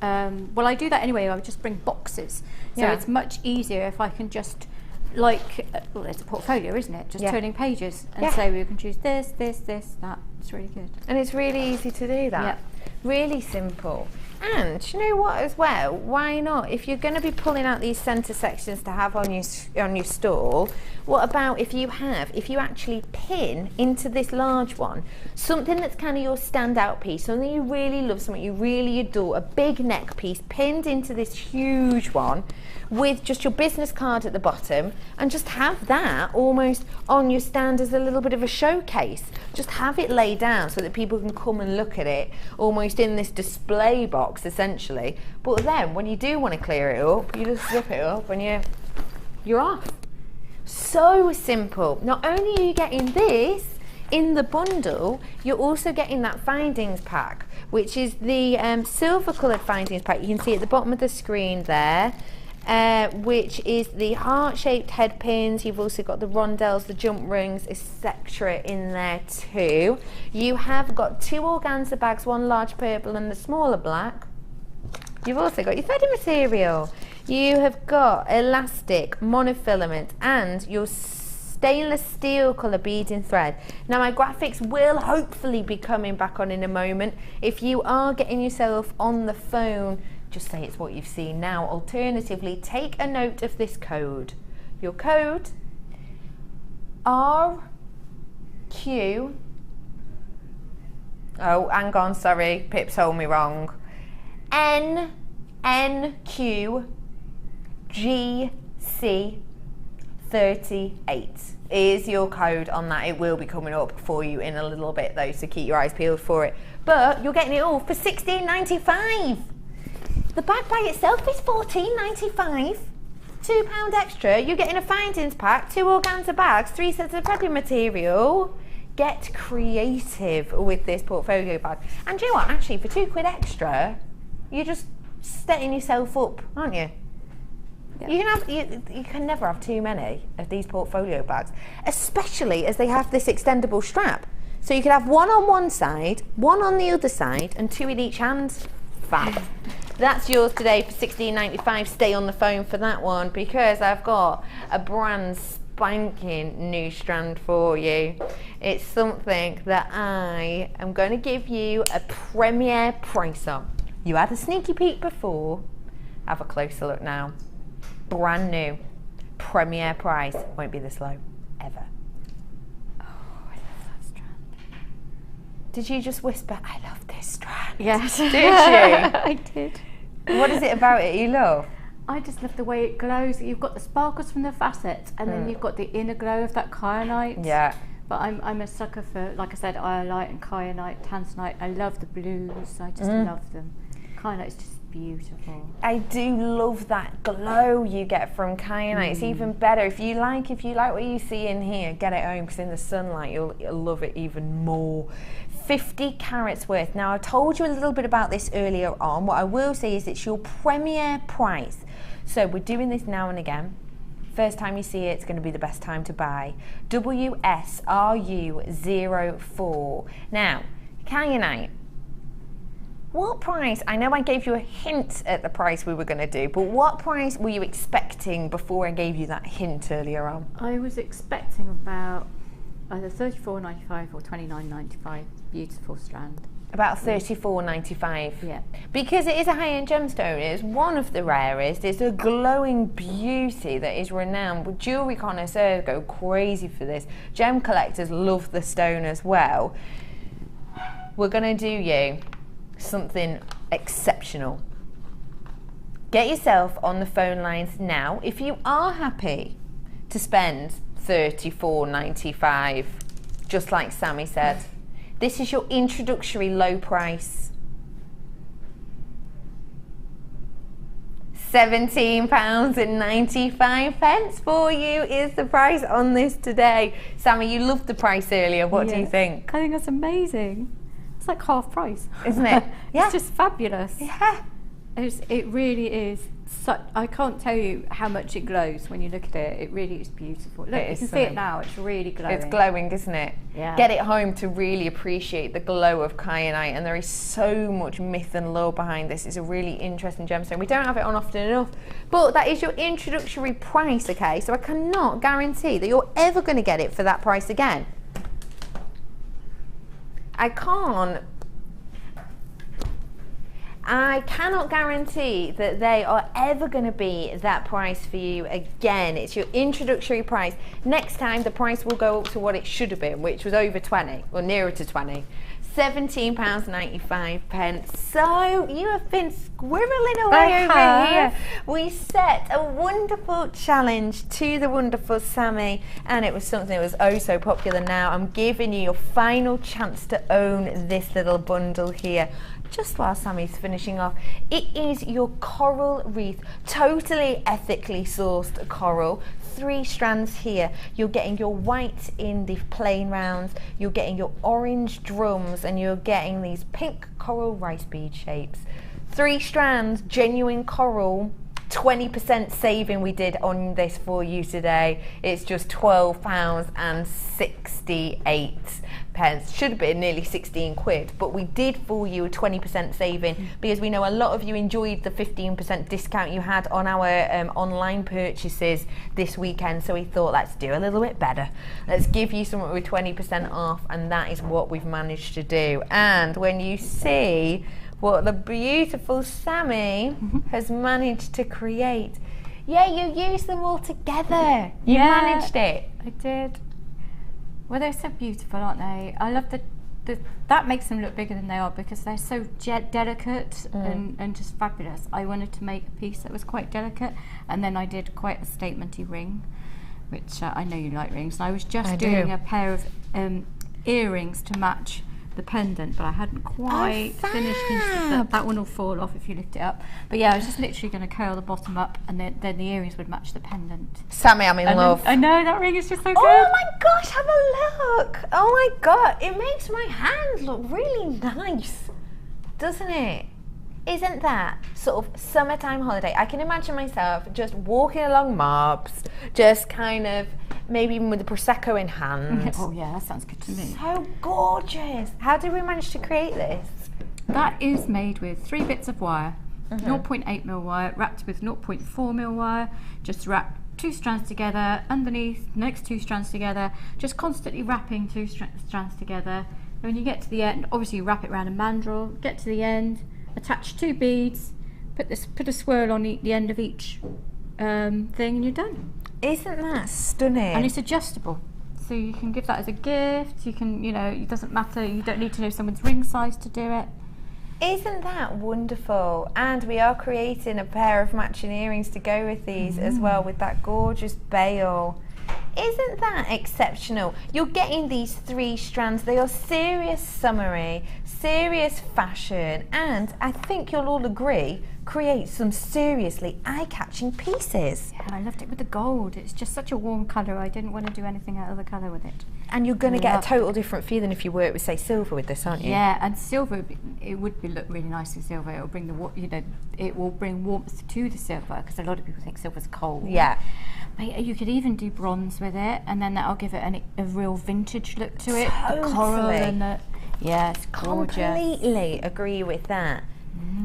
well, I do that anyway. I would just bring boxes. So it's much easier if I can just, like, well, it's a portfolio, isn't it? Just turning pages and say we can choose this, this, this, that. It's really good. And it's really easy to do that. Yep. Really simple. And you know what as well, why not? If you're going to be pulling out these centre sections to have on your stall, what about if you actually pin into this large one something that's kind of your standout piece, something you really love, something you really adore, a big neck piece pinned into this huge one with just your business card at the bottom, and just have that almost on your stand as a little bit of a showcase. Just have it laid down so that people can come and look at it almost in this display box essentially. But then when you do want to clear it up, you just zip it up and you're off. So simple. Not only are you getting this in the bundle, you're also getting that findings pack, which is the silver coloured findings pack. You can see at the bottom of the screen there, which is the heart-shaped head pins. You've also got the rondelles, the jump rings, etc. in there too. You have got 2 organza bags, one large purple and the smaller black. You've also got your threading material. You have got elastic, monofilament, and your stainless steel colour beading thread. Now my graphics will hopefully be coming back on in a moment. If you are getting yourself on the phone, just say it's what you've seen now. Alternatively, take a note of this code. Your code RQ. Oh, hang on, sorry, Pip told me wrong. NNQGC38 is your code on that. It will be coming up for you in a little bit though, so keep your eyes peeled for it. But you're getting it all for $16.95. The bag by itself is $14.95. £2 extra. You're getting a findings pack, 2 organza bags, 3 sets of threading material. Get creative with this portfolio bag. And do you know what? Actually, for £2 extra, you're just setting yourself up, aren't you? Yep. You can never have too many of these portfolio bags, especially as they have this extendable strap. So you could have one on one side, one on the other side, and 2 in each hand. Fab. That's yours today for $16.95. Stay on the phone for that one because I've got a brand spanking new strand for you. It's something that I am going to give you a premiere price on. You had a sneaky peek before. Have a closer look now. Brand new. Premiere price. Won't be this low. Ever. Oh, I love that strand. Did you just whisper, I love this strand? Yes. Did you? I did. What is it about it you love? I just love the way it glows. You've got the sparkles from the facets, and then you've got the inner glow of that kyanite. Yeah. But I'm a sucker for, like I said, iolite and kyanite, tanzanite. I love the blues. I just love them. Kyanite is just beautiful. I do love that glow you get from kyanite. It's even better if you like what you see in here, get it home, because in the sunlight you'll love it even more. 50 carats worth. Now, I told you a little bit about this earlier on. What I will say is it's your premier price. So we're doing this now and again. First time you see it, it's going to be the best time to buy. WSRU04. Now, kyanite. What price? I know I gave you a hint at the price we were going to do, but what price were you expecting before I gave you that hint earlier on? I was expecting about either $34.95 or $29.95. Beautiful strand. About $34.95. Yeah. Because it is a high-end gemstone, it's one of the rarest. It's a glowing beauty that is renowned. Jewellery connoisseurs go crazy for this. Gem collectors love the stone as well. We're going to do you something exceptional. Get yourself on the phone lines now if you are happy to spend $34.95, just like Sammy said. This is your introductory low price. £17.95 for you is the price on this today. Sammy, you loved the price earlier. What do you think? I think that's amazing. It's like half price, isn't it? Yeah. It's just fabulous. Yeah. It really is. I can't tell you how much it glows when you look at it. It really is beautiful. Look, you can see it now. It's really glowing. It's glowing, isn't it? Yeah. Get it home to really appreciate the glow of kyanite, and there is so much myth and lore behind this. It's a really interesting gemstone. We don't have it on often enough, but that is your introductory price, okay? So I cannot guarantee that you're ever going to get it for that price again. I cannot guarantee that they are ever going to be that price for you again. It's your introductory price. Next time the price will go up to what it should have been, which was over 20 or nearer to 20. £17.95. So you have been squirreling away over here. We set a wonderful challenge to the wonderful Sammy, and it was something that was oh so popular. Now I'm giving you your final chance to own this little bundle here. Just while Sammy's finishing off, it is your coral wreath, totally ethically sourced coral. 3 strands here. You're getting your white in the plain rounds, you're getting your orange drums, and you're getting these pink coral rice bead shapes. 3 strands, genuine coral. 20% saving we did on this for you today. It's just £12.68. Should have been nearly 16 quid, but we did for you a 20% saving because we know a lot of you enjoyed the 15% discount you had on our online purchases this weekend, so we thought let's do a little bit better. Let's give you something with 20% off, and that is what we've managed to do. And when you see what the beautiful Sammy has managed to create. Yeah, you used them all together. You managed it. I did. Well, they're so beautiful, aren't they? I love that makes them look bigger than they are because they're so delicate and just fabulous. I wanted to make a piece that was quite delicate, and then I did quite a statementy ring, which I know you like rings. And I was just doing a pair of earrings to match the pendant, but I hadn't quite finished. That one will fall off if you lift it up. But yeah, I was just literally going to curl the bottom up, and then the earrings would match the pendant. Sammy, I'm in love. I know, that ring is just so good. Oh my gosh, have a look. Oh my god, it makes my hands look really nice, doesn't it? Isn't that sort of summertime holiday? I can imagine myself just walking along Marbs, just kind of maybe even with the Prosecco in hand. Oh yeah, that sounds good to me. So gorgeous. How did we manage to create this? That is made with 3 bits of wire, 0.8mm wire, wrapped with 0.4mm wire. Just wrap 2 strands together, underneath, next 2 strands together, just constantly wrapping 2 strands together. And when you get to the end, obviously you wrap it around a mandrel, get to the end, attach 2 beads, put a swirl on the end of each thing, and you're done. Isn't that stunning? And it's adjustable, so you can give that as a gift. You can, it doesn't matter. You don't need to know someone's ring size to do it. Isn't that wonderful? And we are creating a pair of matching earrings to go with these as well, with that gorgeous bail. Isn't that exceptional? You're getting these 3 strands. They are serious summery, serious fashion, and I think you'll all agree, create some seriously eye-catching pieces. Yeah, I loved it with the gold. It's just such a warm colour. I didn't want to do anything out of the colour with it. And you're going to get a total different feel than if you work with, say, silver with this, aren't you? Yeah, and silver, it would look really nice with silver. It will bring it will bring warmth to the silver, because a lot of people think silver's cold. Yeah. But you could even do bronze with it, and then that'll give it a real vintage look to it. Totally. The coral and the, yeah, it's gorgeous. Completely agree with that.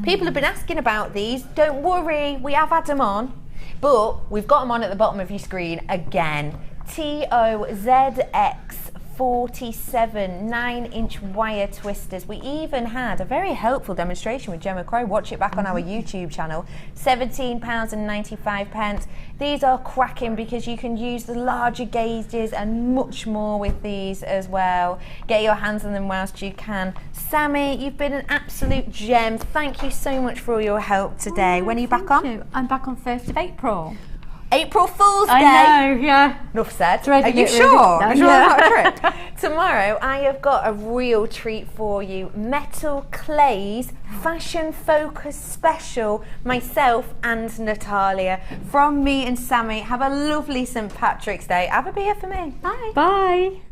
People have been asking about these. Don't worry, we have had them on, but we've got them on at the bottom of your screen again. TOZX 47 9-inch wire twisters. We even had a very helpful demonstration with Gemma Crow. Watch it back on our YouTube channel. £17.95. These are cracking because you can use the larger gauges and much more with these as well. Get your hands on them whilst you can. Sammy, you've been an absolute gem. Thank you so much for all your help today. When are you back on? I'm back on 1st of April. April Fool's Day. I know, yeah. Enough said. Are you sure? Are you sure that's not true? Tomorrow I have got a real treat for you. Metal Clays Fashion Focus Special. Myself and Natalia. From me and Sammy. Have a lovely St Patrick's Day. Have a beer for me. Bye. Bye.